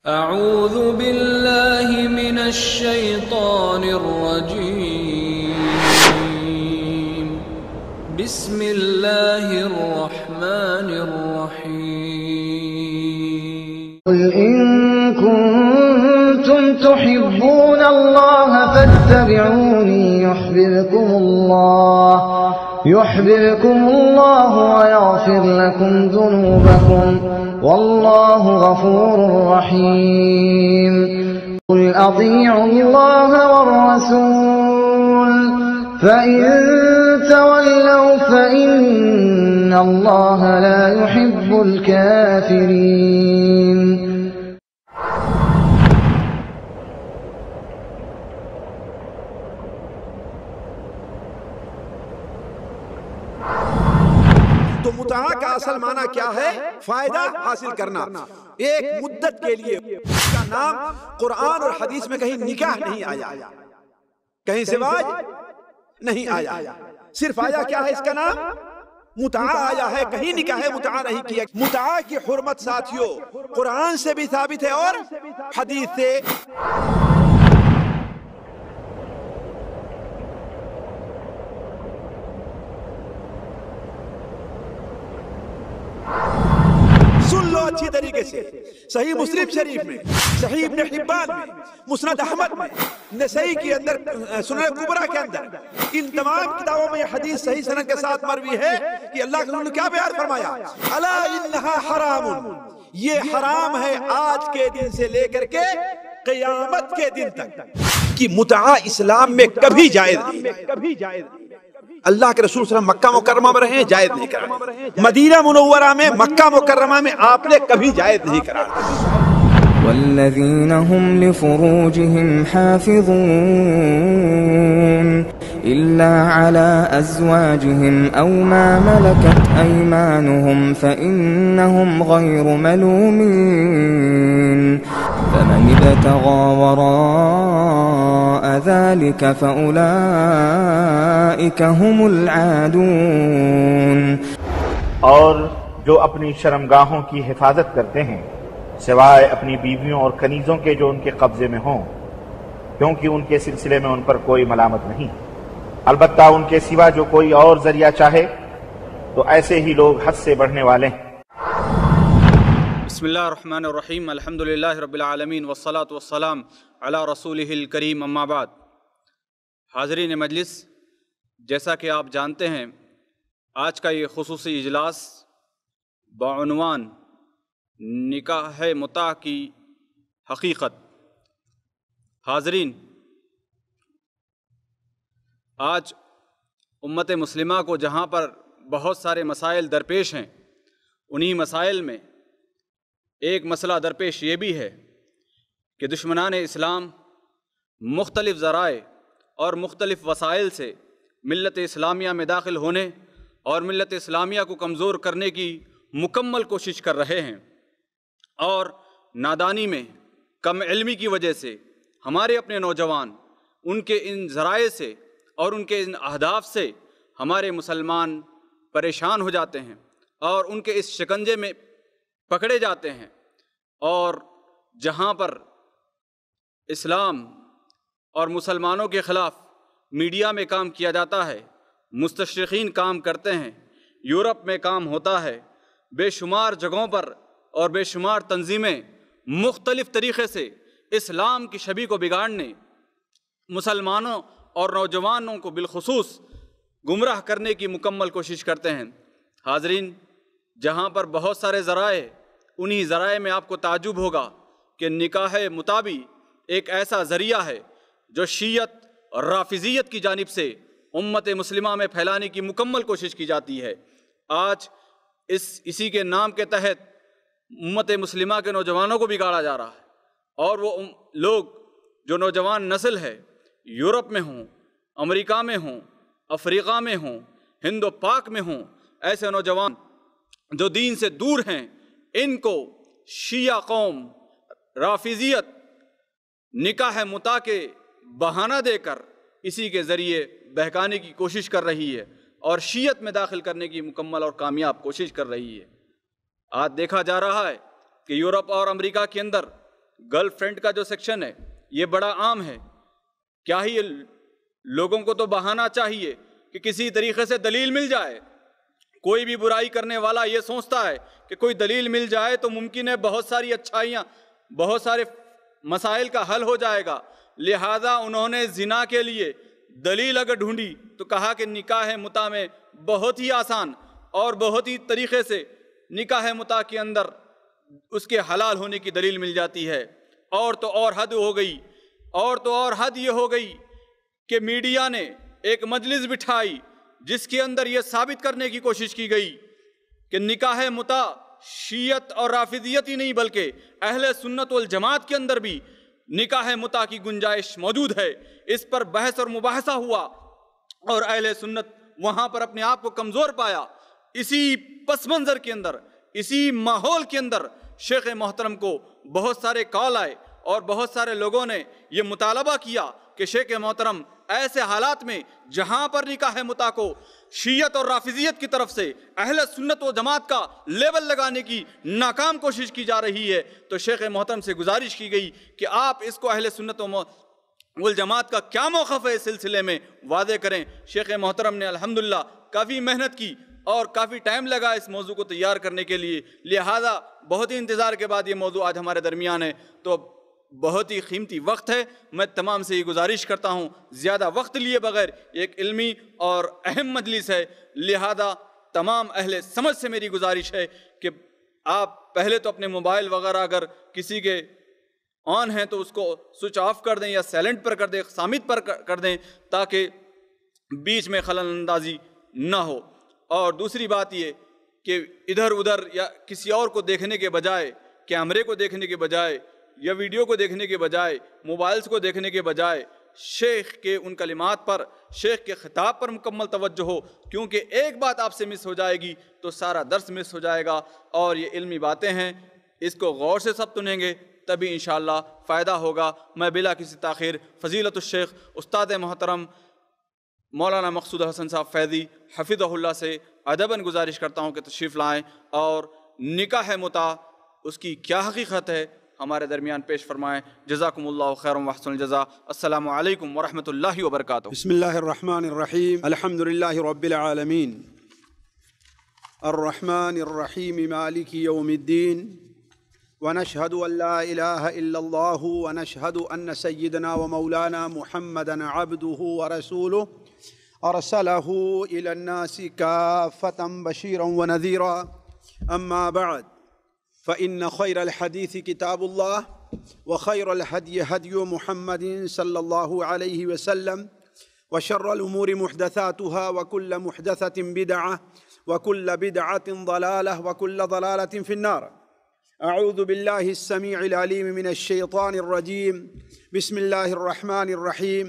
اعوذ باللہ من الشیطان الرجیم بسم اللہ الرحمن الرحیم قل ان كنتم تحبون الله فاتبعوني يحببكم الله ويغفر لكم ذنوبكم والله غفور رحيم قل اطيعوا الله والرسول فإن تولوا فإن الله لا يحب الكافرين. تو متعا کا اصل معنی کیا ہے؟ فائدہ حاصل کرنا ایک مدت کے لیے. اس کا نام قرآن اور حدیث میں کہیں نکاح نہیں آیا، کہیں زواج نہیں آیا، صرف آیا کیا ہے؟ اس کا نام متعا آیا ہے، کہیں نکاح متعا نہیں کیا. متعا کی حرمت ساتھیوں قرآن سے بھی ثابت ہے اور حدیث سے. سن لو اچھی طریقے سے، صحیح مسلم شریف میں، صحیح ابن حبان میں، مسند احمد میں، نسائی کے اندر، سنن کبریٰ کے اندر، ان تمام کتابوں میں یہ حدیث صحیح سند کے ساتھ مروی ہے کہ اللہ کے رسول نے کیا بیان فرمایا؟ الا انہا حرام، یہ حرام ہے آج کے دن سے لے کر کے قیامت کے دن تک. کہ متعا اسلام میں کبھی جائز نہیں. اللہ کے رسول صلی اللہ علیہ وسلم مکہ مکرمہ میں رہے، جائز نہیں کرا. مدینہ منورہ میں، مکہ مکرمہ میں آپ نے کبھی جائز نہیں کرا. والذین هم لفروجهم حافظون إلا على أزواجهم أو ما ملكت أيمانهم فإنهم غير ملومين فمن ابتغى وراء ذلك فأولئك هم العادون. اور جو اپنی شرمگاہوں کی حفاظت کرتے ہیں سوائے اپنی بیویوں اور کنیزوں کے جو ان کے قبضے میں ہوں، کیونکہ ان کے سلسلے میں ان پر کوئی ملامت نہیں، البتہ ان کے سوا جو کوئی اور ذریعہ چاہے تو ایسے ہی لوگ حد سے بڑھنے والے ہیں. بسم اللہ الرحمن الرحیم الحمدللہ رب العالمین والصلاة والسلام علی رسولہ الکریم اما بعد. حاضرین مجلس، جیسا کہ آپ جانتے ہیں آج کا یہ خصوصی اجلاس بعنوان نکاح متع کی حقیقت. حاضرین، آج امت مسلمہ کو جہاں پر بہت سارے مسائل درپیش ہیں، انہی مسائل میں ایک مسئلہ درپیش یہ بھی ہے کہ دشمنان اسلام مختلف ذرائع اور مختلف وسائل سے ملت اسلامیہ میں داخل ہونے اور ملت اسلامیہ کو کمزور کرنے کی مکمل کوشش کر رہے ہیں، اور نادانی میں، کم علمی کی وجہ سے ہمارے اپنے نوجوان ان کے ان ذرائع سے اور ان کے ان اہداف سے ہمارے مسلمان پریشان ہو جاتے ہیں اور ان کے اس شکنجے میں پکڑے جاتے ہیں. اور جہاں پر اسلام اور مسلمانوں کے خلاف میڈیا میں کام کیا جاتا ہے، مستشرقین کام کرتے ہیں، یورپ میں کام ہوتا ہے، بے شمار جگہوں پر اور بے شمار تنظیمیں مختلف طریقے سے اسلام کی شبیہ کو بگاڑنے، مسلمانوں اور نوجوانوں کو بالخصوص گمراہ کرنے کی مکمل کوشش کرتے ہیں. حاضرین، جہاں پر بہت سارے ذرائع، انہی ذرائع میں آپ کو تعجب ہوگا کہ نکاح متع ایک ایسا ذریعہ ہے جو شیعت اور رافضیت کی جانب سے امت مسلمہ میں پھیلانے کی مکمل کوشش کی جاتی ہے. آج اسی کے نام کے تحت امت مسلمہ کے نوجوانوں کو بگاڑا جا رہا ہے، اور وہ لوگ جو نوجوان نسل ہے، یورپ میں ہوں، امریکہ میں ہوں، افریقہ میں ہوں، ہند و پاک میں ہوں، ایسے نوجوان جو دین سے دور ہیں، ان کو شیعہ قوم رافضیت نکاح متع کے بہانہ دے کر اسی کے ذریعے بہکانے کی کوشش کر رہی ہے اور شیعت میں داخل کرنے کی مکمل اور کامیاب کوشش کر رہی ہے. آج دیکھا جا رہا ہے کہ یورپ اور امریکہ کے اندر گرل فرینڈ کا جو سیکشن ہے یہ بڑا عام ہے. کیا ہی لوگوں کو تو بہانا چاہیے کہ کسی طریقے سے دلیل مل جائے. کوئی بھی برائی کرنے والا یہ سوچتا ہے کہ کوئی دلیل مل جائے تو ممکن ہے بہت ساری اچھائیاں، بہت سارے مسائل کا حل ہو جائے گا. لہذا انہوں نے زنا کے لیے دلیل اگر ڈھونڈی تو کہا کہ نکاح متع میں بہت ہی آسان اور بہت ہی طریقے سے نکاح متع کے اندر اس کے حلال ہونے کی دلیل مل جاتی ہے. اور تو اور حد ہو گئی، اور تو اور حد یہ ہو گئی کہ میڈیا نے ایک مجلس بٹھائی جس کے اندر یہ ثابت کرنے کی کوشش کی گئی کہ نکاح متع شیعت اور رافضیت ہی نہیں بلکہ اہل سنت والجماعت کے اندر بھی نکاح متع کی گنجائش موجود ہے. اس پر بحث اور مباحثہ ہوا اور اہل سنت وہاں پر اپنے آپ کو کمزور پایا. اسی پس منظر کے اندر، اسی ماحول کے اندر شیخ محترم کو بہت سارے کال آئے اور بہت سارے لوگوں نے یہ مطالبہ کیا کہ شیخ محترم ایسے حالات میں جہاں پر نکاح متع کو شیعت اور رافضیت کی طرف سے اہل سنت و جماعت کا لیبل لگانے کی ناکام کوشش کی جا رہی ہے، تو شیخ محترم سے گزارش کی گئی کہ آپ اس کو اہل سنت والجماعت کا کیا موقف ہے اس سلسلے میں واضح کریں. شیخ محترم نے الحمدللہ کافی محنت کی اور کافی ٹائم لگا اس موضوع کو تیار کرنے کے لیے. لہذا بہت ہی انتظار کے بعد یہ موضوع آج ہمارے درمیان ہے، تو بہت ہی قیمتی وقت ہے. میں تمام سے یہ گزارش کرتا ہوں زیادہ وقت لیے بغیر، ایک علمی اور اہم مجلس ہے، لہذا تمام اہل سمجھ سے میری گزارش ہے کہ آپ پہلے تو اپنے موبائل وغیرہ اگر کسی کے آن ہیں تو اس کو سوئچ آف کر دیں یا سائلنٹ پر کر دیں، سامت پر کر دیں تاکہ بیچ میں خلل اندازی نہ ہو. اور دوسری بات یہ کہ ادھر ادھر یا کسی اور کو دیکھنے کے بجائے، کیمرے کو دیکھنے کے بجائے یا ویڈیو کو دیکھنے کے بجائے، موبائلز کو دیکھنے کے بجائے شیخ کے ان کلمات پر، شیخ کے خطاب پر مکمل توجہ ہو، کیونکہ ایک بات آپ سے مس ہو جائے گی تو سارا درس مس ہو جائے گا. اور یہ علمی باتیں ہیں، اس کو غور سے سب سنیں گے تبھی انشاءاللہ فائدہ ہوگا. میں بلا کسی تاخیر فضیلت الشیخ استاد محترم مولانا مقصود حسن صاحب فیضی حفظہ اللہ سے ادباً گزارش کرتا ہوں کہ تشریف لائیں اور نکاح متع اس کی کیا حقیقت ہے ہمارے درمیان پیش فرمائیں. جزاکم اللہ خیرا واحسن الجزاء. السلام علیکم ورحمۃ اللہ وبرکاتہ. بسم اللہ الرحمن الرحیم. الحمد للہ رب العالمین الرحمن الرحیم مالک یوم الدین ونشهد ان لا اله الا الله ونشهد ان سيدنا ومولانا محمدا عبده ورسوله ارسله الى الناس كافة بشيرا ونذيرا. اما بعد فان خير الحديث كتاب الله وخير الهدي هدي محمد صلى الله عليه وسلم وشر الامور محدثاتها وكل محدثة بدعة وكل بدعة ضلالة وكل ضلالة في النار. اعوذ بالله السميع العليم من الشيطان الرجيم. بسم الله الرحمن الرحيم.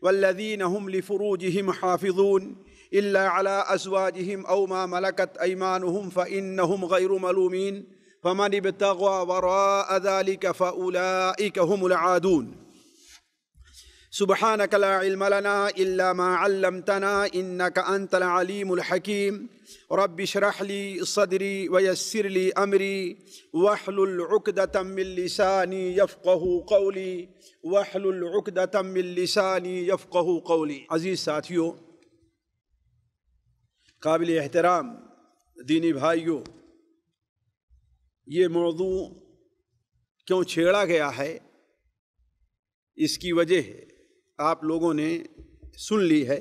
والذين هم لفروجهم حافظون إلا على أزواجهم أو ما ملكت أيمانهم فإنهم غير ملومين فمن ابتغى وراء ذلك فأولئك هم العادون. سبحانك لا علم لنا إلا ما علمتنا إنك أنت العليم الحكيم. رب اشرح لي صدري ويسر لي أمري واحلل عقدة من لساني يفقهوا قولي واحلل عقدة من لساني يفقهوا قولي. عزیز ساتھیو، قابل احترام دینی بھائیو، یہ موضوع کیوں چھیڑا گیا ہے اس کی وجہ آپ لوگوں نے سن لی ہے.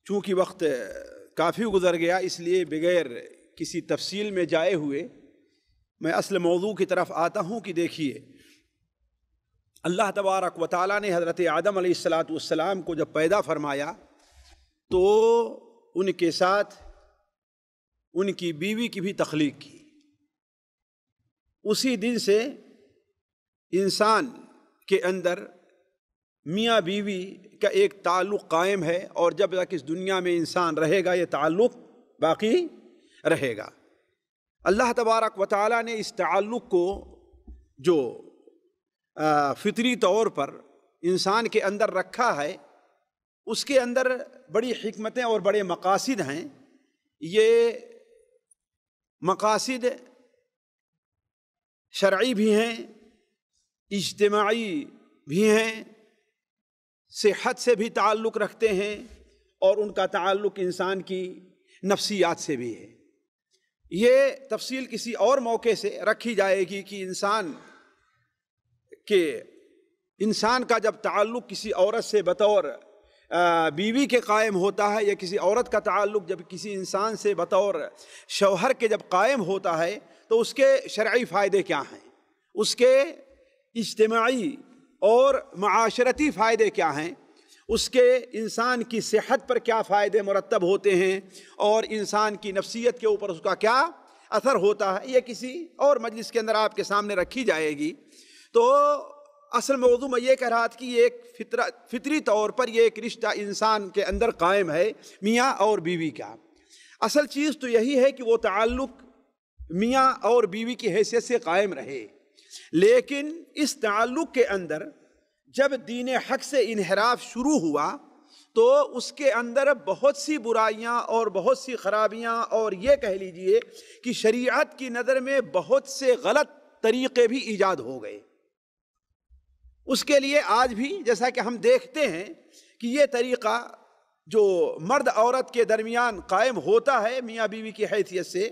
چونکہ وقت کافی گزر گیا اس لیے بغیر کسی تفصیل میں جائے ہوئے میں اصل موضوع کی طرف آتا ہوں کہ دیکھیے، اللہ تبارک و تعالیٰ نے حضرت آدم علیہ السلام کو جب پیدا فرمایا تو ان کے ساتھ ان کی بیوی کی بھی تخلیق کی. اسی دن سے انسان کے اندر میاں بیوی کا ایک تعلق قائم ہے، اور جب تک اس دنیا میں انسان رہے گا یہ تعلق باقی رہے گا. اللہ تبارک و تعالیٰ نے اس تعلق کو جو فطری طور پر انسان کے اندر رکھا ہے اس کے اندر بڑی حکمتیں اور بڑے مقاصد ہیں. یہ مقاصد شرعی بھی ہیں، اجتماعی بھی ہیں، صحت سے بھی تعلق رکھتے ہیں، اور ان کا تعلق انسان کی نفسیات سے بھی ہے۔ یہ تفصیل کسی اور موقع سے رکھی جائے گی کہ انسان کا جب تعلق کسی عورت سے بطور بیوی کے قائم ہوتا ہے، یا کسی عورت کا تعلق جب کسی انسان سے بطور شوہر کے جب قائم ہوتا ہے، تو اس کے شرعی فائدے کیا ہیں، اس کے اجتماعی اور معاشرتی فائدے کیا ہیں، اس کے انسان کی صحت پر کیا فائدے مرتب ہوتے ہیں، اور انسان کی نفسیت کے اوپر اس کا کیا اثر ہوتا ہے، یہ کسی اور مجلس کے اندر آپ کے سامنے رکھی جائے گی۔ تو اصل موضوع میں یہ کہہ رہا تھا کہ یہ ایک فطری طور پر یہ ایک رشتہ انسان کے اندر قائم ہے میاں اور بیوی کا۔ اصل چیز تو یہی ہے کہ وہ تعلق میاں اور بیوی کی حیثیت سے قائم رہے، لیکن اس تعلق کے اندر جب دین حق سے انحراف شروع ہوا تو اس کے اندر بہت سی برائیاں اور بہت سی خرابیاں، اور یہ کہہ لیجئے کہ شریعت کی نظر میں بہت سے غلط طریقے بھی ایجاد ہو گئے۔ اس کے لیے آج بھی جیسا کہ ہم دیکھتے ہیں کہ یہ طریقہ جو مرد عورت کے درمیان قائم ہوتا ہے میاں بیوی کی حیثیت سے،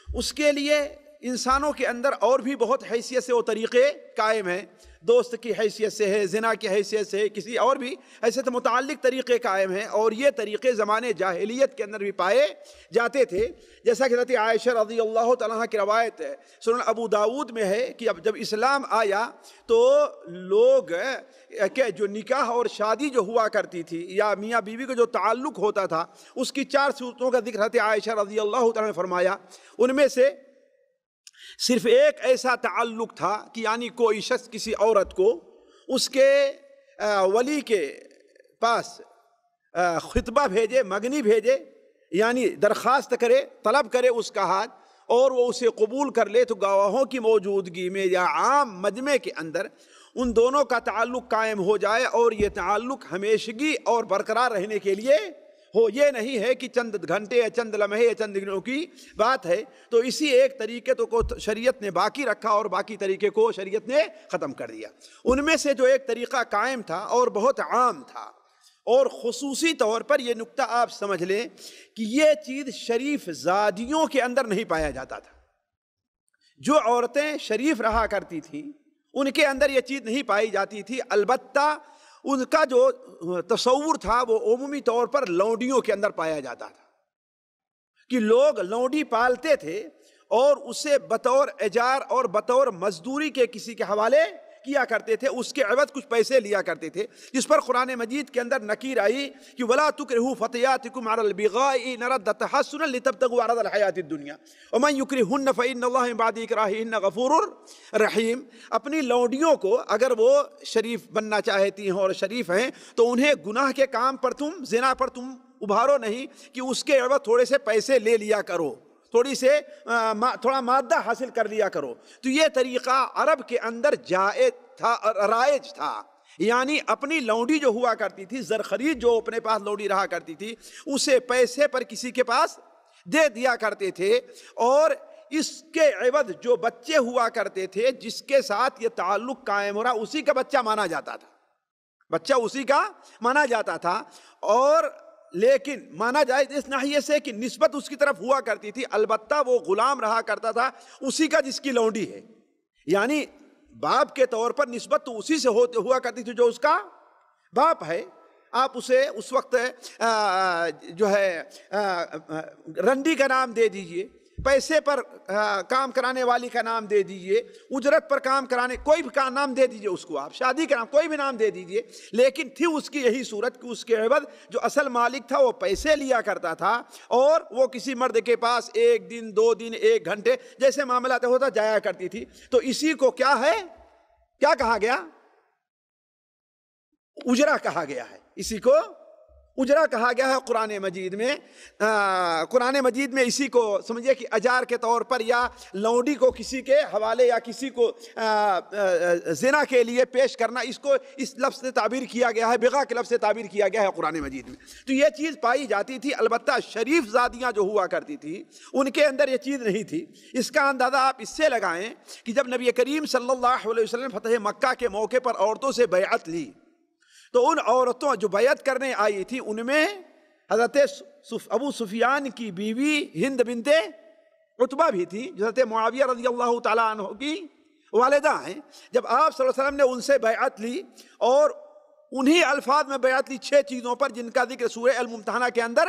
اس کے لیے انسانوں کے اندر اور بھی بہت حیثیت سے وہ طریقے قائم ہیں، دوست کی حیثیت سے ہے، زنا کی حیثیت سے ہے، کسی اور بھی ایسے تو متعلق طریقے قائم ہیں، اور یہ طریقے زمانے جاہلیت کے اندر بھی پائے جاتے تھے۔ جیسا کہ حضرت عائشہ رضی اللہ تعالیٰ عنہ کی روایت ہے، سنن ابو داود میں ہے کہ جب اسلام آیا تو لوگ کہ جو نکاح اور شادی جو ہوا کرتی تھی یا میاں بیوی کا جو تعلق ہوتا تھا، اس کی 4 صورتوں کا ذکر حضرت عائشہ رضی اللہ تعالیٰ نے فرمایا۔ ان میں سے صرف ایک ایسا تعلق تھا کہ یعنی کوئی شخص کسی عورت کو اس کے ولی کے پاس خطبہ بھیجے، مگنی بھیجے، یعنی درخواست کرے، طلب کرے اس کا ہاتھ، اور وہ اسے قبول کر لے، تو گواہوں کی موجودگی میں یا عام مجمع کے اندر ان دونوں کا تعلق قائم ہو جائے، اور یہ تعلق ہمیشگی اور برقرار رہنے کے لیے ہو، یہ نہیں ہے کہ چند گھنٹے یا چند لمحے یا چند دنوں کی بات ہے۔ تو اسی ایک طریقے کو شریعت نے باقی رکھا، اور باقی طریقے کو شریعت نے ختم کر دیا۔ ان میں سے جو ایک طریقہ قائم تھا اور بہت عام تھا، اور خصوصی طور پر یہ نکتہ آپ سمجھ لیں کہ یہ چیز شریف زادیوں کے اندر نہیں پایا جاتا تھا۔ جو عورتیں شریف رہا کرتی تھیں ان کے اندر یہ چیز نہیں پائی جاتی تھی، البتہ ان کا جو تصور تھا وہ عمومی طور پر لونڈیوں کے اندر پایا جاتا تھا، کہ لوگ لونڈی پالتے تھے اور اسے بطور اجار اور بطور مزدوری کے کسی کے حوالے کیا کرتے تھے، اس کے عوض کچھ پیسے لیا کرتے تھے، جس پر قرآن مجید کے اندر نکیر آئی کہ وَلَا تُكْرِهُ فَتَيَاتِكُمْ عَلَى الْبِغَاءِ إِنْ أَرَدْنَ تَحَصُّنًا لِتَبْتَغُوا عَرَضَ الْحَيَاةِ الدُّنْيَا وَمَنْ يُكْرِهُنَّ فَإِنَّ اللَّهَ مِنْ بَعْدِ إِكْرَاهِهِنَّ غَفُورٌ رَحِيمٌ۔ اپنی لونڈیوں کو اگر وہ شریف بننا چاہتی ہیں اور شریف ہیں تو انہیں گناہ کے کام پر تم، زنا پر تم ابھارو نہیں کہ اس کے عوض تھوڑے سے پیسے لے لیا کرو، تھوڑا مادہ حاصل کر لیا کرو۔ تو یہ طریقہ عرب کے اندر جائز تھا، رائج تھا، یعنی اپنی لونڈی جو ہوا کرتی تھی، زرخرید جو اپنے پاس لونڈی رہا کرتی تھی، اسے پیسے پر کسی کے پاس دے دیا کرتے تھے، اور اس کے عوض جو بچے ہوا کرتے تھے جس کے ساتھ یہ تعلق قائم ہو رہا، اسی کا بچہ مانا جاتا تھا، بچہ اسی کا مانا جاتا تھا۔ اور لیکن مانا جائے اس ناحیے سے کہ نسبت اس کی طرف ہوا کرتی تھی، البتہ وہ غلام رہا کرتا تھا اسی کا جس کی لونڈی ہے، یعنی باپ کے طور پر نسبت تو اسی سے ہوا کرتی تھی جو اس کا باپ ہے۔ آپ اسے اس وقت جو ہے رنڈی کا نام دے دیجئے، پیسے پر کام کرانے والی کا نام دے دیجئے، اجرت پر کام کرانے کوئی بھی کا نام دے دیجئے، اس کو آپ شادی کا نام کوئی بھی نام دے دیجئے، لیکن تھی اس کی یہی صورت کہ اس کے عوض جو اصل مالک تھا وہ پیسے لیا کرتا تھا، اور وہ کسی مرد کے پاس 1 دن 2 دن 1 گھنٹے جیسے معاملات ہوتا جایا کرتی تھی۔ تو اسی کو کیا ہے، کیا کہا گیا؟ اجرا کہا گیا ہے، اسی کو اجرا کہا گیا ہے قرآن مجید میں. قرآن مجید میں اسی کو سمجھے کہ اجار کے طور پر یا لونڈی کو کسی کے حوالے یا کسی کو زنا کے لیے پیش کرنا، اس کو اس لفظ سے تعبیر کیا گیا ہے، بغا کے لفظ سے تعبیر کیا گیا ہے قرآن مجید میں. تو یہ چیز پائی جاتی تھی. البتہ شریف زادیاں جو ہوا کرتی تھی ان کے اندر یہ چیز نہیں تھی. اس کا اندازہ آپ اس سے لگائیں کہ جب نبی کریم صلی اللہ علیہ وسلم فتح مکہ کے موقع پر عورتوں سے بیعت لی تو ان عورتوں جو بیعت کرنے آئی تھی ان میں حضرت ابو سفیان کی بیوی ہند بنت عتبہ بھی تھی، جو حضرت معاویہ رضی اللہ تعالیٰ عنہ کی والدہ ہیں. جب آپ صلی اللہ علیہ وسلم نے ان سے بیعت لی اور انہی الفاظ میں بیعت لی 6 چیزوں پر جن کا ذکر سورہ الممتحنہ کے اندر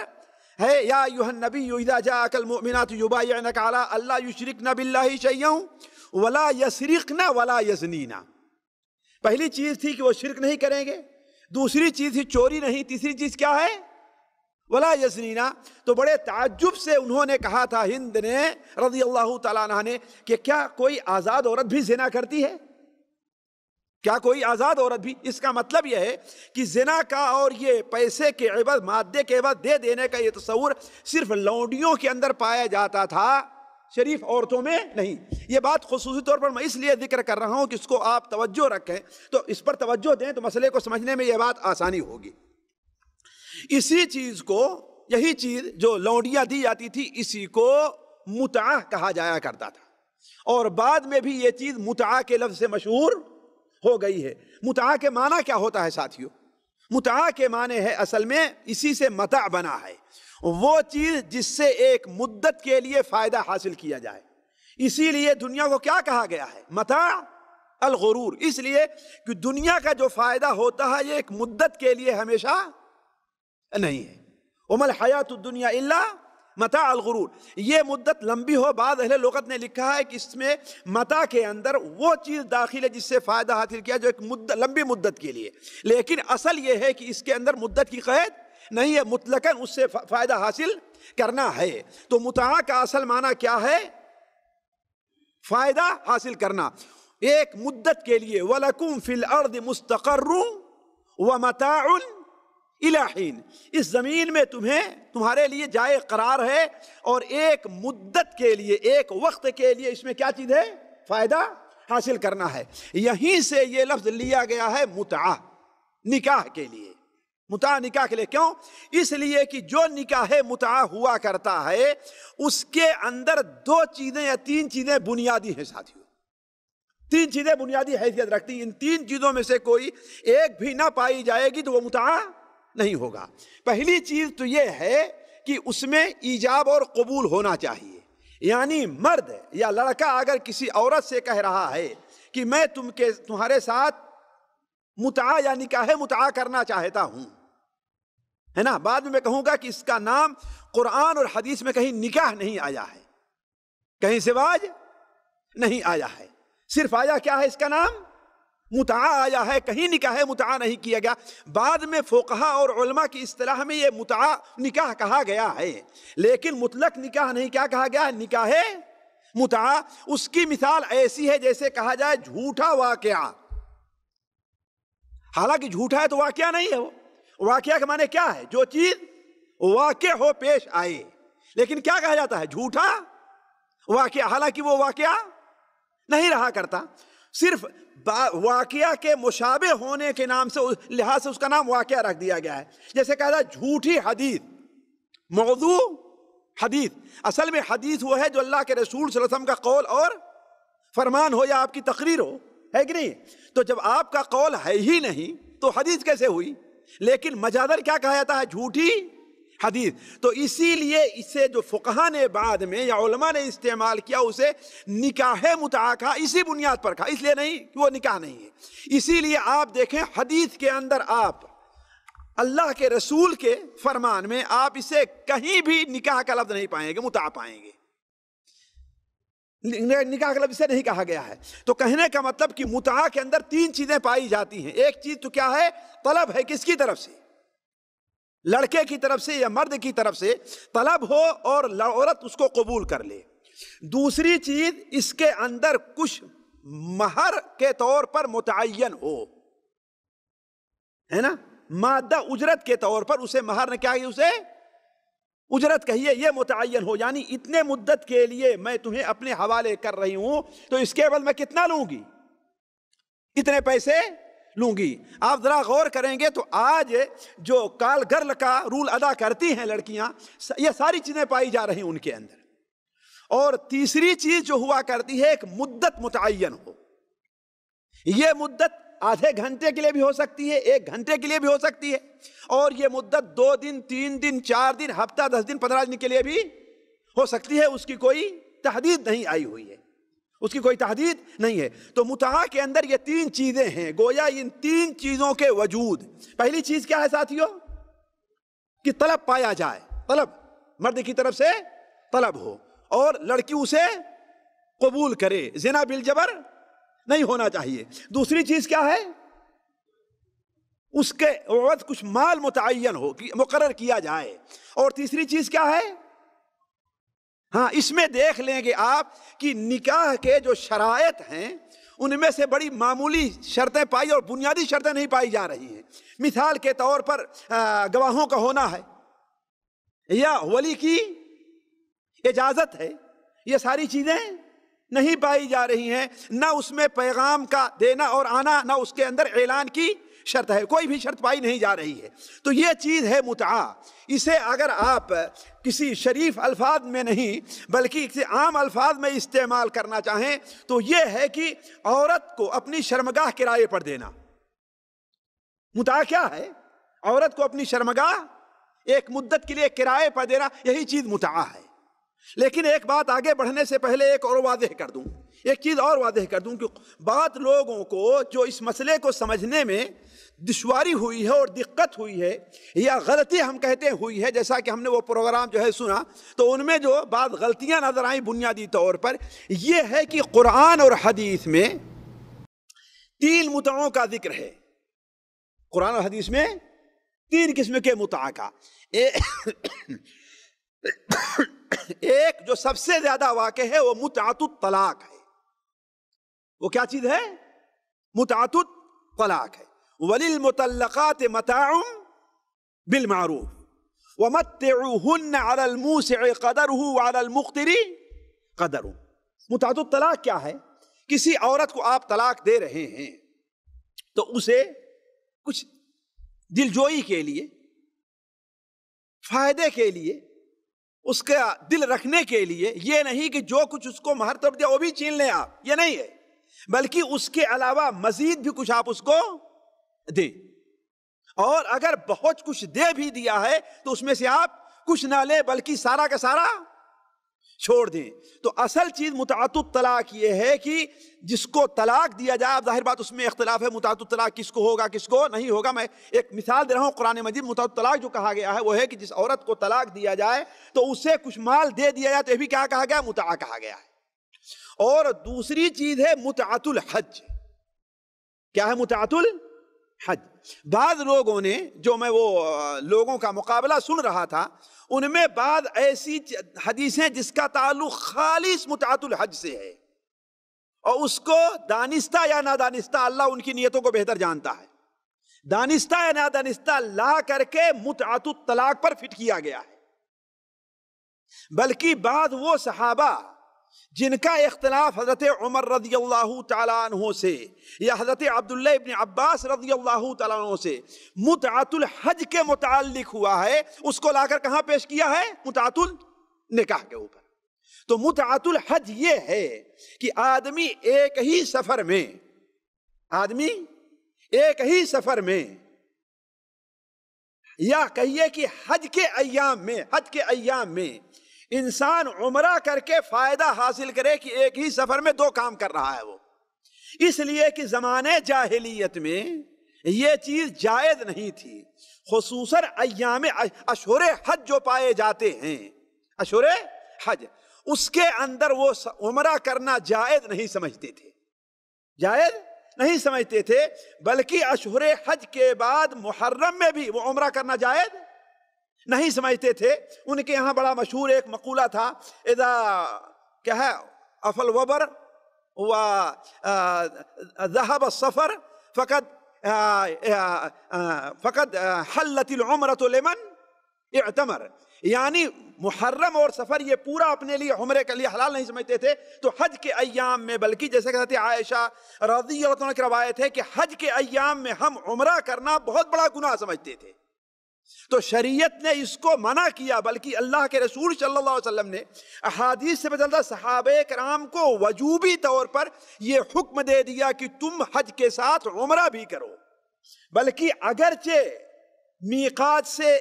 ہے. یا ایھا النبی اذا جاءک المؤمنات یبایعنک علی الا یشرکن باللہ شیئا ولا یسرقن ولا یزنین. پہلی چیز تھی کہ وہ شرک نہیں کریں گے، دوسری چیز تھی چوری نہیں، تیسری چیز کیا ہے؟ ولا یزنینا. تو بڑے تعجب سے انہوں نے کہا تھا، ہند نے رضی اللہ تعالیٰ عنہ نے، کہ کیا کوئی آزاد عورت بھی زنا کرتی ہے؟ کیا کوئی آزاد عورت بھی؟ اس کا مطلب یہ ہے کہ زنا کا اور یہ پیسے کے عوض، مادے کے عوض دے دینے کا یہ تصور صرف لونڈیوں کے اندر پایا جاتا تھا، شریف عورتوں میں نہیں. یہ بات خصوصی طور پر میں اس لیے ذکر کر رہا ہوں کہ اس کو آپ توجہ رکھیں، تو اس پر توجہ دیں تو مسئلے کو سمجھنے میں یہ بات آسانی ہوگی. اسی چیز کو، یہی چیز جو لونڈیاں دی جاتی تھی، اسی کو متعہ کہا جایا کرتا تھا، اور بعد میں بھی یہ چیز متعہ کے لفظ سے مشہور ہو گئی ہے. متعہ کے معنی کیا ہوتا ہے ساتھیو؟ متعہ کے معنی ہے اصل میں اسی سے متع بنا ہے، وہ چیز جس سے ایک مدت کے لیے فائدہ حاصل کیا جائے. اسی لیے دنیا کو کیا کہا گیا ہے؟ متاع الغرور. اس لیے کہ دنیا کا جو فائدہ ہوتا ہے یہ ایک مدت کے لیے ہمیشہ نہیں ہے. وما الحیات الدنیا الا متاع الغرور. یہ مدت لمبی ہو، بعض اہل لغت نے لکھا ہے کہ اس میں متاع کے اندر وہ چیز داخل ہے جس سے فائدہ حاصل کیا جو ایک لمبی مدت کے لیے، لیکن اصل یہ ہے کہ اس کے اندر مدت کی قید نہیں ہے، مطلقاً اس سے فائدہ حاصل کرنا ہے. تو متاع کا اصل معنی کیا ہے؟ فائدہ حاصل کرنا ایک مدت کے لیے. وَلَكُمْ فِي الْأَرْضِ مُسْتَقَرٌّ وَمَتَاعٌ إِلَىٰ حِينٍ. اس زمین میں تمہارے لیے جائے قرار ہے اور ایک مدت کے لیے، ایک وقت کے لیے اس میں کیا چیز ہے؟ فائدہ حاصل کرنا ہے. یہیں سے یہ لفظ لیا گیا ہے متعہ، نکاح کے لیے. متعہ نکاح کے لیے کیوں؟ اس لیے کہ جو نکاح متعہ ہوا کرتا ہے اس کے اندر 2 چیزیں یا 3 چیزیں بنیادی ہیں ساتھیوں. 3 چیزیں بنیادی حیثیت رکھتی ہیں. ان 3 چیزوں میں سے کوئی ایک بھی نہ پائی جائے گی تو وہ متعہ نہیں ہوگا. پہلی چیز تو یہ ہے کہ اس میں ایجاب اور قبول ہونا چاہیے. یعنی مرد یا لڑکا اگر کسی عورت سے کہہ رہا ہے کہ میں تمہارے ساتھ متعہ یا نکاح متعہ کرنا چاہتا ہوں، ہے نا، بعد میں کہوں گا کہ اس کا نام قرآن اور حدیث میں کہیں نکاح نہیں آیا ہے، کہیں زواج نہیں آیا ہے، صرف آیا کیا ہے؟ اس کا نام متعہ آیا ہے، کہیں نکاح متعہ نہیں کیا گیا. بعد میں فقہا اور علماء کی اصطلاح میں یہ متعہ نکاح کہا گیا ہے، لیکن مطلق نکاح نہیں. کیا کہا گیا ہے؟ نکاح متعہ. اس کی مثال ایسی ہے جیسے کہا جائے جھوٹا واقعہ. حالانکہ جھوٹا ہے تو واقعہ نہیں ہے. وہ واقعہ کے معنی کیا ہے؟ جو چیز واقع ہو، پیش آئے. لیکن کیا کہا جاتا ہے؟ جھوٹا واقعہ. حالانکہ وہ واقعہ نہیں رہا کرتا، صرف واقعہ کے مشابہ ہونے کے نام سے لحاظ سے اس کا نام واقعہ رکھ دیا گیا ہے. جیسے کہا جاتا ہے جھوٹی حدیث، موضوع حدیث. اصل میں حدیث وہ ہے جو اللہ کے رسول صلی اللہ علیہ وسلم کا قول اور فرمان ہو یا آپ کی تقریر ہو، ہے کہ نہیں؟ تو جب آپ کا قول ہے ہی نہیں تو حدیث کیسے ہوئی؟ لیکن مجازن کیا کہا جاتا ہے؟ جھوٹی حدیث. تو اسی لیے اسے جو فقہا نے بعد میں یا علماء نے استعمال کیا اسے نکاح متعہ کہا، اسی بنیاد پر کہا، اس لیے نہیں کہ وہ نکاح نہیں ہے. اسی لیے آپ دیکھیں حدیث کے اندر آپ اللہ کے رسول کے فرمان میں آپ اسے کہیں بھی نکاح کا لفظ نہیں پائیں گے، متعہ پائیں گے. نکاح کا لفظ سے نہیں کہا گیا ہے. تو کہنے کا مطلب کہ متعہ کے اندر 3 چیزیں پائی جاتی ہیں. ایک چیز تو کیا ہے؟ طلب ہے. کس کی طرف سے؟ لڑکے کی طرف سے یا مرد کی طرف سے طلب ہو اور عورت اس کو قبول کر لے. دوسری چیز اس کے اندر کچھ مہر کے طور پر متعین ہو، ہے نا، مادہ اجرت کے طور پر، اسے مہر نہ کیا ہے، اسے اجرت کہیے، یہ متعین ہو، یعنی اتنے مدت کے لیے میں تمہیں اپنے حوالے کر رہی ہوں، تو اس کے بعد میں کتنا لوں گی، اتنے پیسے لوں گی۔ آپ ذرا غور کریں گے تو آج جو کال گرل کا رول ادا کرتی ہیں لڑکیاں، یہ ساری چیزیں پائی جا رہی ہیں ان کے اندر۔ اور تیسری چیز جو ہوا کرتی ہے، ایک مدت متعین ہو، یہ مدت آدھے گھنٹے کے لیے بھی ہو سکتی ہے، 1 گھنٹے کے لیے بھی ہو سکتی ہے، اور یہ مدت 2 دن 3 دن 4 دن ہفتہ 10 دن 15 دن کے لیے بھی ہو سکتی ہے، اس کی کوئی تحدید نہیں آئی ہوئی ہے، اس کی کوئی تحدید نہیں ہے۔ تو متعہ کے اندر یہ 3 چیزیں ہیں، گویا ان 3 چیزوں کے وجود۔ پہلی چیز کیا ہے ساتھیوں؟ کہ طلب پایا جائے، طلب مرد کی طرف سے طلب ہو اور لڑکی اسے قبول کرے، زنا بالجبر نہیں ہونا چاہیے۔ دوسری چیز کیا ہے؟ اس کے عوض کچھ مال متعین ہو، مقرر کیا جائے۔ اور تیسری چیز کیا ہے؟ ہاں، اس میں دیکھ لیں گے آپ کہ نکاح کے جو شرائط ہیں ان میں سے بڑی معمولی شرطیں پائی اور بنیادی شرطیں نہیں پائی جا رہی ہیں۔ مثال کے طور پر گواہوں کا ہونا ہے یا ولی کی اجازت ہے، یہ ساری چیزیں نہیں پائی جا رہی ہیں۔ نہ اس میں پیغام کا دینا اور آنا، نہ اس کے اندر اعلان کی شرط ہے، کوئی بھی شرط پائی نہیں جا رہی ہے۔ تو یہ چیز ہے متعہ۔ اسے اگر آپ کسی شریف الفاظ میں نہیں بلکہ کسی عام الفاظ میں استعمال کرنا چاہیں تو یہ ہے کہ عورت کو اپنی شرمگاہ کرائے پر دینا۔ متعہ کیا ہے؟ عورت کو اپنی شرمگاہ ایک مدت کے لیے کرائے پر دینا، یہی چیز متعہ ہے۔ لیکن ایک بات آگے بڑھنے سے پہلے ایک اور واضح کر دوں، ایک چیز اور واضح کر دوں کہ بعض لوگوں کو جو اس مسئلے کو سمجھنے میں دشواری ہوئی ہے اور دقت ہوئی ہے یا غلطی ہم کہتے ہوئی ہے، جیسا کہ ہم نے وہ پروگرام جو ہے سنا تو ان میں جو بعض غلطیاں نظر آئیں بنیادی طور پر یہ ہے کہ قرآن اور حدیث میں 3 متعوں کا ذکر ہے۔ قرآن اور حدیث میں 3 قسم کے متعہ کا، ایک جو سب سے زیادہ واقع ہے وہ متعۃ الطلاق ہے۔ وہ کیا چیز ہے؟ متعۃ الطلاق ہے۔ وَلِلْمُطَلَّقَاتِ مَتَاعٌ بِالْمَعْرُوفِ وَمَتِّعُوهُنَّ عَلَى الْمُوسِعِ قَدَرُهُ وَعَلَى الْمُقْتِرِ قَدَرُهُ۔ متعۃ الطلاق کیا ہے؟ کسی عورت کو آپ طلاق دے رہے ہیں تو اسے کچھ دلجوئی کے لیے، فائدے کے لیے، اس کا دل رکھنے کے لیے، یہ نہیں کہ جو کچھ اس کو مہر طور دیا وہ بھی چھین لیں آپ، یہ نہیں ہے، بلکہ اس کے علاوہ مزید بھی کچھ آپ اس کو دیں۔ اور اگر بہت کچھ دے بھی دیا ہے تو اس میں سے آپ کچھ نہ لیں بلکہ سارا کا سارا چھوڑ دیں۔ تو اصل چیز متعۃ الطلاق یہ ہے کہ جس کو طلاق دیا جائے، ظاہر بات اس میں اختلاف ہے متعۃ الطلاق کس کو ہوگا کس کو نہیں ہوگا۔ میں ایک مثال دے رہا ہوں، قرآن مجید متعۃ الطلاق جو کہا گیا ہے وہ ہے کہ جس عورت کو طلاق دیا جائے تو اسے کچھ مال دے دیا جائے تو یہ بھی کیا کہا گیا؟ متعہ کہا گیا ہے۔ اور دوسری چیز ہے متعۃ الحج۔ کیا ہے متعۃ الحج؟ بعض لوگوں نے، جو میں وہ لوگوں کا مقابلہ سن رہا تھا، ان میں بعض ایسی حدیثیں جس کا تعلق خالص متعۃ الحج سے ہے اور اس کو دانستہ یا نادانستہ، اللہ ان کی نیتوں کو بہتر جانتا ہے، دانستہ یا نادانستہ لا کر کے متعۃ الطلاق پر فٹ کیا گیا ہے۔ بلکہ بعض وہ صحابہ جن کا اختلاف حضرت عمر رضی اللہ تعالیٰ عنہ سے یا حضرت عبداللہ ابن عباس رضی اللہ تعالیٰ عنہ سے متعۃ الحج کے متعلق ہوا ہے، اس کو لا کر کہاں پیش کیا ہے؟ متعۃ النکاح کے اوپر۔ تو متعۃ الحج یہ ہے کہ آدمی ایک ہی سفر میں یا کہیے کہ حج کے ایام میں انسان عمرہ کر کے فائدہ حاصل کرے کہ ایک ہی سفر میں 2 کام کر رہا ہے وہ، اس لیے کہ زمانے جاہلیت میں یہ چیز جائز نہیں تھی، خصوصاً ایام اشہر حج جو پائے جاتے ہیں، اشہر حج، اس کے اندر وہ عمرہ کرنا جائز نہیں سمجھتے تھے، بلکہ اشہر حج کے بعد محرم میں بھی وہ عمرہ کرنا جائز نہیں سمجھتے تھے۔ ان کے یہاں بڑا مشہور ایک مقولہ تھا، اذا کیا ہے افل وبر و ذهب السفر فقد فقد حلت العمرۃ لمن اعتمر، یعنی محرم اور سفر یہ پورا اپنے لیے عمرے کے لیے حلال نہیں سمجھتے تھے، تو حج کے ایام میں، بلکہ جیسے کہ حضرت عائشہ رضی اللہ عنہا کی روایت ہے کہ حج کے ایام میں ہم عمرہ کرنا بہت بڑا گناہ سمجھتے تھے، تو شریعت نے اس کو منع کیا، بلکہ اللہ کے رسول صلی اللہ علیہ وسلم نے احادیث سے بدلتا صحابہ کرام کو وجوبی طور پر یہ حکم دے دیا کہ تم حج کے ساتھ عمرہ بھی کرو، بلکہ اگرچہ میقات سے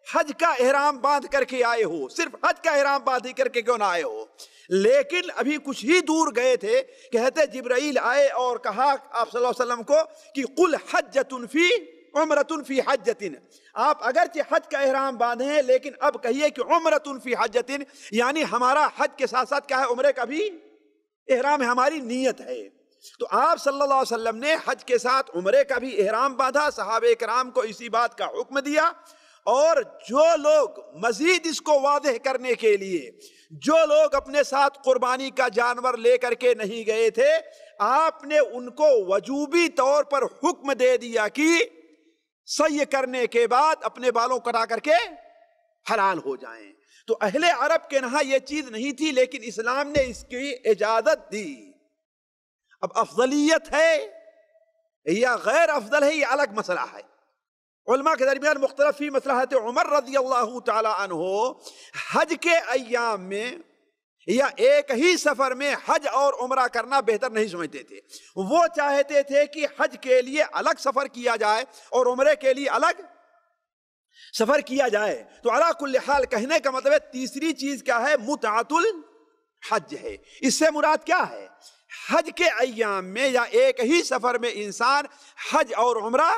حج کا احرام باندھ کر کے آئے ہو، صرف حج کا احرام باندھ کر کے کیوں نہ آئے ہو، لیکن ابھی کچھ ہی دور گئے تھے کہ حضرت جبرائیل آئے اور کہا آپ صلی اللہ علیہ وسلم کو کہ قل حجۃ فی عمرۃ فی حجۃ، آپ اگرچہ حج کا احرام باندھیں لیکن اب کہیے کہ عمرۃ فی حجۃ، یعنی ہمارا حج کے ساتھ ساتھ کیا ہے، عمرے کا بھی احرام ہے، ہماری نیت ہے۔ تو آپ صلی اللہ علیہ وسلم نے حج کے ساتھ عمرے کا بھی احرام باندھا، صحابہ کرام کو اسی بات کا حکم دیا، اور جو لوگ مزید اس کو واضح کرنے کے لیے، جو لوگ اپنے ساتھ قربانی کا جانور لے کر کے نہیں گئے تھے، آپ نے ان کو وجوبی طور پر حکم دے دیا کہ سعی کرنے کے بعد اپنے بالوں کٹا کر کے حلال ہو جائیں۔ تو اہل عرب کے یہاں یہ چیز نہیں تھی، لیکن اسلام نے اس کی اجازت دی۔ اب افضلیت ہے یا غیر افضل ہے، یہ الگ مسئلہ ہے، علماء کے درمیان مختلف فی مصلحت عمر رضی اللہ تعالی عنہ حج کے ایام میں یا ایک ہی سفر میں حج اور عمرہ کرنا بہتر نہیں سمجھتے تھے، وہ چاہتے تھے کہ حج کے لیے الگ سفر کیا جائے اور عمرے کے لیے الگ سفر کیا جائے۔ تو علی کل حال کہنے کا مطلب ہے تیسری چیز کیا ہے، متعۃ الحج ہے۔ اس سے مراد کیا ہے، حج کے ایام میں یا ایک ہی سفر میں انسان حج اور عمرہ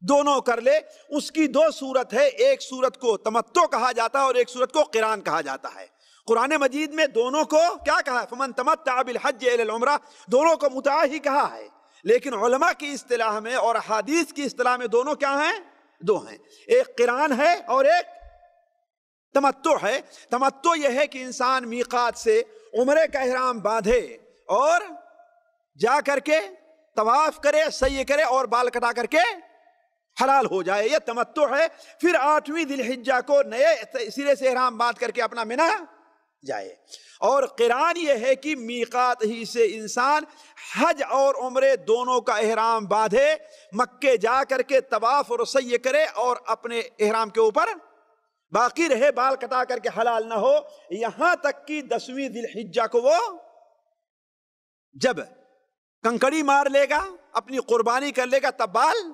دونوں کر لے۔ اس کی دو صورت ہے، ایک صورت کو تمتع کہا جاتا ہے اور ایک صورت کو قران کہا جاتا ہے۔ قرآن مجید میں دونوں کو کیا کہا ہے، فمن تمتع بالحج الی العمرہ، دونوں کو متع ہی کہا ہے، لیکن علماء کی اصطلاح میں اور حدیث کی اصطلاح میں دونوں کیا ہیں، دو ہیں، ایک قران ہے اور ایک تمتع ہے۔ تمتع یہ ہے کہ انسان میقات سے عمرے کا احرام باندھے اور جا کر کے طواف کرے، سعی کرے اور بال کٹا کر کے حلال ہو جائے، یہ تمتع ہے۔ پھر 8ویں ذی الحجہ کو نئے سرے سے احرام باندھ کر کے اپنا منی جائے۔ اور قران یہ ہے کہ میقات ہی سے انسان حج اور عمرے دونوں کا احرام باندھے، مکے جا کر کے طواف اور سعی کرے اور اپنے احرام کے اوپر باقی رہے، بال کٹا کر کے حلال نہ ہو، یہاں تک کہ 10ویں ذی الحجہ کو وہ جب کنکڑی مار لے گا، اپنی قربانی کر لے گا، تب بال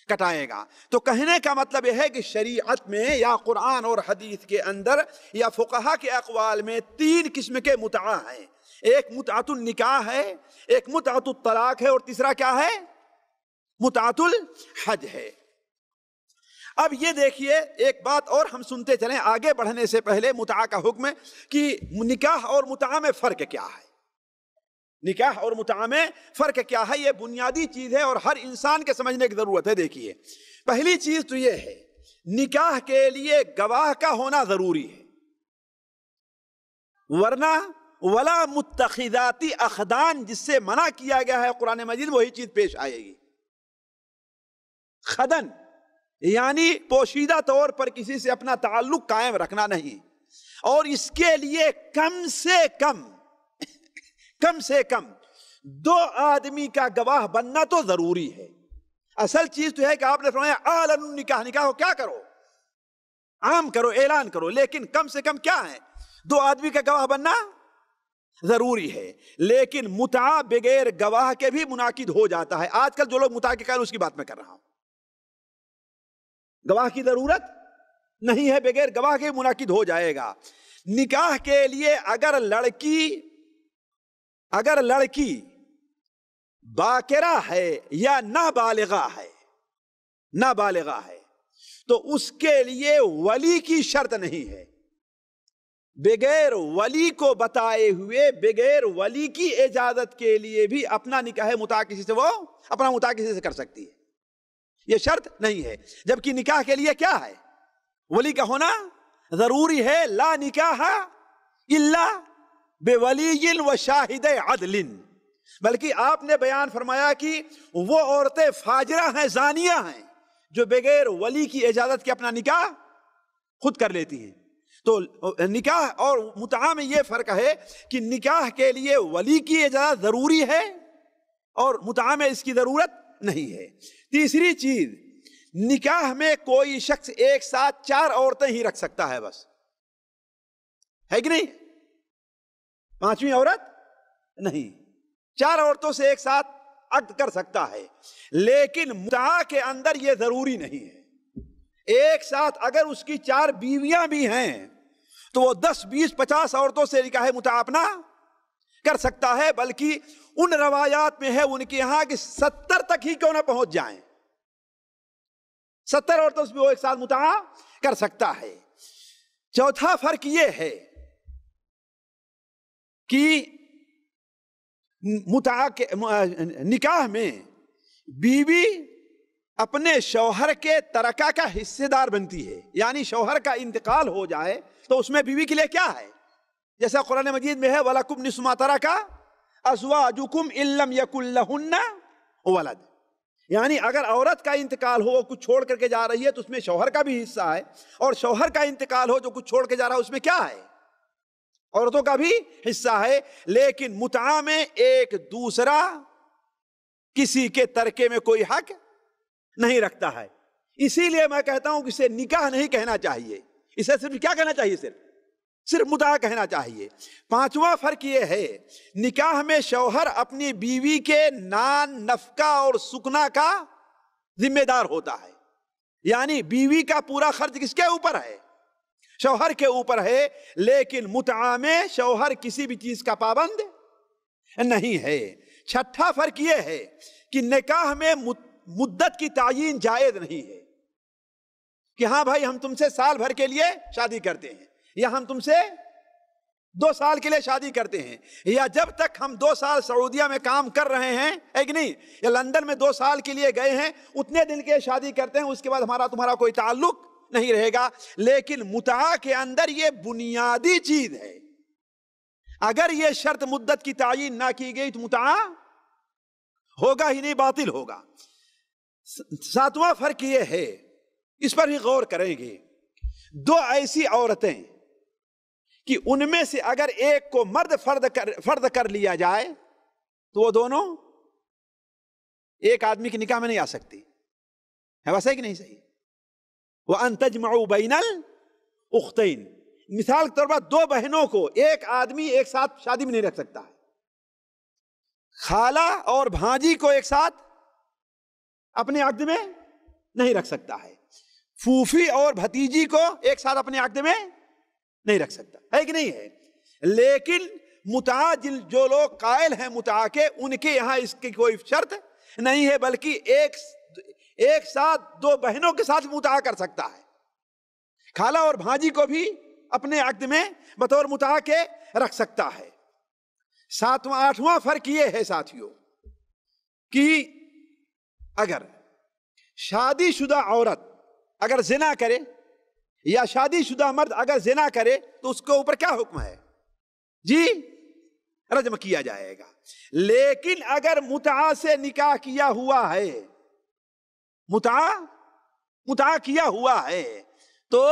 کٹائے گا۔ تو کہنے کا مطلب یہ ہے کہ شریعت میں یا قرآن اور حدیث کے اندر یا فقہا کے اقوال میں 3 قسم کے متعہ ہیں، ایک متعۃ النکاح ہے، ایک متعۃ الطلاق ہے، اور تیسرا کیا ہے، متعۃ الحج ہے۔ اب یہ دیکھیے ایک بات اور ہم سنتے چلیں آگے بڑھنے سے پہلے، متعہ کا حکم ہے کہ نکاح اور متعہ میں فرق کیا ہے، نکاح اور متعہ میں فرق کیا ہے، یہ بنیادی چیز ہے اور ہر انسان کے سمجھنے کی ضرورت ہے۔ دیکھیے پہلی چیز تو یہ ہے، نکاح کے لیے گواہ کا ہونا ضروری ہے، ورنہ ولا متخذاتی اخدان جس سے منع کیا گیا ہے قرآن مجید، وہی چیز پیش آئے گی۔ خدن یعنی پوشیدہ طور پر کسی سے اپنا تعلق قائم رکھنا نہیں، اور اس کے لیے کم سے کم 2 آدمی کا گواہ بننا تو ضروری ہے۔ اصل چیز تو ہے کہ آپ نے فرمایا اعلن النکاح، نکاح کو کیا کرو، عام کرو، اعلان کرو، لیکن کم سے کم کیا ہے، 2 آدمی کا گواہ بننا ضروری ہے۔ لیکن متعہ بغیر گواہ کے بھی منعقد ہو جاتا ہے۔ آج کل جو لوگ متعہ کے قائل، اس کی بات میں کر رہا ہوں، گواہ کی ضرورت نہیں ہے، بغیر گواہ کے منعقد ہو جائے گا۔ نکاح کے لیے اگر لڑکی باکرہ ہے یا نابالغہ ہے تو اس کے لیے ولی کی شرط نہیں ہے، بغیر ولی کو بتائے ہوئے، بغیر ولی کی اجازت کے لیے بھی اپنا نکاح متعہ کسی سے، وہ اپنا متعہ کسی سے کر سکتی ہے، یہ شرط نہیں ہے۔ جبکہ نکاح کے لیے کیا ہے، ولی کا ہونا ضروری ہے۔ لا نکاح الا بولی و شاہد عدل، بلکہ آپ نے بیان فرمایا کہ وہ عورتیں فاجرہ ہیں، زانیہ ہیں، جو بغیر ولی کی اجازت کے اپنا نکاح خود کر لیتی ہیں۔ تو نکاح اور متعہ میں یہ فرق ہے کہ نکاح کے لیے ولی کی اجازت ضروری ہے اور متعہ میں اس کی ضرورت نہیں ہے۔ تیسری چیز، نکاح میں کوئی شخص ایک ساتھ 4 عورتیں ہی رکھ سکتا ہے، بس ہے کہ نہیں؟ 5ویں عورت نہیں، 4 عورتوں سے ایک ساتھ عقد کر سکتا ہے، لیکن متعہ کے اندر یہ ضروری نہیں ہے۔ ایک ساتھ اگر اس کی 4 بیویاں بھی ہیں تو وہ 10 20 50 عورتوں سے نکاح متعہ اپنا کر سکتا ہے، بلکہ ان روایات میں ہے ان کے یہاں کہ 70 تک ہی کیوں نہ پہنچ جائیں، 70 عورتوں سے بھی وہ ایک ساتھ متعہ کر سکتا ہے۔ چوتھا فرق یہ ہے کہ متعہ کے نکاح میں بیوی اپنے شوہر کے ترکہ کا حصے دار بنتی ہے، یعنی شوہر کا انتقال ہو جائے تو اس میں بیوی کے لیے کیا ہے؟ جیسا قرآن مجید میں ہے وَلَكُمْ نِصْفُ مَا تَرَكَ أَزْوَاجُكُمْ إِن لَّمْ يَكُن لَّهُنَّ وَلَدٌ، یعنی اگر عورت کا انتقال ہو، کچھ چھوڑ کر کے جا رہی ہے تو اس میں شوہر کا بھی حصہ ہے، اور شوہر کا انتقال ہو جو کچھ چھوڑ کے جا رہا ہے اس میں کیا ہے؟ عورتوں کا بھی حصہ ہے۔ لیکن متعہ میں ایک دوسرا کسی کے ترکے میں کوئی حق نہیں رکھتا ہے، اسی لیے میں کہتا ہوں کہ اسے نکاح نہیں کہنا چاہیے، اسے صرف کیا کہنا چاہیے؟ صرف متعہ کہنا چاہیے۔ 5واں فرق یہ ہے، نکاح میں شوہر اپنی بیوی کے نان، نفقہ اور سکنا کا ذمہ دار ہوتا ہے، یعنی بیوی کا پورا خرچ کس کے اوپر ہے؟ شوہر کے اوپر ہے۔ لیکن متعہ میں شوہر کسی بھی چیز کا پابند نہیں ہے۔ 6واں فرق یہ ہے کہ نکاح میں مدت کی تعیین جائز نہیں ہے کہ ہاں بھائی ہم تم سے سال بھر کے لیے شادی کرتے ہیں، یا ہم تم سے 2 سال کے لیے شادی کرتے ہیں، یا جب تک ہم 2 سال سعودیہ میں کام کر رہے ہیں، ہے کہ نہیں، یا لندن میں 2 سال کے لیے گئے ہیں، اتنے دن کے شادی کرتے ہیں، اس کے بعد ہمارا تمہارا کوئی تعلق نہیں رہے گا۔ لیکن متعہ کے اندر یہ بنیادی چیز ہے، اگر یہ شرط مدت کی تعیین نہ کی گئی تو متعہ ہوگا ہی نہیں، باطل ہوگا۔ 7واں فرق یہ ہے، اس پر بھی غور کریں گے، 2 ایسی عورتیں کہ ان میں سے اگر ایک کو مرد فرد کر لیا جائے تو وہ دونوں ایک آدمی کے نکاح میں نہیں آ سکتی ہے، ویسا ہے کہ نہیں صحیح؟ وَأَن تَجْمَعُوا بَيْنَ الْأُخْتَيْنِ، مثال کے طور پر 2 بہنوں کو ایک آدمی ایک ساتھ شادی میں نہیں رکھ سکتا ہے، خالہ اور بھانجی کو ایک ساتھ اپنے عقد میں نہیں رکھ سکتا ہے، پھوپھی اور بھتیجی کو ایک ساتھ اپنے عقد میں نہیں رکھ سکتا ہے کہ نہیں ہے۔ لیکن متعہ جو لوگ قائل ہیں متعہ کے، ان کے یہاں اس کی کوئی شرط نہیں ہے، بلکہ ایک ساتھ 2 بہنوں کے ساتھ متعہ کر سکتا ہے، خالہ اور بھانجی کو بھی اپنے عقد میں بطور متعہ کے رکھ سکتا ہے۔ 8واں فرق یہ ہے ساتھیوں کہ اگر شادی شدہ عورت اگر زنا کرے یا شادی شدہ مرد اگر زنا کرے تو اس کے اوپر کیا حکم ہے؟ جی رجم کیا جائے گا۔ لیکن اگر متعہ سے نکاح کیا ہوا ہے، متعہ کیا ہوا ہے، تو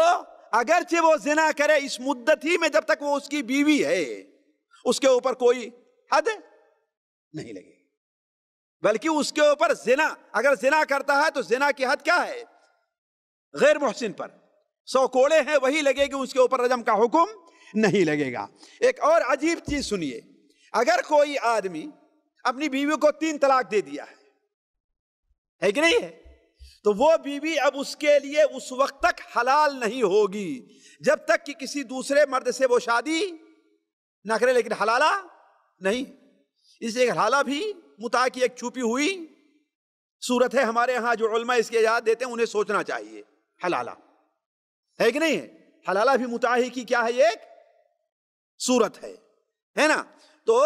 اگرچہ وہ زنا کرے اس مدت ہی میں جب تک وہ اس کی بیوی ہے، اس کے اوپر کوئی حد نہیں لگے، بلکہ اس کے اوپر زنا اگر زنا کرتا ہے تو زنا کی حد کیا ہے؟ غیر محسن پر 100 کوڑے ہیں وہی لگے گی، اس کے اوپر رجم کا حکم نہیں لگے گا۔ ایک اور عجیب چیز سنیے، اگر کوئی آدمی اپنی بیوی کو 3 طلاق دے دیا ہے کہ نہیں ہے، تو وہ بیوی اب اس کے لیے اس وقت تک حلال نہیں ہوگی جب تک کہ کسی دوسرے مرد سے وہ شادی نہ کرے، لیکن حلالہ نہیں۔ اس لیے حلالہ بھی متعہ کی ایک چھپی ہوئی صورت ہے، ہمارے ہاں جو علماء اس کی اجازت دیتے ہیں انہیں سوچنا چاہیے، حلالہ ہے کہ نہیں ہے، حلالہ بھی متعہ کی کیا ہے، ایک صورت ہے نا۔ تو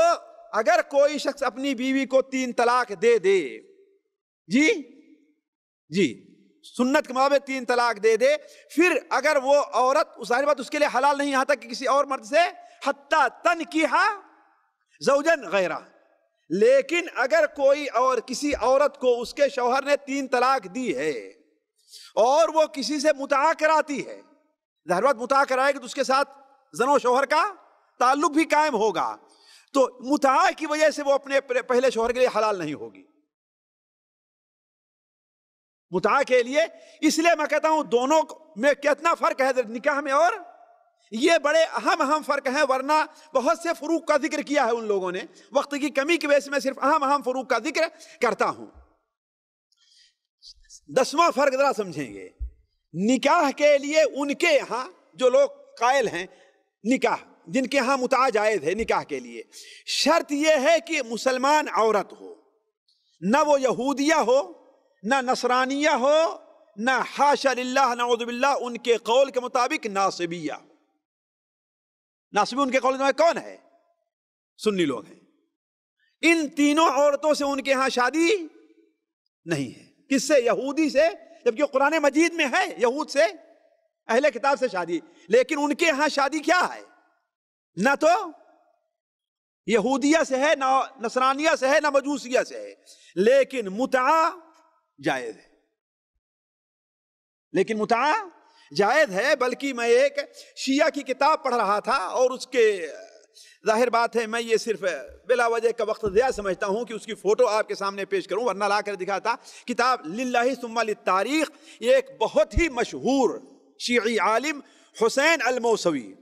اگر کوئی شخص اپنی بیوی کو 3 طلاق دے دے، جی سنت کے مطابق 3 طلاق دے دے، پھر اگر وہ عورت ظاہر بات اس کے لیے حلال نہیں یہاں تک کہ کسی اور مرد سے حتی تنکیحا زوجن غیرہ، لیکن اگر کوئی اور کسی عورت کو اس کے شوہر نے 3 طلاق دی ہے اور وہ کسی سے متعا کراتی ہے، ظاہر بات متعا کرائے گی تو اس کے ساتھ زن و شوہر کا تعلق بھی قائم ہوگا، تو متعا کی وجہ سے وہ اپنے پہلے شوہر کے لیے حلال نہیں ہوگی متعا کے لیے۔ اس لیے میں کہتا ہوں دونوں میں کتنا فرق ہے نکاح میں، اور یہ بڑے اہم فرق ہیں، ورنہ بہت سے فروق کا ذکر کیا ہے ان لوگوں نے، وقت کی کمی کی وجہ سے میں صرف اہم فروق کا ذکر کرتا ہوں۔ 10واں فرق ذرا سمجھیں گے، نکاح کے لیے ان کے یہاں جو لوگ قائل ہیں نکاح، جن کے ہاں متعا جائز ہے نکاح کے لیے، شرط یہ ہے کہ مسلمان عورت ہو، نہ وہ یہودیہ ہو، نہ نصرانیہ ہو، نہ حاشا للہ نعوذ باللہ ان کے قول کے مطابق ناصبیہ۔ ناصبی ان کے قول میں کون ہے؟ سنی لوگ ہیں۔ ان تینوں عورتوں سے ان کے ہاں شادی نہیں ہے۔ کس سے؟ یہودی سے، جبکہ قرآن مجید میں ہے یہود سے، اہل کتاب سے شادی، لیکن ان کے ہاں شادی کیا ہے؟ نہ تو یہودیہ سے ہے، نہ نصرانیہ سے ہے، نہ مجوسیہ سے ہے، لیکن متعا جائز ہے، لیکن متعا جائز ہے۔ بلکہ میں ایک شیعہ کی کتاب پڑھ رہا تھا، اور اس کے ظاہر بات ہے میں یہ صرف بلا وجہ کا وقت ضیاع سمجھتا ہوں کہ اس کی فوٹو آپ کے سامنے پیش کروں، ورنہ لا کر دکھاتا۔ کتاب للہ ثم للتاریخ، یہ ایک بہت ہی مشہور شیعی عالم حسین الموسوی،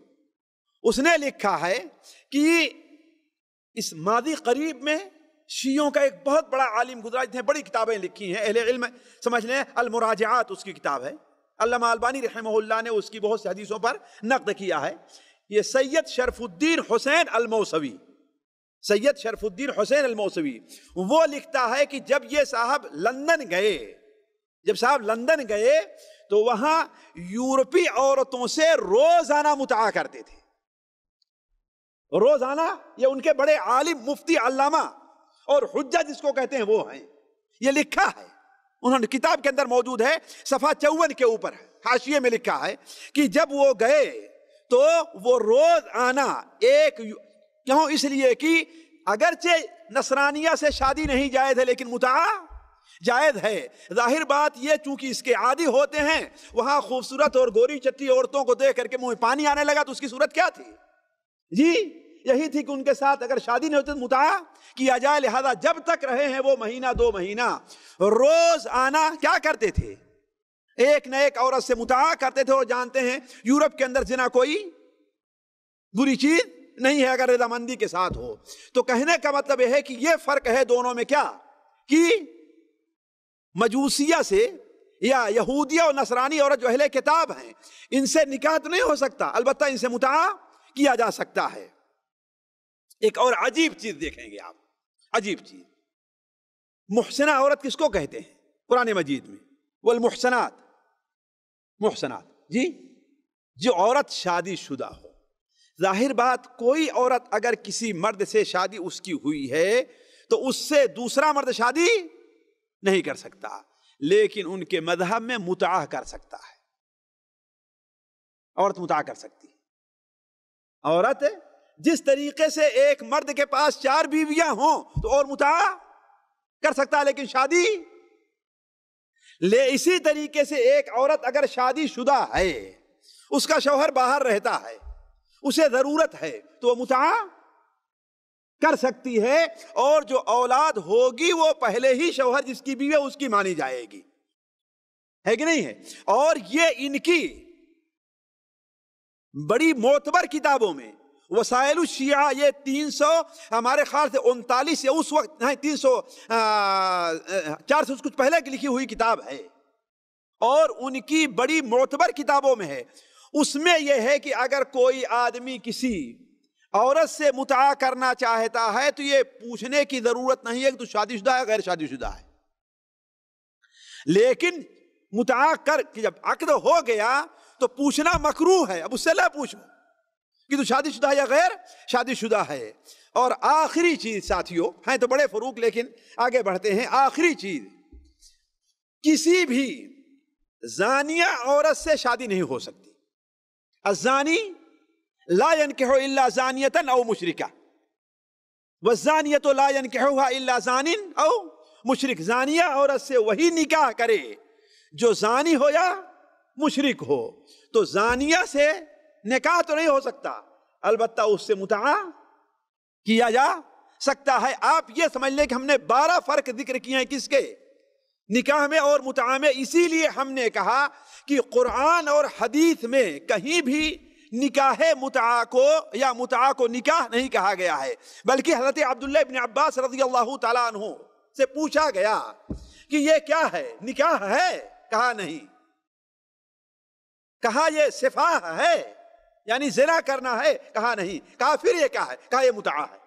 اس نے لکھا ہے کہ اس ماضی قریب میں شیعوں کا ایک بہت بڑا عالم گزرا، جس نے بڑی کتابیں لکھی ہیں، اہل علم سمجھ لیں، المراجعات اس کی کتاب ہے، علامہ البانی رحمہ اللہ نے اس کی بہت سی حدیثوں پر نقد کیا ہے۔ یہ سید شرف الدین حسین الموسوی، سید شرف الدین حسین الموسوی، وہ لکھتا ہے کہ جب یہ صاحب لندن گئے تو وہاں یورپی عورتوں سے روزانہ متعا کرتے تھے، روزانہ۔ یہ ان کے بڑے عالم مفتی علامہ اور حجہ جس کو کہتے ہیں وہ ہیں، یہ لکھا ہے انہوں نے، کتاب کے اندر موجود ہے، صفحہ 54 کے اوپر حاشیے میں لکھا ہے کہ جب وہ گئے تو وہ روز آنا کیوں؟ اس لیے کہ اگرچہ نصرانیہ سے شادی نہیں جائز ہے لیکن متعا جائز ہے۔ ظاہر بات یہ چونکہ اس کے عادی ہوتے ہیں، وہاں خوبصورت اور گوری چٹی عورتوں کو دیکھ کر کے منہ پانی آنے لگا، تو اس کی صورت کیا تھی؟ جی یہی تھی کہ ان کے ساتھ اگر شادی نہیں ہوتی تو متعا کیا جائے، لہذا جب تک رہے ہیں وہ مہینہ 2 مہینہ روز آنا کیا کرتے تھے؟ ایک نہ ایک عورت سے متعا کرتے تھے، اور جانتے ہیں یورپ کے اندر زنا کوئی بری چیز نہیں ہے اگر رضامندی کے ساتھ ہو۔ تو کہنے کا مطلب یہ ہے کہ یہ فرق ہے دونوں میں کیا، کہ مجوسیہ سے یا یہودیہ اور نصرانی عورت جو اہل کتاب ہیں ان سے نکاح تو نہیں ہو سکتا، البتہ ان سے متعا کیا جا سکتا ہے۔ ایک اور عجیب چیز دیکھیں گے آپ، عجیب چیز، محسنہ عورت کس کو کہتے ہیں قرآن مجید میں؟ والمحسنات، محسنات، جی جو عورت شادی شدہ ہو۔ ظاہر بات کوئی عورت اگر کسی مرد سے شادی اس کی ہوئی ہے تو اس سے دوسرا مرد شادی نہیں کر سکتا، لیکن ان کے مذہب میں متعا کر سکتا ہے، عورت متعا کر سکتی ہے۔ عورت جس طریقے سے ایک مرد کے پاس 4 بیویاں ہوں تو اور متعا کر سکتا ہے، لیکن شادی اسی طریقے سے ایک عورت اگر شادی شدہ ہے، اس کا شوہر باہر رہتا ہے، اسے ضرورت ہے تو وہ متعا کر سکتی ہے، اور جو اولاد ہوگی وہ پہلے ہی شوہر جس کی بیوی ہے اس کی مانی جائے گی، ہے کہ نہیں ہے؟ اور یہ ان کی بڑی معتبر کتابوں میں وسائل الشیعہ، یہ 300 ہمارے خیال سے 39 یا اس وقت 400 کچھ پہلے کی لکھی ہوئی کتاب ہے، اور ان کی بڑی معتبر کتابوں میں ہے۔ اس میں یہ ہے کہ اگر کوئی آدمی کسی عورت سے متعا کرنا چاہتا ہے تو یہ پوچھنے کی ضرورت نہیں ہے کہ تو شادی شدہ ہے غیر شادی شدہ ہے، لیکن متعا کر کہ جب عقد ہو گیا تو پوچھنا مکروہ ہے، اب اس سے نہ پوچھو کہ تو شادی شدہ ہے یا غیر شادی شدہ ہے۔ اور آخری چیز ساتھیوں، ہیں تو بڑے فروق لیکن آگے بڑھتے ہیں، آخری چیز، کسی بھی زانیہ عورت سے شادی نہیں ہو سکتی۔ الزانی لا ينکح الا زانیۃ او مشرکہ، والزانیۃ لا ینکحها الا زان او مشرک، زانیہ عورت سے وہی نکاح کرے جو زانی ہو یا مشرک ہو. تو زانیہ سے نکاح تو نہیں ہو سکتا، البتہ اس سے متعا کیا جا سکتا ہے. آپ یہ سمجھ لیں کہ ہم نے 12 فرق ذکر کیے ہیں کس کے؟ نکاح میں اور متعا میں. اسی لیے ہم نے کہا کہ قرآن اور حدیث میں کہیں بھی نکاح متعا کو یا متعا کو نکاح نہیں کہا گیا ہے، بلکہ حضرت عبداللہ ابن عباس رضی اللہ تعالیٰ عنہ سے پوچھا گیا کہ یہ کیا ہے؟ نکاح ہے؟ کہا نہیں. کہا یہ سفاح ہے یعنی زنا کرنا ہے؟ کہا نہیں. کہا پھر یہ کیا ہے؟ کہا یہ متعا ہے.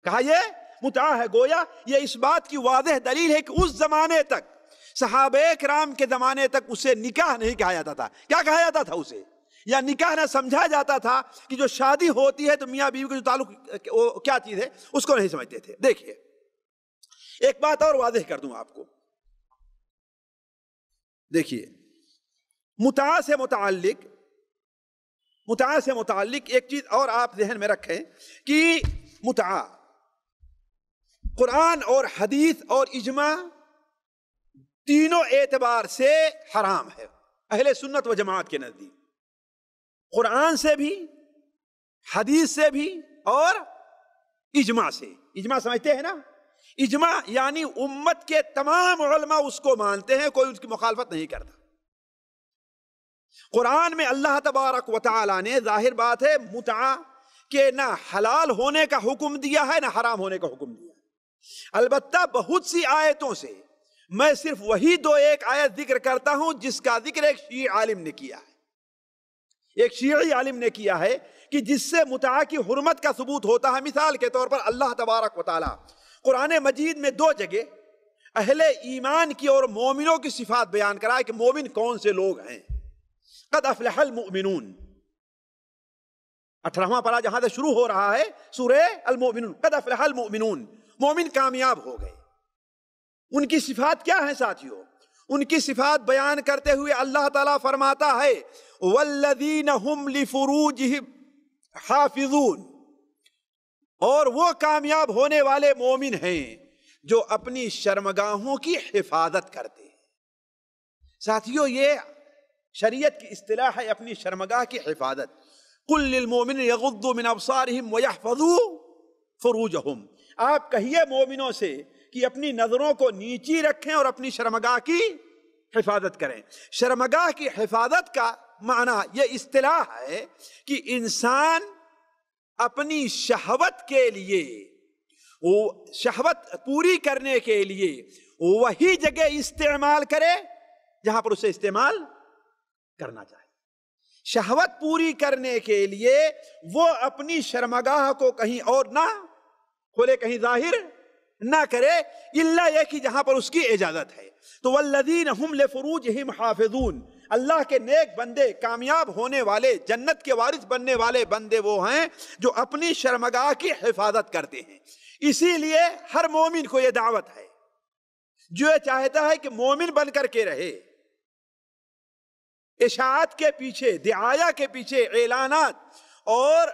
کہا یہ متعا ہے. گویا یہ اس بات کی واضح دلیل ہے کہ اس زمانے تک، صحابہ کرام کے زمانے تک اسے نکاح نہیں کہا جاتا تھا. کیا کہا جاتا تھا اسے؟ یا نکاح نہ سمجھا جاتا تھا کہ جو شادی ہوتی ہے تو میاں بیوی کا جو تعلق کیا چیز ہے اس کو نہیں سمجھتے تھے. دیکھیے ایک بات اور واضح کر دوں آپ کو. دیکھیے متعا سے متعلق ایک چیز اور آپ ذہن میں رکھیں کہ متعا قرآن اور حدیث اور اجماع تینوں اعتبار سے حرام ہے اہل سنت و جماعت کے نزدیک. قرآن سے بھی، حدیث سے بھی اور اجماع سے. اجماع سمجھتے ہیں نا؟ اجماع یعنی امت کے تمام علماء اس کو مانتے ہیں، کوئی اس کی مخالفت نہیں کرتا. قرآن میں اللہ تبارک و تعالی نے ظاہر بات ہے متعا کہ نہ حلال ہونے کا حکم دیا ہے نہ حرام ہونے کا حکم دیا ہے. البتہ بہت سی آیتوں سے میں صرف وہی 2-1 آیت ذکر کرتا ہوں جس کا ذکر ایک شیعی عالم نے کیا ہے. ایک شیعی عالم نے کیا ہے کہ جس سے متعا کی حرمت کا ثبوت ہوتا ہے. مثال کے طور پر اللہ تبارک و تعالی قرآن مجید میں 2 جگہ اہل ایمان کی اور مومنوں کی صفات بیان کرائے کہ مومن کون سے لوگ ہیں. قد افلح المؤمنون 18واں پارہ جہاں سے شروع ہو رہا ہے سورہ المؤمنون. قد افلح المؤمنون، مومن کامیاب ہو گئے. ان کی صفات کیا ہیں ساتھیوں؟ ان کی صفات بیان کرتے ہوئے اللہ تعالیٰ فرماتا ہے والذین ہم لفروجہم حافظون، اور وہ کامیاب ہونے والے مومن ہیں جو اپنی شرمگاہوں کی حفاظت کرتے ہیں. ساتھیوں یہ شریعت کی اصطلاح ہے اپنی شرمگاہ کی حفاظت. قل للمؤمنین یغضوا من ابصارہم ویحفظوا فروجہم، آپ کہیے مومنوں سے کہ اپنی نظروں کو نیچی رکھیں اور اپنی شرمگاہ کی حفاظت کریں. شرمگاہ کی حفاظت کا معنی یہ اصطلاح ہے کہ انسان اپنی شہوت کے لیے، شہوت پوری کرنے کے لیے وہی جگہ استعمال کرے جہاں پر اسے استعمال کرنا چاہیے. شہوت پوری کرنے کے لیے وہ اپنی شرمگاہ کو کہیں اور نہ کھولے، کہیں ظاہر نہ کرے، الا یہ کہ جہاں پر اس کی اجازت ہے. تو والذین ہم لفروجہم حافظون، اللہ کے نیک بندے، کامیاب ہونے والے، جنت کے وارث بننے والے بندے وہ ہیں جو اپنی شرمگاہ کی حفاظت کرتے ہیں. اسی لیے ہر مومن کو یہ دعوت ہے جو چاہتا ہے کہ مومن بن کر کے رہے، اشاعت کے پیچھے، دعایا کے پیچھے، اعلانات اور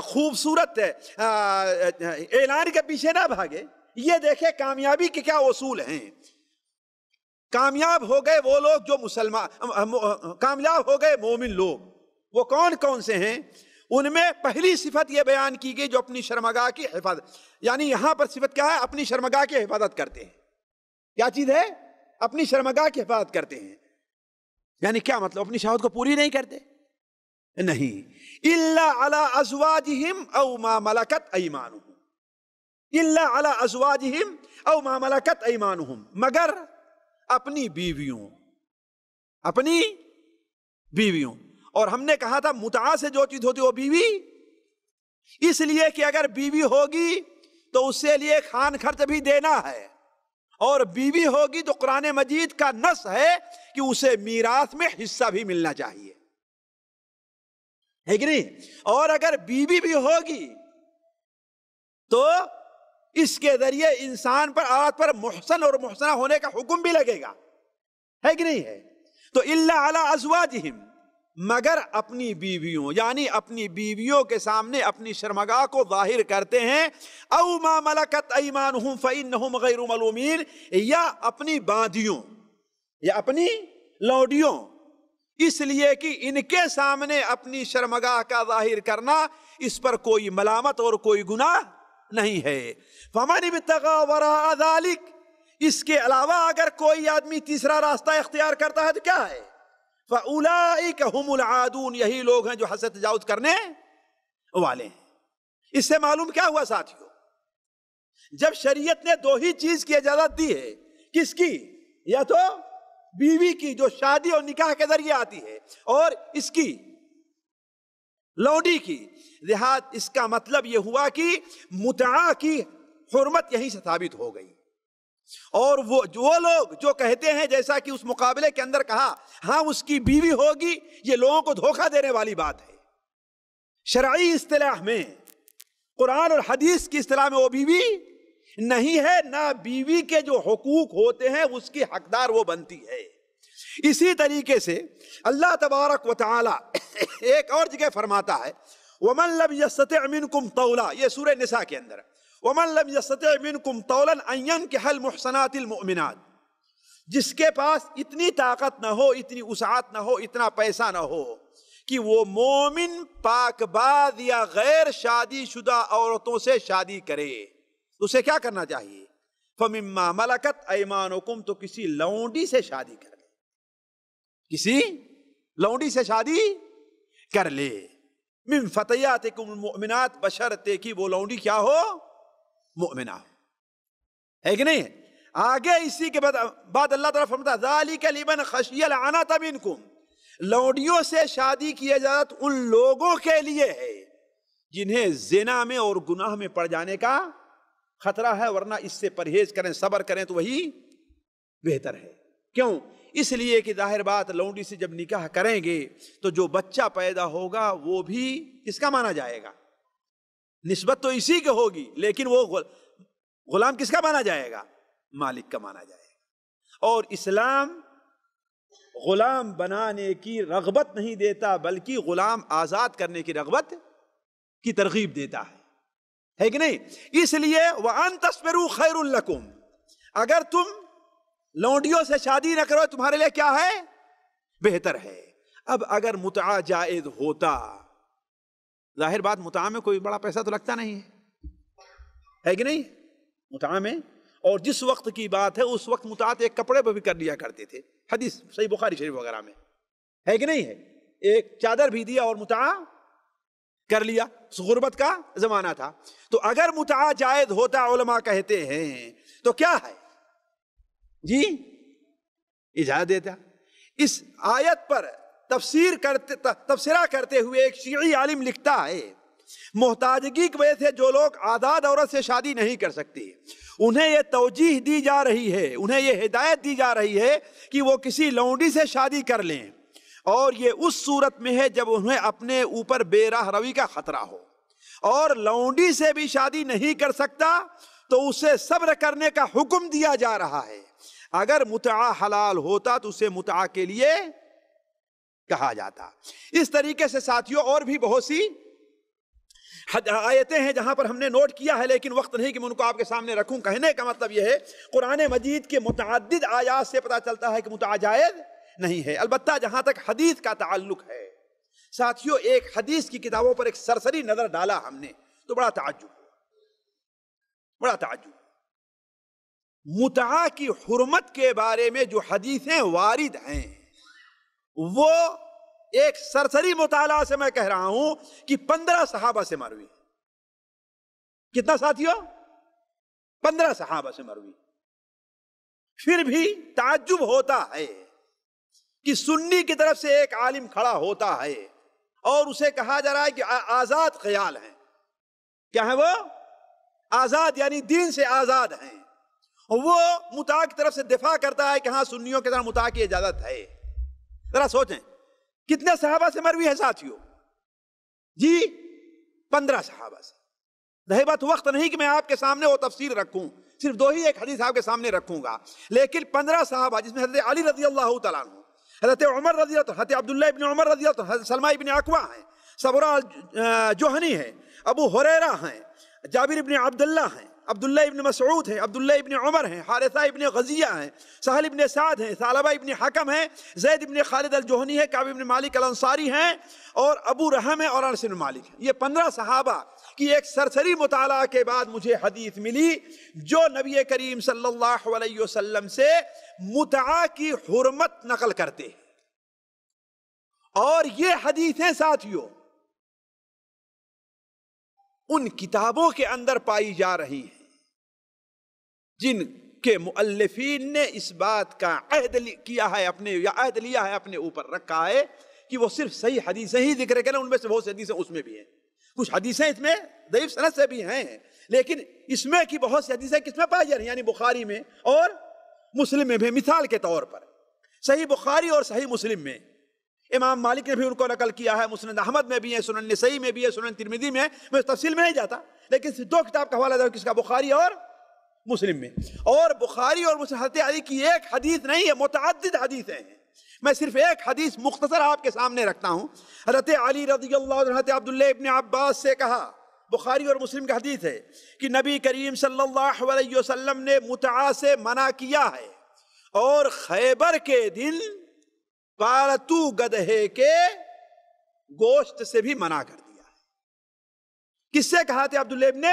خوبصورت اعلان کے پیچھے نہ بھاگے. یہ دیکھیں کامیابی کے کیا اصول ہیں. کامیاب ہو گئے وہ لوگ جو کامیاب ہو گئے مومن لوگ، وہ کون کون سے ہیں؟ ان میں پہلی صفت یہ بیان کی گئی جو اپنی شرمگاہ کی حفاظت، یعنی یہاں پر صفت کیا ہے؟ اپنی شرمگاہ کی حفاظت کرتے ہیں. کیا چیز ہے؟ اپنی شرمگاہ کی حفاظت کرتے ہیں. یعنی کیا مطلب؟ اپنی شہوت کو پوری نہیں کرتے؟ نہیں. الا علی ازواجہم او ما ملکت ایمانہم، الا علی ازواجہم او ما ملکت ایمانہم، مگر اپنی بیویوں، اپنی بیویوں. اور ہم نے کہا تھا متعا سے جو چیز ہوتی ہے وہ بیوی، اس لیے کہ اگر بیوی ہوگی تو اس سے لیے خان خرچ بھی دینا ہے، اور بیوی ہوگی تو قرآن مجید کا نص ہے کہ اسے میراث میں حصہ بھی ملنا چاہیے، ہے کہ نہیں؟ اور اگر بیوی بھی ہوگی تو اس کے ذریعے انسان پر، عورت پر محسن اور محسنہ ہونے کا حکم بھی لگے گا، ہے کہ نہیں ہے؟ تو الا علی ازواجہم، مگر اپنی بیویوں، یعنی اپنی بیویوں کے سامنے اپنی شرمگاہ کو ظاہر کرتے ہیں، او ما ملکت ایمانہم فإنہم غیر ملومین، یا اپنی باندیوں یا اپنی لوڈیوں، اس لیے کہ ان کے سامنے اپنی شرمگاہ کا ظاہر کرنا اس پر کوئی ملامت اور کوئی گناہ نہیں ہے۔ فمن ابتغى وراء ذلك، اس کے علاوہ اگر کوئی آدمی تیسرا راستہ اختیار کرتا ہے تو کیا ہے؟ فَأُولَئِكَ هُمُ الْعَادُونَ، یہی لوگ ہیں جو حد سے تجاوز کرنے والے ہیں۔ اس سے معلوم کیا ہوا ساتھیوں؟ جب شریعت نے دو ہی چیز کی اجازت دی ہے، کس کی؟ یا تو بیوی کی جو شادی اور نکاح کے ذریعے آتی ہے، اور اس کی لونڈی کی، لہذا اس کا مطلب یہ ہوا کہ متعہ کی حرمت یہیں سے ثابت ہو گئی۔ اور وہ لوگ جو کہتے ہیں، جیسا کہ اس مقابلے کے اندر کہا، ہاں اس کی بیوی ہوگی، یہ لوگوں کو دھوکہ دینے والی بات ہے۔ شرعی اصطلاح میں، قرآن اور حدیث کی اصطلاح میں وہ بیوی نہیں ہے، نہ بیوی کے جو حقوق ہوتے ہیں اس کی حقدار وہ بنتی ہے۔ اسی طریقے سے اللہ تبارک و تعالی ایک اور جگہ فرماتا ہے، وَمَن لَمْ يَسْتَطِعْ مِنْكُمْ طَوْلًا، یہ سورہ نساء کے اندر، وَمَن لَمْ يَسْتَطِعْ مِنْكُمْ طَوْلًا أَن يَنكِحَ الْمُحْصَنَاتِ الْمُؤْمِنَاتِ، جس کے پاس اتنی طاقت نہ ہو، اتنی وسعت نہ ہو، اتنا پیسہ نہ ہو کہ وہ مومن پاک باز یا غیر شادی شدہ عورتوں سے شادی کرے، تو اسے کیا کرنا چاہیے؟ فَمِمَّا مَلَكَتْ أَيْمَانُكُمْ، تو کسی لونڈی سے شادی کر لے، کسی لونڈی سے شادی کر لے۔ مِن فَتَيَاتِكُمُ الْمُؤْمِنَاتِ، بشرطے کہ وہ لونڈی کیا ہو؟ مؤمنہ ہو، ہے کہ نہیں؟ آگے اسی کے بعد اللہ تعالیٰ فرماتا ذَلِكَ لِمَنْ خَشِيَ الْعَنَتَ مِنْكُمْ، لونڈیوں سے شادی کی اجازت ان لوگوں کے لیے ہے جنہیں زنا میں اور گناہ میں پڑ جانے کا خطرہ ہے، ورنہ اس سے پرہیز کریں، صبر کریں تو وہی بہتر ہے۔ کیوں؟ اس لیے کہ ظاہر بات، لونڈی سے جب نکاح کریں گے تو جو بچہ پیدا ہوگا وہ بھی کس کا مانا جائے گا؟ نسبت تو اسی کے ہوگی، لیکن وہ غلام کس کا مانا جائے گا؟ مالک کا مانا جائے گا۔ اور اسلام غلام بنانے کی رغبت نہیں دیتا، بلکہ غلام آزاد کرنے کی رغبت کی ترغیب دیتا ہے کہ نہیں؟ اس لیے وَأَن تَصْبِرُوا خَيْرٌ لَكُمْ، اگر تم لونڈیوں سے شادی نہ کرو تمہارے لیے کیا ہے؟ بہتر ہے۔ اب اگر متعہ جائز ہوتا، ظاہر بات متعہ میں کوئی بڑا پیسہ تو لگتا نہیں ہے کہ نہیں؟ متعہ میں، اور جس وقت کی بات ہے اس وقت متعہ ایک کپڑے پہ بھی کر لیا کرتے تھے، حدیث صحیح بخاری شریف وغیرہ میں ہے کہ نہیں ہے؟ ایک چادر بھی دیا اور متعہ کر لیا، غربت کا زمانہ تھا۔ تو اگر متعہ جائز ہوتا، علماء کہتے ہیں، تو کیا ہے؟ جی اجازت دیتا۔ اس آیت پر تبصرہ کرتے ہوئے ایک شیعی عالم لکھتا ہے، محتاجگی کی وجہ سے جو لوگ آزاد عورت سے شادی نہیں کر سکتے، انہیں یہ توجیہ دی جا رہی ہے، انہیں یہ ہدایت دی جا رہی ہے کہ وہ کسی لونڈی سے شادی کر لیں، اور یہ اس صورت میں ہے جب انہیں اپنے اوپر بے راہ روی کا خطرہ ہو۔ اور لونڈی سے بھی شادی نہیں کر سکتا تو اسے صبر کرنے کا حکم دیا جا رہا ہے۔ اگر متعہ حلال ہوتا تو اسے متعہ کے لیے کہا جاتا۔ اس طریقے سے ساتھیوں اور بھی بہت سی آیتیں ہیں جہاں پر ہم نے نوٹ کیا ہے، لیکن وقت نہیں کہ میں ان کو آپ کے سامنے رکھوں۔ کہنے کا مطلب یہ ہے، قرآن مجید کے متعدد آیات سے پتہ چلتا ہے کہ متعہ جائز نہیں ہے۔ البتہ جہاں تک حدیث کا تعلق ہے ساتھیوں، ایک حدیث کی کتابوں پر ایک سرسری نظر ڈالا ہم نے تو بڑا تعجب متعہ کی حرمت کے بارے میں جو حدیثیں وارد ہیں، وہ ایک سرسری مطالعہ سے میں کہہ رہا ہوں کہ 15 صحابہ سے مروی۔ کتنا ساتھیوں؟ 15 صحابہ سے مروی۔ پھر بھی تعجب ہوتا ہے کہ سنی کی طرف سے ایک عالم کھڑا ہوتا ہے اور اسے کہا جا رہا ہے کہ آزاد خیال ہیں۔ کیا ہے وہ؟ آزاد، یعنی دین سے آزاد ہیں۔ وہ متعہ کی طرف سے دفاع کرتا ہے کہ ہاں سنیوں کے طرح متعہ کی اجازت ہے۔ ذرا سوچیں کتنے صحابہ سے مروی ہے ساتھیوں؟ جی 15 صحابہ سے۔ رہی بات وقت نہیں کہ میں آپ کے سامنے وہ تفسیر رکھوں، صرف 2 ہی ایک حدیث آپ کے سامنے رکھوں گا، لیکن 15 صحابہ جس میں حضرت علی رضی اللہ تعالیٰ عنہ، حضرت عمر رضی اللہ عنہ، حضرت عبداللہ ابن عمر رضی اللہ عنہ، حضرت سلمہ ابن اکوع ہیں، صبرہ جوہنی ہیں، ابو ہریرہ ہیں، جابر ابن عبداللہ ہیں، عبداللہ ابن مسعود ہیں، عبداللہ ابن عمر ہیں، حارثہ ابن غزیہ ہیں، سہل ابن سعد ہیں، ثعلبہ ابن حکم ہیں، زید ابن خالد الجوہنی ہے، کعب ابن مالک الانصاری ہیں، اور ابو رحم ہے، اور انس بن مالک ہیں۔ یہ 15 صحابہ کی ایک سرسری مطالعہ کے بعد مجھے حدیث ملی جو نبی کریم صلی اللہ علیہ وسلم سے متعہ کی حرمت نقل کرتے ہیں، اور یہ حدیثیں ساتھیوں ان کتابوں کے اندر پائی جا رہی ہیں جن کے مؤلفین نے اس بات کا عہد کیا ہے عہد لیا ہے اپنے اوپر رکھا ہے کہ وہ صرف صحیح حدیثیں ہی ذکر کریں۔ ان میں سے بہت سی حدیثیں اس میں بھی ہیں، کچھ حدیثیں اس میں ضعیف سند سے بھی ہیں، لیکن اس میں کی بہت سی حدیثیں کس میں پائی جا رہی ہیں، یعنی بخاری میں اور مسلم میں بھی۔ مثال کے طور پر صحیح بخاری اور صحیح مسلم میں امام مالک نے بھی ان کو نقل کیا ہے، مسند احمد میں بھی ہے، سنن نسائی میں بھی ہے، سنن ترمذی میں ہے، میں تفصیل میں نہیں جاتا، لیکن دو کتاب کا حوالہ دو، کس کا؟ بخاری اور مسلم میں۔ اور بخاری اور مسلم حضرت علی کی ایک حدیث نہیں ہے، متعدد حدیثیں ہیں، میں صرف ایک حدیث مختصر آپ کے سامنے رکھتا ہوں۔ حضرت علی رضی اللہ عنہ حضرت عبداللہ ابن عباس سے کہا، بخاری اور مسلم کا حدیث ہے کہ نبی کریم صلی اللہ علیہ وسلم نے متعہ سے منع کیا ہے، اور خیبر کے دن پالتو گدھے کے گوشت سے بھی منع کر دیا ہے۔ کس سے کہا تھے؟ عبداللہ ابن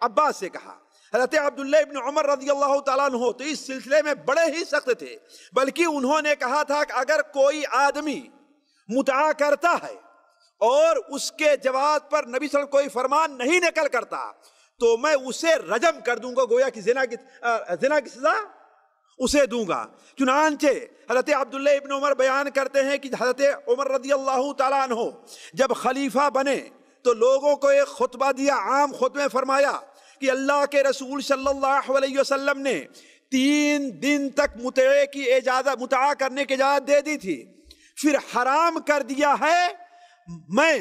عباس سے کہا۔ حضرت عبداللہ ابن عمر رضی اللہ تعالیٰ عنہ تو اس سلسلے میں بڑے ہی سخت تھے، بلکہ انہوں نے کہا تھا کہ اگر کوئی آدمی متعہ کرتا ہے اور اس کے جواز پر نبی صلی اللہ علیہ وسلم کوئی فرمان نہیں نقل کرتا تو میں اسے رجم کر دوں گا، گویا کہ زنا کی سزا اسے دوں گا۔ چنانچہ حضرت عبداللہ ابن عمر بیان کرتے ہیں کہ حضرت عمر رضی اللہ تعالیٰ عنہ جب خلیفہ بنے تو لوگوں کو ایک خطبہ دیا، عام خطبے فرمایا کہ اللہ کے رسول صلی اللہ علیہ وسلم نے 3 دن تک متعہ کرنے کی اجازت دے دی تھی، پھر حرام کر دیا ہے۔ میں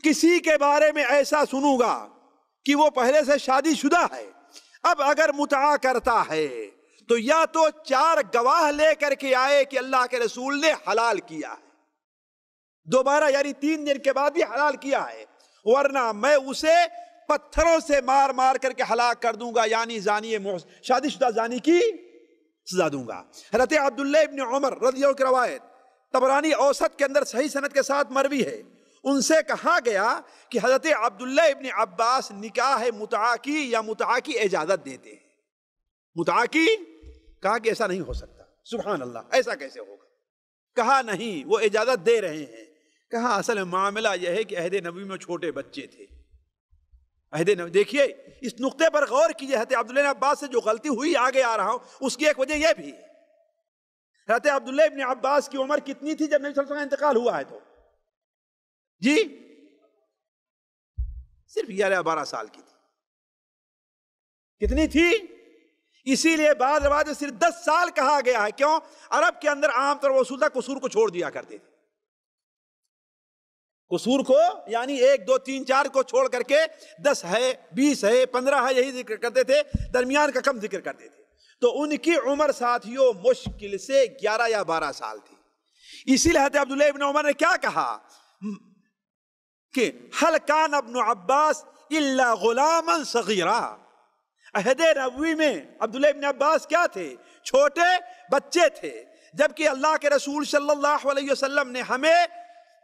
کسی کے بارے میں ایسا سنوں گا کہ وہ پہلے سے شادی شدہ ہے، اب اگر متعہ کرتا ہے تو یا تو 4 گواہ لے کر کے آئے کہ اللہ کے رسول نے حلال کیا ہے، دوبارہ یعنی 3 دن کے بعد بھی حلال کیا ہے، ورنہ میں اسے پتھروں سے مار مار کر کے ہلاک کر دوں گا، یعنی شادی شدہ زانی کی سزا دوں گا۔ حضرت عبداللہ ابن عمر رضی اللہ عنہ کی روایت طبرانی اوسط کے اندر صحیح سند کے ساتھ مروی ہے، ان سے کہا گیا کہ حضرت عبداللہ ابن عباس نکاح متعہ کی یا متعہ کی اجازت دیتے ہیں۔ متعہ کی کہا کہ ایسا نہیں ہو سکتا، سبحان اللہ، ایسا کیسے ہوگا؟ کہا نہیں، وہ اجازت دے رہے ہیں۔ کہا اصل معاملہ یہ ہے کہ عہد نبوی میں چھوٹے بچے تھے، عہد نبوی۔ دیکھیے اس نقطے پر غور کیجئے، حضرت عبداللہ ابن عباس سے جو غلطی ہوئی، آگے آ رہا ہوں، اس کی ایک وجہ یہ بھی ہے۔ حضرت عبداللہ ابن عباس کی عمر کتنی تھی جب نبی صلی اللہ علیہ وسلم کا انتقال ہوا ہے؟ تو جی صرف 11-12 سال کی تھی۔ کتنی تھی؟ اسی لیے بعض روایت میں صرف 10 سال کہا گیا ہے۔ کیوں؟ عرب کے اندر عام طور اصول تھا قصور کو چھوڑ دیا کرتے تھے، قصور کو یعنی 1 2 3 4 کو چھوڑ کر کے 10 ہے 20 ہے 15 ہے یہی ذکر کرتے تھے، درمیان کا کم ذکر کرتے تھے۔ تو ان کی عمر ساتھیوں مشکل سے 11 یا 12 سال تھی۔ اسی لیے حضرت عبداللہ ابن عمر نے کیا کہا کہ حل کان ابن عباس الا غلاما صغیرا۔ عہد نبوی میں عبداللہ ابن عباس کیا تھے؟ چھوٹے بچے تھے، جبکہ اللہ کے رسول صلی اللہ علیہ وسلم نے ہمیں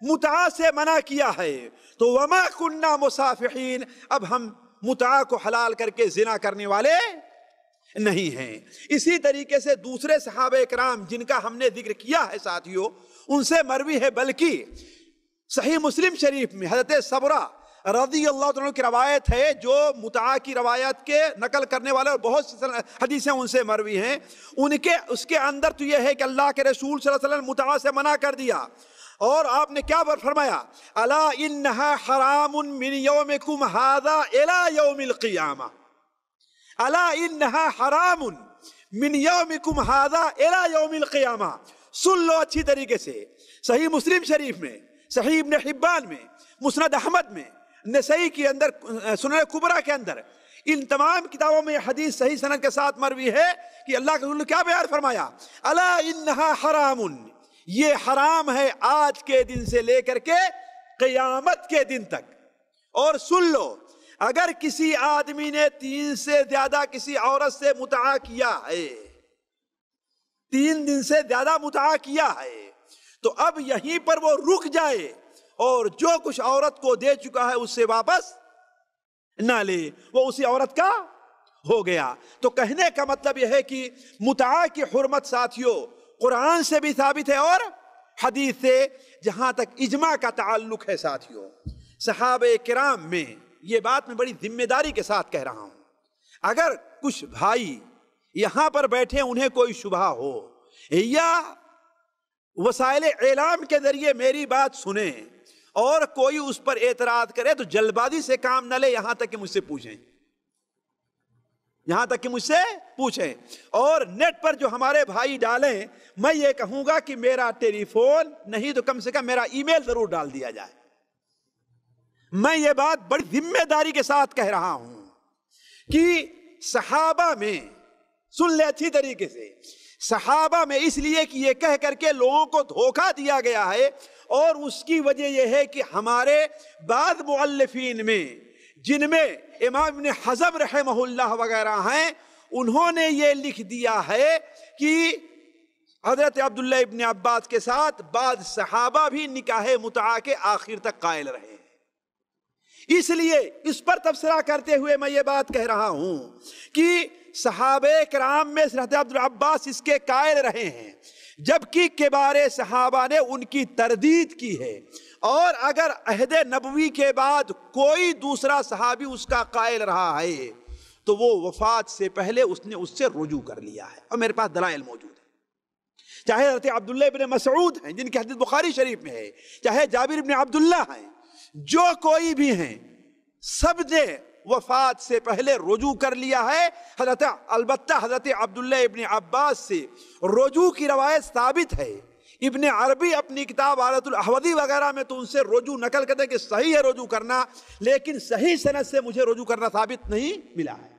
متعہ سے منع کیا ہے، تو وما کننا مسافحین، اب ہم متعہ کو حلال کر کے زنا کرنے والے نہیں ہیں۔ اسی طریقے سے دوسرے صحابہ اکرام جن کا ہم نے ذکر کیا ہے ساتھیوں، ان سے مروی ہے، بلکہ صحیح مسلم شریف میں حضرت صبرہ رضی اللہ عنہ کی روایت ہے، جو متعہ کی روایت کے نقل کرنے والے اور بہت سی حدیثیں ان سے مروی ہیں، اس کے اندر تو یہ ہے کہ اللہ کے رسول صلی اللہ علیہ وسلم متعہ سے منع کر دیا، اور آپ نے کیا فرمایا؟ الا انہا حرام من یومکم ھذا الی یوم القیامہ، الا انہا حرام من یومکم ھذا الی یوم القیامہ۔ سن لو اچھی طریقے سے، صحیح مسلم شریف میں، صحیح ابن حبان میں، مسند احمد میں، نسائی کے اندر، سنن کبریٰ کے اندر، ان تمام کتابوں میں یہ حدیث صحیح سند کے ساتھ مروی ہے کہ اللہ کے رسول نے کیا بیان فرمایا؟ الا انہا حرام، یہ حرام ہے آج کے دن سے لے کر کے قیامت کے دن تک۔ اور سن لو، اگر کسی آدمی نے 3 سے زیادہ کسی عورت سے متعا کیا ہے، 3 دن سے زیادہ متعا کیا ہے، تو اب یہیں پر وہ رک جائے اور جو کچھ عورت کو دے چکا ہے اس سے واپس نہ لے، وہ اسی عورت کا ہو گیا۔ تو کہنے کا مطلب یہ ہے کہ متعا کی حرمت ساتھیوں قرآن سے بھی ثابت ہے اور حدیث سے، جہاں تک اجماع کا تعلق ہے ساتھیوں، صحابہ کرام میں یہ بات میں بڑی ذمہ داری کے ساتھ کہہ رہا ہوں، اگر کچھ بھائی یہاں پر بیٹھے انہیں کوئی شبہ ہو یا وسائل اعلام کے ذریعے میری بات سنیں اور کوئی اس پر اعتراض کرے تو جلد بازی سے کام نہ لے، یہاں تک کہ مجھ سے پوچھیں، یہاں تک کہ مجھ سے پوچھیں۔ اور نیٹ پر جو ہمارے بھائی ڈالیں، میں یہ کہوں گا کہ میرا ٹیلی فون نہیں تو کم سے کم میرا ای میل ضرور ڈال دیا جائے۔ میں یہ بات بڑی ذمہ داری کے ساتھ کہہ رہا ہوں کہ صحابہ میں، سن لے اچھی طریقے سے، صحابہ میں اس لیے کہ یہ کہہ کر کے لوگوں کو دھوکہ دیا گیا ہے، اور اس کی وجہ یہ ہے کہ ہمارے بعض مؤلفین میں، جن میں امام ابن حزم رحمہ اللہ وغیرہ ہیں، انہوں نے یہ لکھ دیا ہے کہ حضرت عبداللہ ابن عباس کے ساتھ بعض صحابہ بھی نکاح متعا کے آخر تک قائل رہے۔ اس لیے اس پر تبصرہ کرتے ہوئے میں یہ بات کہہ رہا ہوں کہ صحابہ کرام میں حضرت عبداللہ عباس اس کے قائل رہے ہیں، جبکہ کبار صحابہ نے ان کی تردید کی ہے، اور اگر عہد نبوی کے بعد کوئی دوسرا صحابی اس کا قائل رہا ہے تو وہ وفات سے پہلے اس نے اس سے رجوع کر لیا ہے، اور میرے پاس دلائل موجود ہیں۔ چاہے حضرت عبداللہ ابن مسعود ہیں جن کی حدیث بخاری شریف میں ہے، چاہے جابر ابن عبداللہ ہیں، جو کوئی بھی ہیں، سب نے وفات سے پہلے رجوع کر لیا ہے۔ البتہ حضرت عبداللہ ابن عباس سے رجوع کی روایت ثابت ہے۔ ابن عربی اپنی کتاب عارضۃ الاحوذی وغیرہ میں تو ان سے رجوع نقل کرتے ہیں کہ صحیح ہے رجوع کرنا، لیکن صحیح سند سے مجھے رجوع کرنا ثابت نہیں ملا ہے،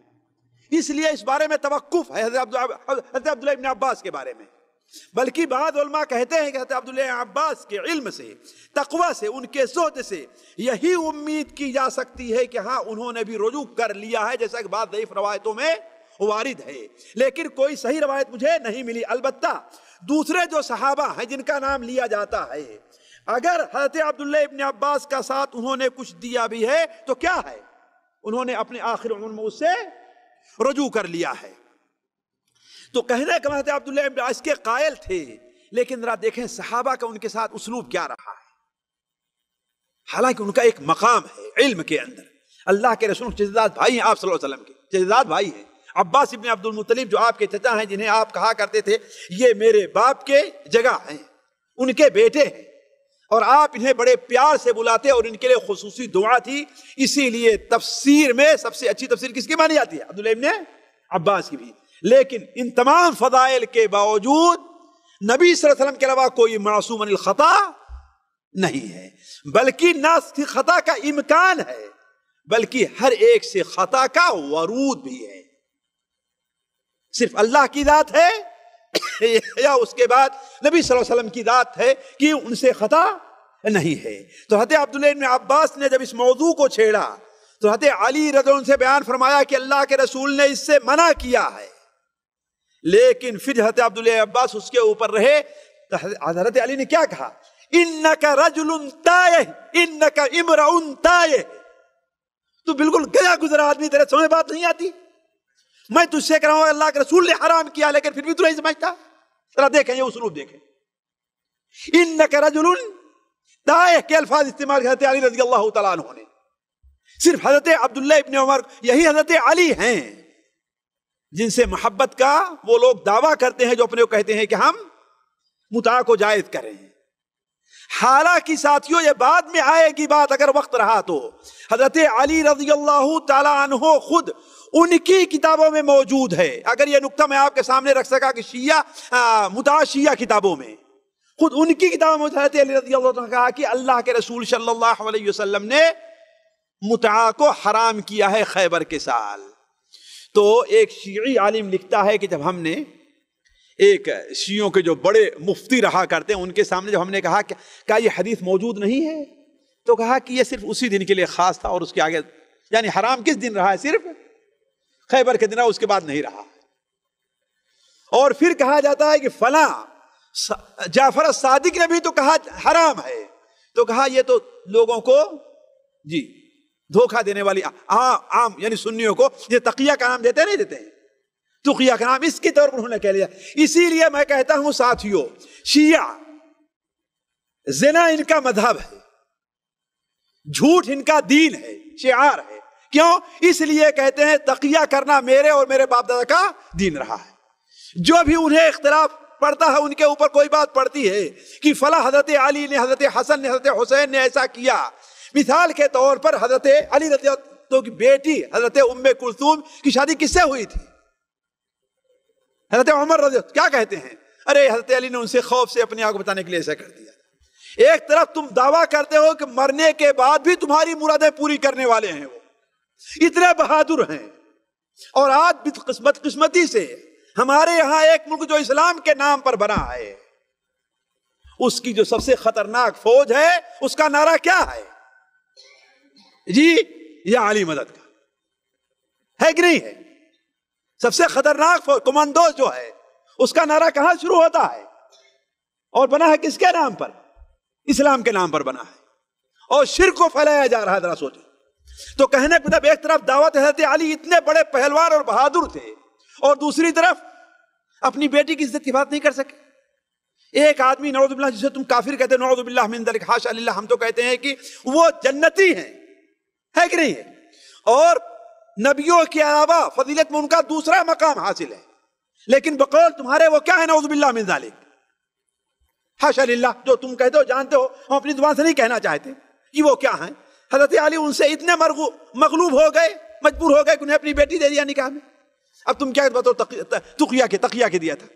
اس لیے اس بارے میں توقف ہے حضرت عبداللہ ابن عباس کے بارے میں۔ بلکہ بعض علماء کہتے ہیں کہ حضرت عبداللہ عباس کے علم سے، تقوی سے، ان کے زہد سے یہی امید کی جا سکتی ہے کہ ہاں انہوں نے بھی رجوع کر لیا ہے، جیسا کہ بعض ضعیف روایتوں میں وارد ہے، لیکن کوئی صحیح روایت مجھے نہیں ملی۔ البتہ دوسرے جو صحابہ ہیں جن کا نام لیا جاتا ہے، اگر حضرت عبداللہ ابن عباس کا ساتھ انہوں نے کچھ دیا بھی ہے تو کیا ہے، انہوں نے اپنے آخر عمر میں اس سے رجوع کر لیا ہے۔ تو کہنے کا حضرت عبداللہ ابن عباس کے قائل تھے، لیکن ذرا دیکھیں صحابہ کا ان کے ساتھ اسلوب کیا رہا ہے۔ حالانکہ ان کا ایک مقام ہے علم کے اندر، اللہ کے رسول جزاد بھائی ہیں، آپ صلی اللہ علیہ وسلم کے جزاد بھائی ہیں۔ عباس ابن عبد المطلب جو آپ کے چچا ہیں، جنہیں آپ کہا کرتے تھے یہ میرے باپ کے جگہ ہیں، ان کے بیٹے ہیں، اور آپ انہیں بڑے پیار سے بلاتے اور ان کے لیے خصوصی دعا تھی۔ اسی لیے تفسیر میں سب سے اچھی تفسیر کس کی مانی جاتی ہے؟ عبداللہ ابن عباس کی بھی۔ لیکن ان تمام فضائل کے باوجود نبی صلی اللہ علیہ وسلم کے علاوہ کوئی معصوم عن الخطا نہیں ہے، بلکہ نہ خطا کا امکان ہے، بلکہ ہر ایک سے خطا کا ورود بھی ہے۔ صرف اللہ کی ذات ہے یا اس کے بعد نبی صلی اللہ علیہ وسلم کی ذات ہے کہ ان سے خطا نہیں ہے۔ تو حضرت عبداللہ ابن عباس نے جب اس موضوع کو چھیڑا تو حضرت علی رضی اللہ عنہ سے بیان فرمایا کہ اللہ کے رسول نے اس سے منع کیا ہے، لیکن پھر حضرت عبداللہ عباس اس کے اوپر رہے۔ تو حضرت علی نے کیا کہا؟ انک رجل تائہ، انک امرؤ تائہ، تو بالکل گیا گزرا آدمی، تیرے سمجھ بات نہیں آتی، میں تجھ سے کہہ رہا ہوں اللہ کے رسول نے حرام کیا لیکن پھر بھی تو نہیں سمجھتا۔ ذرا دیکھیں یہ اسلوب دیکھیں، انک رجل تائہ کے الفاظ استعمال کیا حضرت علی رضی اللہ تعالیٰ عنہ نے۔ صرف حضرت عبداللہ ابن عمر، یہی حضرت علی ہیں جن سے محبت کا وہ لوگ دعویٰ کرتے ہیں جو اپنے کو کہتے ہیں کہ ہم متعا کو جائز کریں۔ حالانکہ ساتھیوں یہ بعد میں آئے گی بات اگر وقت رہا تو، حضرت علی رضی اللہ تعالیٰ عنہ خود ان کی کتابوں میں موجود ہے۔ اگر یہ نقطہ میں آپ کے سامنے رکھ سکا کہ شیعہ متعا شیعہ کتابوں میں، خود ان کی کتابوں میں حضرت علی رضی اللہ عنہ کہا کہ اللہ کے رسول صلی اللہ علیہ وسلم نے متعا کو حرام کیا ہے خیبر کے سال۔ تو ایک شیعی عالم لکھتا ہے کہ جب ہم نے ایک شیعوں کے جو بڑے مفتی رہا کرتے ہیں ان کے سامنے جب ہم نے کہا کہ کیا یہ حدیث موجود نہیں ہے، تو کہا کہ یہ صرف اسی دن کے لیے خاص تھا اور اس کے آگے یعنی حرام کس دن رہا ہے؟ صرف خیبر کے دن رہا، اس کے بعد نہیں رہا۔ اور پھر کہا جاتا ہے کہ فلاں جعفر الصادق نے بھی تو کہا حرام ہے، تو کہا یہ تو لوگوں کو جی دھوکہ دینے والی عام یعنی سنیوں کو یہ تقیہ کا نام دیتے نہیں دیتے ہیں، تقیہ کا نام اس کے طور پر انہوں نے کہہ لیا۔ اسی لیے میں کہتا ہوں ساتھیوں، شیعہ زنا ان کا مذہب ہے، جھوٹ ان کا دین ہے، شعار ہے۔ کیوں؟ اس لیے کہتے ہیں تقیہ کرنا میرے اور میرے باپ دادا کا دین رہا ہے۔ جو بھی انہیں اختلاف پڑتا ہے، ان کے اوپر کوئی بات پڑتی ہے کہ فلاں حضرت علی نے، حضرت حسن نے، حضرت حسین نے ایسا کیا، مثال کے طور پر حضرت علی رضی اللہ کی بیٹی حضرت ام کلثوم کی شادی کس سے ہوئی تھی؟ حضرت عمر رضی اللہ کیا کہتے ہیں؟ ارے حضرت علی نے ان سے خوف سے اپنے آپ کو بتانے کے لیے ایسا کر دیا۔ ایک طرف تم دعویٰ کرتے ہو کہ مرنے کے بعد بھی تمہاری مرادیں پوری کرنے والے ہیں، وہ اتنے بہادر ہیں، اور آج بدقسمتی سے ہمارے یہاں ایک ملک جو اسلام کے نام پر بنا ہے، اس کی جو سب سے خطرناک فوج ہے، اس کا نعرہ کیا ہے؟ جی یا علی مدد کا ہے کہ نہیں ہے؟ سب سے خطرناک فوج کمانڈو جو ہے، اس کا نعرہ کہاں شروع ہوتا ہے؟ اور بنا ہے کس کے نام پر؟ اسلام کے نام پر بنا ہے، اور شرک کو پھیلایا جا رہا ہے۔ ذرا سوچیں تو کہنے کا مطلب ایک طرف دعوت حضرت علی اتنے بڑے پہلوان اور بہادر تھے، اور دوسری طرف اپنی بیٹی کی عزت کی بات نہیں کر سکے۔ ایک آدمی نعوذ باللہ جسے تم کافر کہتے ہیں، نعوذ باللہ من ذلک، حاشا للہ، ہم تو کہتے ہیں کہ وہ جنتی ہیں، ہے کہ نہیں ہے؟ اور نبیوں کے علاوہ فضیلت میں ان کا دوسرا مقام حاصل ہے، لیکن بقول تمہارے وہ کیا ہے؟ نعوذ باللہ من ذلک، حاشا للہ، جو تم کہتے ہو جانتے ہو، ہم اپنی زبان سے نہیں کہنا چاہتے کہ وہ کیا ہیں۔ حضرت علی ان سے اتنے مغلوب ہو گئے، مجبور ہو گئے کہ انہیں اپنی بیٹی دے دیا نکاح میں۔ اب تم کیا بتاؤ؟ تقیہ کے دیا تھا۔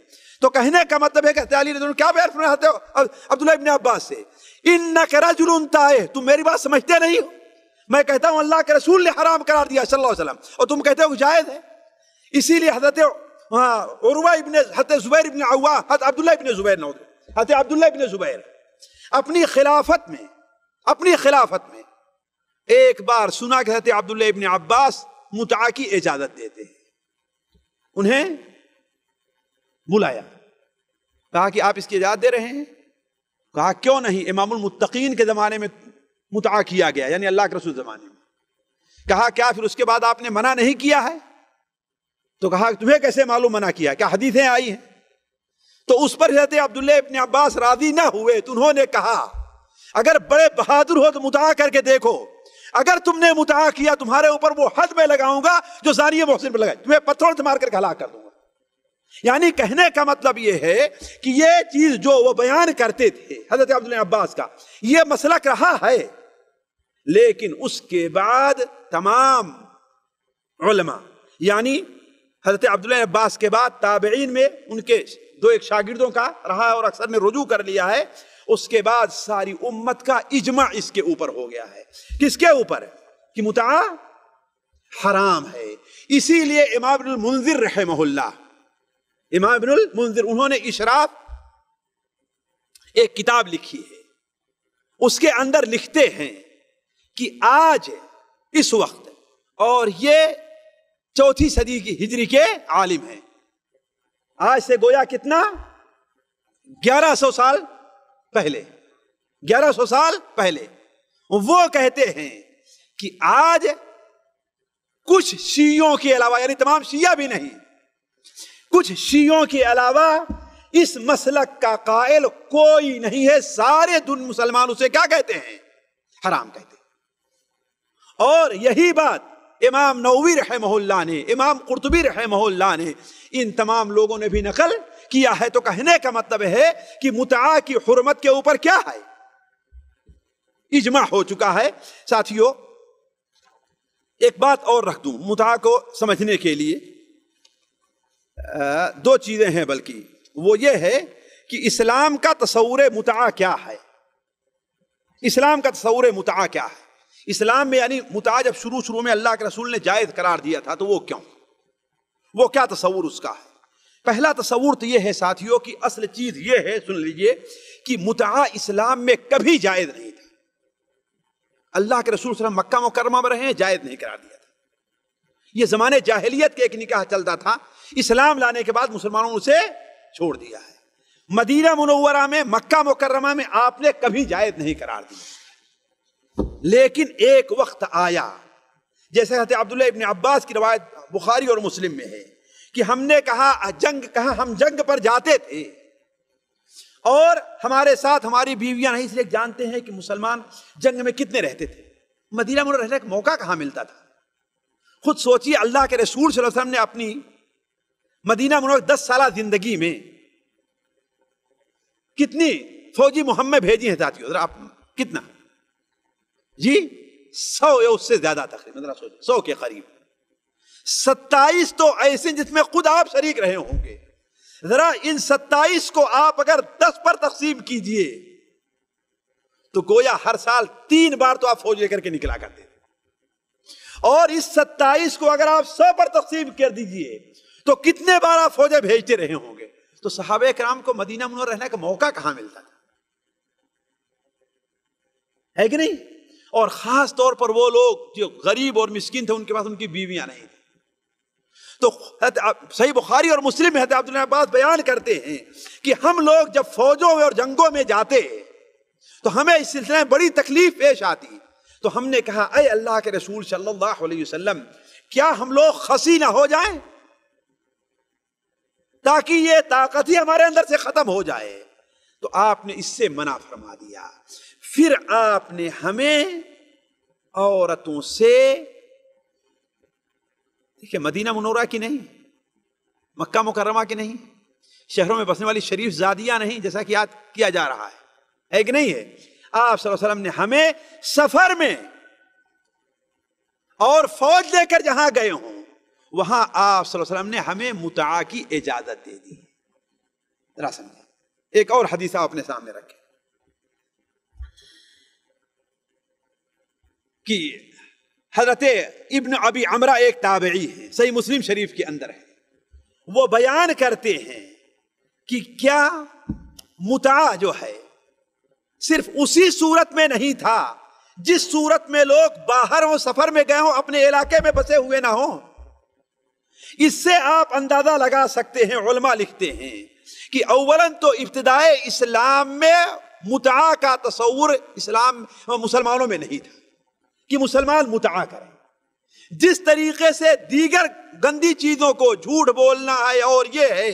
تو کہنے کا مطلب ہے کہ حضرت علی نے کیا بیان فرماتے ہو عبداللہ ابن عباس سے، انک رجل طائع، تم میری بات سمجھتے نہیں ہو، میں کہتا ہوں اللہ کے رسول نے حرام قرار دیا صلی اللہ علیہ وسلم، اور تم کہتے ہو جائز ہے۔ اسی لیے حضرت عروہ ابن حضرت زبیر ابن عوام، حضرت عبداللہ ابن زبیر، حضرت عبداللہ ابن زبیر اپنی خلافت میں ایک بار سنا کہ حضرت عبداللہ ابن عباس متعہ کی اجازت دیتے ہیں، انہیں بلایا، کہا کہ آپ اس کی اجازت دے رہے ہیں؟ کہا کیوں نہیں، امام المتقین کے زمانے میں متعہ کیا گیا، یعنی اللہ کے رسول زمانے میں۔ کہا کیا پھر اس کے بعد آپ نے منع نہیں کیا ہے؟ تو کہا تمہیں کیسے معلوم منع کیا؟ کیا حدیثیں آئی ہیں؟ تو اس پر حضرت عبداللہ ابن عباس راضی نہ ہوئے، تو انہوں نے کہا اگر بڑے بہادر ہو تو متعہ کر کے دیکھو، اگر تم نے متعہ کیا تمہارے اوپر وہ حد میں لگاؤں گا جو زانی محسن پر لگائے، تمہیں پتھروں سے مار کر ہلاک کر دوں گا۔ یعنی کہنے کا مطلب یہ ہے کہ یہ چیز جو وہ بیان کرتے تھے حضرت عبداللہ عباس کا، یہ مسلک رہا ہے، لیکن اس کے بعد تمام علماء یعنی حضرت عبداللہ عباس کے بعد تابعین میں ان کے دو ایک شاگردوں کا رہا ہے، اور اکثر نے رجوع کر لیا ہے، اس کے بعد ساری امت کا اجماع اس کے اوپر ہو گیا ہے۔ کس کے اوپر؟ کہ متعہ حرام ہے۔ اسی لیے امام ابن المنذر رحمہ اللہ، امام ابن المنذر انہوں نے اشراف ایک کتاب لکھی ہے، اس کے اندر لکھتے ہیں کہ آج اس وقت، اور یہ 4 صدی کی ہجری کے عالم ہیں، آج سے گویا کتنا 1100 سال پہلے، 1100 سال پہلے وہ کہتے ہیں کہ آج کچھ شیعوں کے علاوہ، یعنی تمام شیعہ بھی نہیں، کچھ شیعوں کے علاوہ اس مسلک کا قائل کوئی نہیں ہے، سارے مسلمان اسے کیا کہتے ہیں؟ حرام کہتے ہیں۔ اور یہی بات امام نووی رحمہ اللہ نے، امام قرطبی رحمہ اللہ نے، ان تمام لوگوں نے بھی نقل کیا ہے۔ تو کہنے کا مطلب ہے کہ متعہ کی حرمت کے اوپر کیا ہے؟ اجماع ہو چکا ہے۔ ساتھیو ایک بات اور رکھ دوں متعہ کو سمجھنے کے لیے، 2 چیزیں ہیں، بلکہ وہ یہ ہے کہ اسلام کا تصور متعہ کیا ہے، اسلام کا تصور متعہ کیا ہے۔ اسلام میں یعنی متعہ جب شروع میں اللہ کے رسول نے جائز قرار دیا تھا تو وہ کیوں، وہ کیا تصور اس کا ہے؟ پہلا تصور تو یہ ہے ساتھیوں کہ اصل چیز یہ ہے، سن لیجئے، کہ متعہ اسلام میں کبھی جائز نہیں تھا۔ اللہ کے رسول صلی اللہ علیہ وسلم مکہ مکرمہ میں رہے ہیں، جائز نہیں قرار دیا تھا۔ یہ زمانے جاہلیت کے ایک نکاح چلتا تھا، اسلام لانے کے بعد مسلمانوں نے اسے چھوڑ دیا ہے۔ مدینہ منورہ میں، مکہ مکرمہ میں آپ نے کبھی جائز نہیں قرار دیا۔ لیکن ایک وقت آیا، جیسے حضرت عبداللہ ابن عباس کی روایت بخاری اور مسلم میں ہے کہ ہم نے کہا ہم جنگ پر جاتے تھے اور ہمارے ساتھ ہماری بیویاں نہیں، اس لیے جانتے ہیں کہ مسلمان جنگ میں کتنے رہتے تھے، مدینہ میں رہنے کا موقع کہاں ملتا تھا۔ خود سوچئے اللہ کے رسول صلی اللہ علیہ وسلم نے اپنی مدینہ منورہ 10 سالہ زندگی میں کتنی فوجی مہمیں بھیجی ہیں ساتھیوں، ذرا آپ کتنا؟ جی 100 یا اس سے زیادہ تقریباً، ذرا سوچیں 100 کے قریب۔ 27 تو ایسے جس میں خود آپ شریک رہے ہوں گے، ذرا ان 27 کو آپ اگر 10 پر تقسیم کیجئے تو گویا ہر سال 3 بار تو آپ فوج لے کر کے نکلا کرتے تھے، اور اس 27 کو اگر آپ 100 پر تقسیم کر دیجئے تو کتنے بار آپ فوجیں بھیجتے رہے ہوں گے۔ تو صحابہ کرام کو مدینہ منورہ رہنے کا موقع کہاں ملتا تھا، ہے کہ نہیں؟ اور خاص طور پر وہ لوگ جو غریب اور مسکین تھے، ان کے پاس ان کی بیویاں نہیں تھیں۔ تو صحیح بخاری اور مسلم میں حضرت عبداللہ عباس بیان کرتے ہیں کہ ہم لوگ جب فوجوں میں اور جنگوں میں جاتے تو ہمیں اس سلسلے میں بڑی تکلیف پیش آتی، تو ہم نے کہا اے اللہ کے رسول صلی اللہ علیہ وسلم، کیا ہم لوگ خسی نہ ہو جائیں تاکہ یہ طاقت ہی ہمارے اندر سے ختم ہو جائے؟ تو آپ نے اس سے منع فرما دیا۔ پھر آپ نے ہمیں عورتوں سے، دیکھیں مدینہ منورہ کی نہیں، مکہ مکرمہ کی نہیں، شہروں میں بسنے والی شریف زادیاں نہیں جیسا کہ یاد کیا جا رہا ہے کہ نہیں ہے، آپ صلی اللہ علیہ وسلم نے ہمیں سفر میں اور فوج لے کر جہاں گئے ہوں وہاں آپ صلی اللہ علیہ وسلم نے ہمیں متعہ کی اجازت دے دی۔ ذرا سمجھیں، ایک اور حدیث آپ اپنے سامنے رکھیں کہ حضرت ابن ابی عمرہ ایک تابعی ہیں، صحیح مسلم شریف کے اندر ہے، وہ بیان کرتے ہیں کہ کیا متعہ جو ہے صرف اسی صورت میں نہیں تھا جس صورت میں لوگ باہر ہوں، سفر میں گئے ہوں، اپنے علاقے میں بسے ہوئے نہ ہوں۔ اس سے آپ اندازہ لگا سکتے ہیں، علماء لکھتے ہیں کہ اولاً تو ابتدائے اسلام میں متعہ کا تصور مسلمانوں میں نہیں تھا کہ مسلمان متعہ کریں۔ جس طریقے سے دیگر گندی چیزوں کو، جھوٹ بولنا ہے اور یہ ہے،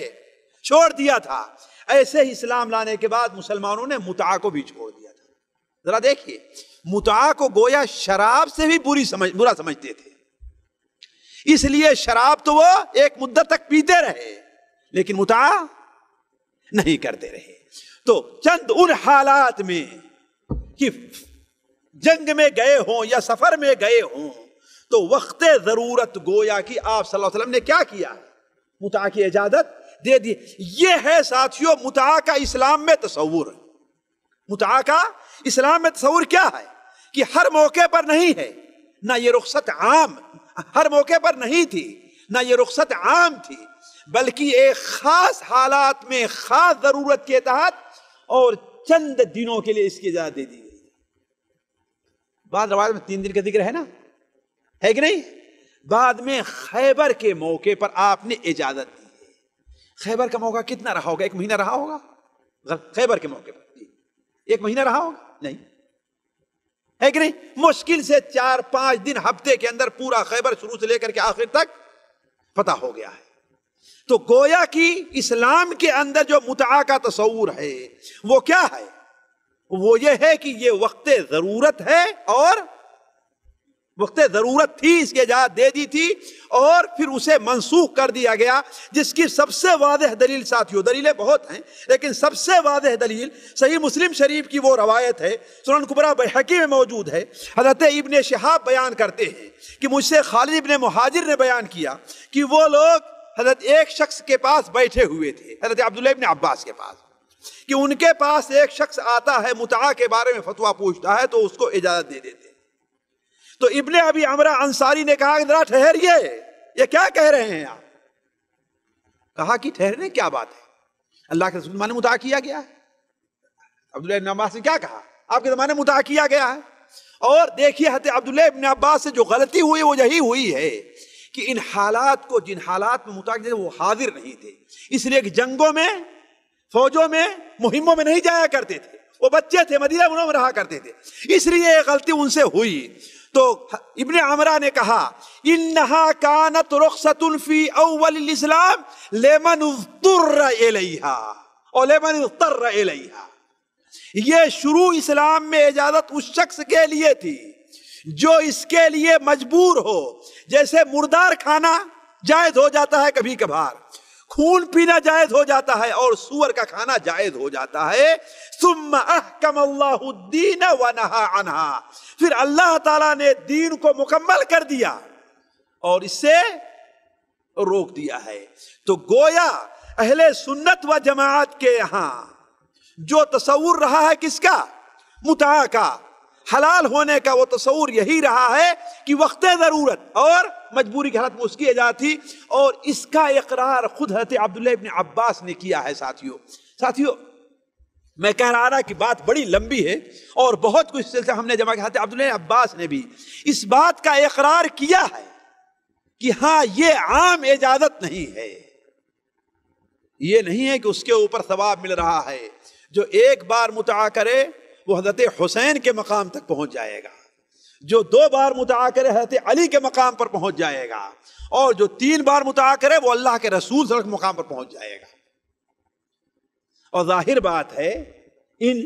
چھوڑ دیا تھا، ایسے ہی اسلام لانے کے بعد مسلمانوں نے متعہ کو بھی چھوڑ دیا تھا۔ ذرا دیکھیے، متعہ کو گویا شراب سے بھی برا سمجھتے تھے، اس لیے شراب تو وہ ایک مدت تک پیتے رہے لیکن متعہ نہیں کرتے رہے۔ تو چند ان حالات میں کہ جنگ میں گئے ہوں یا سفر میں گئے ہوں تو وقت ضرورت گویا کہ آپ صلی اللہ علیہ وسلم نے کیا کیا، متعہ کی اجازت دے دی۔ یہ ہے ساتھیوں متعہ کا اسلام میں تصور۔ متعہ کا اسلام میں تصور کیا ہے کہ ہر موقع پر نہیں ہے، نہ یہ رخصت عام ہر موقع پر نہیں تھی، نہ یہ رخصت عام تھی، بلکہ ایک خاص حالات میں خاص ضرورت کے تحت اور چند دنوں کے لیے اس کی اجازت دے دی گئی۔ بعد روایت میں 3 دن کا ذکر ہے نا، ہے کہ نہیں؟ بعد میں خیبر کے موقع پر آپ نے اجازت دی ہے۔ خیبر کا موقع کتنا رہا ہوگا؟ 1 مہینہ رہا ہوگا خیبر کے موقع پر؟ 1 مہینہ رہا ہوگا؟ نہیں، ہے کہ نہیں؟ مشکل سے 4-5 دن، ہفتے کے اندر پورا خیبر شروع سے لے کر کے آخر تک پتہ ہو گیا ہے۔ تو گویا کہ اسلام کے اندر جو متعہ کا تصور ہے وہ کیا ہے؟ وہ یہ ہے کہ یہ وقت ضرورت ہے، اور وقت ضرورت تھی، اس کی اجازت دے دی تھی، اور پھر اسے منسوخ کر دیا گیا، جس کی سب سے واضح دلیل ساتھیوں، دلیلیں بہت ہیں لیکن سب سے واضح دلیل صحیح مسلم شریف کی وہ روایت ہے، سنن کبریٰ بیہقی میں موجود ہے۔ حضرت ابن شہاب بیان کرتے ہیں کہ مجھ سے خالد ابن مہاجر نے بیان کیا کہ وہ لوگ حضرت ایک شخص کے پاس بیٹھے ہوئے تھے، حضرت عبداللہ ابن عباس کے پاس، کہ ان کے پاس ایک شخص آتا ہے، متعہ کے بارے میں فتویٰ پوچھتا ہے، تو اس کو اجازت دے دیتے۔ تو ابن ابی عمرہ انصاری نے کہا کہ ذرا ٹھہریے، یہ کیا کہہ رہے ہیں آپ؟ کہا کہ ٹھہرنے کیا بات ہے، اللہ کے رسول نے مطاع کیا گیا ہے۔ عبداللہ ابن عباس نے کیا کہا؟ آپ کے زمانے میں مطاع کیا گیا ہے۔ اور دیکھیے حضرت عبداللہ ابن عباس سے جو غلطی ہوئی وہ یہی ہوئی ہے کہ ان حالات کو، جن حالات میں مطاع کیا وہ حاضر نہیں تھے، اس لیے کہ جنگوں میں، فوجوں میں، مہموں میں نہیں جایا کرتے تھے، وہ بچے تھے، مدینہ منورہ میں رہا کرتے تھے، اس لیے یہ غلطی ان سے ہوئی۔ تو ابن عمرہ نے کہا انہا کانت رخصۃ فی اول الاسلام لمن اضطر الیہا اور لمن اضطر الیہا، یہ شروع اسلام میں اجازت اس شخص کے لیے تھی جو اس کے لیے مجبور ہو، جیسے مردار کھانا جائز ہو جاتا ہے کبھی کبھار، خون پینا جائز ہو جاتا ہے اور سور کا کھانا جائز ہو جاتا ہے۔ ثم احکم اللہ الدین ونہا عنہا، پھر اللہ تعالیٰ نے دین کو مکمل کر دیا اور اس سے روک دیا ہے۔ تو گویا اہل سنت و جماعت کے یہاں جو تصور رہا ہے کس کا؟ متاع کا، حلال ہونے کا، وہ تصور یہی رہا ہے کہ وقت ضرورت اور مجبوری کی حالت میں اس کی اجازت تھی، اور اس کا اقرار خود حضرت عبداللہ ابن عباس نے کیا ہے۔ ساتھیو میں کہہ رہا تھا کہ بات بڑی لمبی ہے اور بہت کچھ سلسلہ ہم نے جمع کیا۔ حضرت عبداللہ ابن عباس نے بھی اس بات کا اقرار کیا ہے کہ ہاں یہ عام اجازت نہیں ہے، یہ نہیں ہے کہ اس کے اوپر ثواب مل رہا ہے۔ جو ایک بار مطاع کرے وہ حضرت حسین کے مقام تک پہنچ جائے گا، جو 2 بار مطاع کرے حضرت علی کے مقام پر پہنچ جائے گا، اور جو 3 بار مطاع کرے وہ اللہ کے رسول صلی اللہ علیہ وسلم کے مقام پر پہنچ جائے گا۔ اور ظاہر بات ہے ان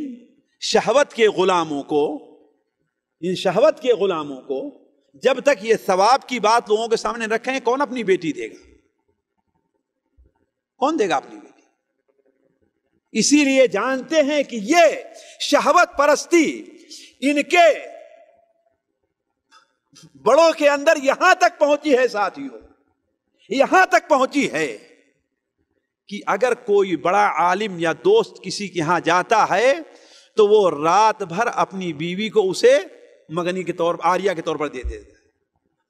شہوت کے غلاموں کو جب تک یہ ثواب کی بات لوگوں کے سامنے رکھیں، کون اپنی بیٹی دے گا؟ کون دے گا اپنی بیٹی؟ اسی لیے جانتے ہیں کہ یہ شہوت پرستی ان کے بڑوں کے اندر یہاں تک پہنچی ہے ساتھیوں، یہاں تک پہنچی ہے کہ اگر کوئی بڑا عالم یا دوست کسی کے ہاں جاتا ہے تو وہ رات بھر اپنی بیوی کو اسے مگنی کے طور پر، آریہ کے طور پر دے دیتا ہے۔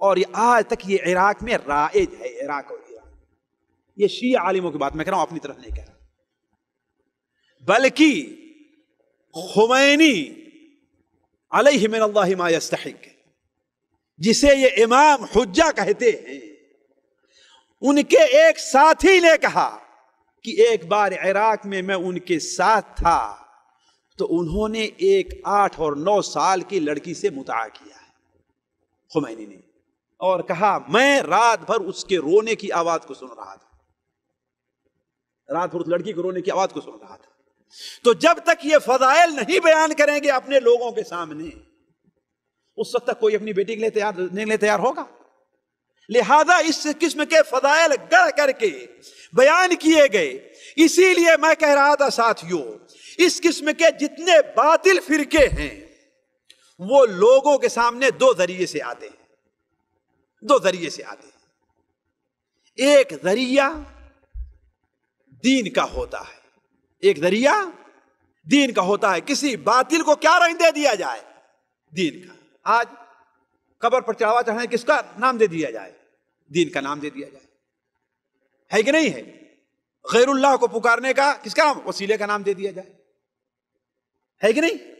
اور یہ آج تک یہ عراق میں رائج ہے، عراق اور ایران۔ یہ شیعہ عالموں کی بات میں کہہ رہا ہوں، اپنی طرف نہیں کہہ رہا، بلکہ خمینی علیہ من اللہ ما یستحق، جسے یہ امام حجہ کہتے ہیں، ان کے ایک ساتھی نے کہا کہ ایک بار عراق میں ان کے ساتھ تھا تو انہوں نے ایک 8 اور 9 سال کی لڑکی سے مطاع کیا ہے، خمینی نے، اور کہا میں رات بھر اس کے رونے کی آواز کو سن رہا تھا، رات بھر اس لڑکی کے رونے کی آواز کو سن رہا تھا۔ تو جب تک یہ فضائل نہیں بیان کریں گے اپنے لوگوں کے سامنے، اس وقت تک کوئی اپنی بیٹی کے لیے تیار ہوگا؟ لہذا اس قسم کے فضائل گڑھ کر کے بیان کیے گئے۔ اسی لیے میں کہہ رہا تھا ساتھیوں، اس قسم کے جتنے باطل فرقے ہیں وہ لوگوں کے سامنے 2 ذریعے سے آتے ہیں، 2 ذریعے سے آتے ہیں۔ ایک ذریعہ دین کا ہوتا ہے، ایک ذریعہ دین کا ہوتا ہے، کسی باطل کو کیا رنگ دے دیا جائے؟ دین کا۔ آج قبر پر چڑھاوا چڑھانے کس کا نام دے دیا جائے؟ دین کا نام دے دیا جائے، ہے کہ نہیں ہے؟ غیر اللہ کو پکارنے کا کس کا نام؟ وسیلے کا نام دے دیا جائے، ہے کہ نہیں ہے؟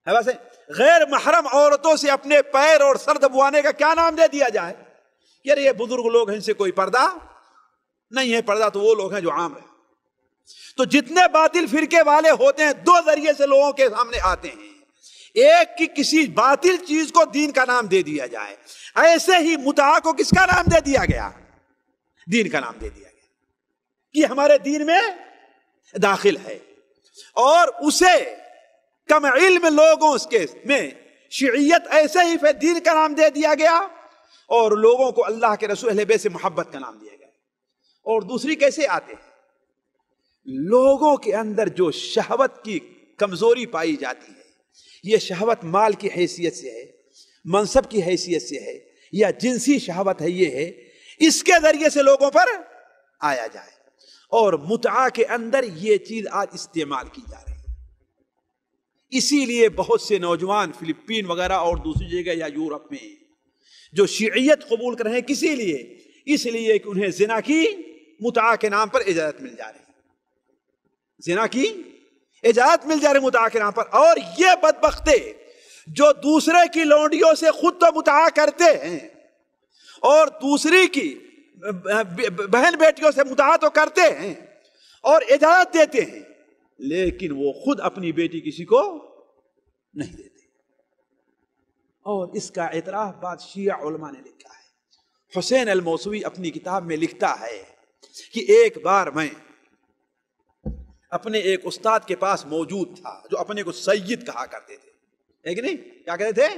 ویسے غیر محرم عورتوں سے اپنے پیر اور سر دبوانے کا کیا نام دے دیا جائے؟ یار یہ بزرگ لوگ ہیں، ان سے کوئی پردہ نہیں ہے، پردہ تو وہ لوگ ہیں جو عام ہیں۔ تو جتنے باطل فرقے والے ہوتے ہیں 2 ذریعے سے لوگوں کے سامنے آتے ہیں۔ ایک کی کسی باطل چیز کو دین کا نام دے دیا جائے، ایسے ہی متاع کو کس کا نام دے دیا گیا؟ دین کا نام دے دیا گیا کہ ہمارے دین میں داخل ہے، اور اسے کم علم لوگوں کے میں شیعیت ایسے ہی پھر دین کا نام دے دیا گیا، اور لوگوں کو اللہ کے رسول اہل بیت سے محبت کا نام دیا گیا۔ اور دوسری کیسے آتے ہیں؟ لوگوں کے اندر جو شہوت کی کمزوری پائی جاتی ہے، یہ شہوت مال کی حیثیت سے ہے، منصب کی حیثیت سے ہے، یا جنسی شہوت ہے، یہ ہے، اس کے ذریعے سے لوگوں پر آیا جائے، اور متعہ کے اندر یہ چیز آج استعمال کی جا رہی ہے۔ اسی لیے بہت سے نوجوان فلپین وغیرہ اور دوسری جگہ یا یورپ میں جو شیعیت قبول کر رہے ہیں، کسی لیے؟ اس لیے کہ انہیں زنا کی متعہ کے نام پر اجازت مل جا رہی، زنا کی اجازت مل جا رہی متعہ کے نام پر. اور یہ بدبختے جو دوسرے کی لونڈیوں سے خود تو متعہ کرتے ہیں اور دوسری کی بہن بیٹیوں سے متعہ تو کرتے ہیں اور اجازت دیتے ہیں، لیکن وہ خود اپنی بیٹی کسی کو نہیں دیتے. اور اس کا اعتراف بعض شیعہ علماء نے لکھا ہے. حسین الموسوی اپنی کتاب میں لکھتا ہے کہ ایک بار میں اپنے ایک استاد کے پاس موجود تھا جو اپنے کو سید کہا کرتے تھے. ہے کہ نہیں؟ کیا کہتے تھے؟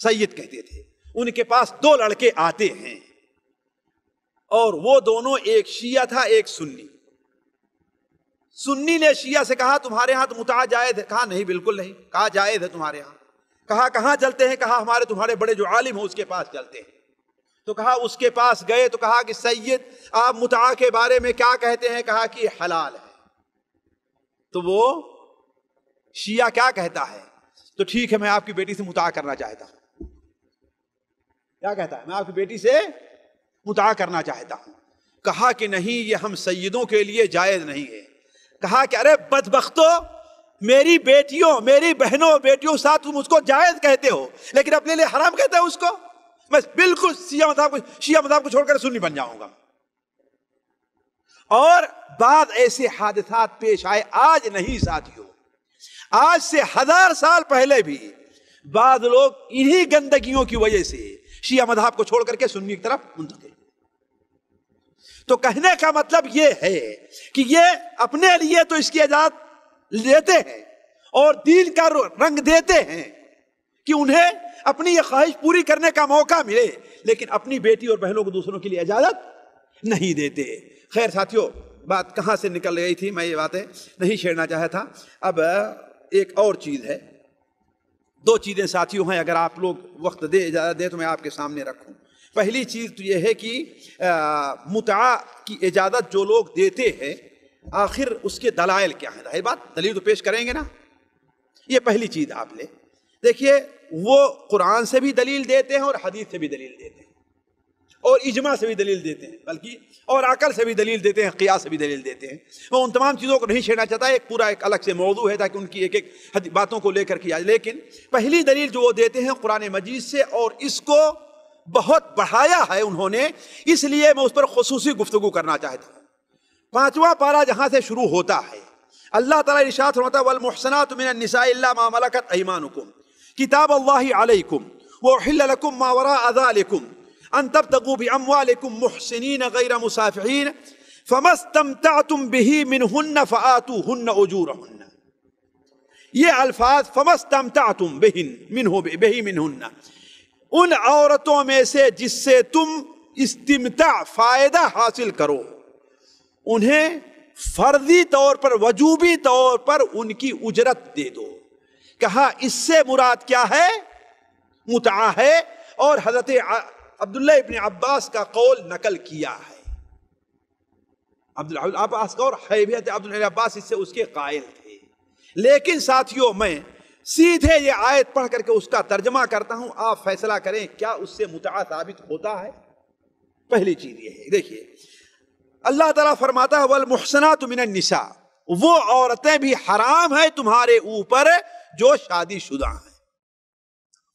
سید کہتے تھے. ان کے پاس 2 لڑکے آتے ہیں اور وہ دونوں، ایک شیعہ تھا ایک سنی. سنی نے شیعہ سے کہا تمہارے ہاں تو متعہ جائز ہے؟ کہا نہیں بالکل نہیں. کہا جائز ہے تمہارے ہاں. کہا کہاں چلتے ہیں؟ کہا ہمارے تمہارے بڑے جو عالم ہو اس کے پاس چلتے ہیں. تو کہا اس کے پاس گئے تو کہا کہ سید آپ متعہ کے بارے میں کیا کہتے ہیں؟ کہا کہ حلال ہے. تو وہ شیعہ کیا کہتا ہے؟ تو ٹھیک ہے میں آپ کی بیٹی سے متعہ کرنا چاہتا ہوں. کیا کہتا ہے؟ میں آپ کی بیٹی سے متعہ کرنا چاہتا ہوں. کہا کہ نہیں، یہ ہم سیدوں کے لیے جائز نہیں ہے. کہا کہ ارے بدبختو، میری بیٹیوں، میری بہنوں بیٹیوں ساتھ تم اس کو جائز کہتے ہو لیکن اپنے لیے حرام کہتے ہو اس کو. میں بالکل شیعہ مذہب کو چھوڑ کر سنی بن جاؤں گا. اور بعد ایسے حادثات پیش آئے، آج نہیں ساتھیوں، آج سے 1000 سال پہلے بھی بعض لوگ انہی گندگیوں کی وجہ سے شیعہ مذہب کو چھوڑ کر کے سنی کی طرف منتقل. تو کہنے کا مطلب یہ ہے کہ یہ اپنے لیے تو اس کی اجازت لیتے ہیں اور دین کا رنگ دیتے ہیں کہ انہیں اپنی یہ خواہش پوری کرنے کا موقع ملے، لیکن اپنی بیٹی اور بہنوں کو دوسروں کے لیے اجازت نہیں دیتے. خیر ساتھیوں، بات کہاں سے نکل گئی تھی، میں یہ باتیں نہیں چھیڑنا چاہتا تھا. اب ایک اور چیز ہے، 2 چیزیں ساتھیوں ہیں، اگر آپ لوگ وقت اجازت دیں تو میں آپ کے سامنے رکھوں. پہلی چیز تو یہ ہے کہ متعہ کی اجازت جو لوگ دیتے ہیں آخر اس کے دلائل کیا ہیں. ظاہر بات دلیل تو پیش کریں گے نا. یہ پہلی چیز آپ لے دیکھیے، وہ قرآن سے بھی دلیل دیتے ہیں اور حدیث سے بھی دلیل دیتے ہیں اور اجماع سے بھی دلیل دیتے ہیں، بلکہ اور عقل سے بھی دلیل دیتے ہیں، قیاس سے بھی دلیل دیتے ہیں. میں ان تمام چیزوں کو نہیں چھیڑنا چاہتا، ایک پورا ایک الگ سے موضوع ہے تاکہ ان کی ایک ایک باتوں کو لے کر کیا جائے. لیکن پہلی دلیل جو وہ دیتے ہیں قرآن مجید سے، اور اس کو بہت بڑھایا ہے انہوں نے، اس لیے میں اس پر خصوصی گفتگو کرنا چاہتا ہوں. 5واں پارہ جہاں سے شروع ہوتا ہے، اللہ تعالیٰ ارشاد فرماتا ہے والمحصنات من النساء الا ما ملكت ايمانكم کتاب اللہ علیکم واحل لكم ما وراء ذلكم ان تبتغوا باموالكم محسنین غیر مسافحین فما استمتعتم به منهن فآتوهن اجورهن. یہ الفاظ فما استمتعتم به منهن، ان عورتوں میں سے جس سے تم استمتاع فائدہ حاصل کرو، انہیں فرضی طور پر، وجوبی طور پر ان کی اجرت دے دو. کہا اس سے مراد کیا ہے؟ متعہ ہے. اور حضرت عبداللہ ابن عباس کا قول نقل کیا ہے. عبداللہ عباس کا، اور حضرت عبداللہ عباس اس سے اس کے قائل تھے. لیکن ساتھیوں میں سیدھے یہ آیت پڑھ کر کے اس کا ترجمہ کرتا ہوں، آپ فیصلہ کریں کیا اس سے متعہ ثابت ہوتا ہے. پہلی چیز یہ ہے، دیکھیے اللہ تعالیٰ فرماتا ہے والمحصنات من النساء، وہ عورتیں بھی حرام ہیں تمہارے اوپر جو شادی شدہ ہیں.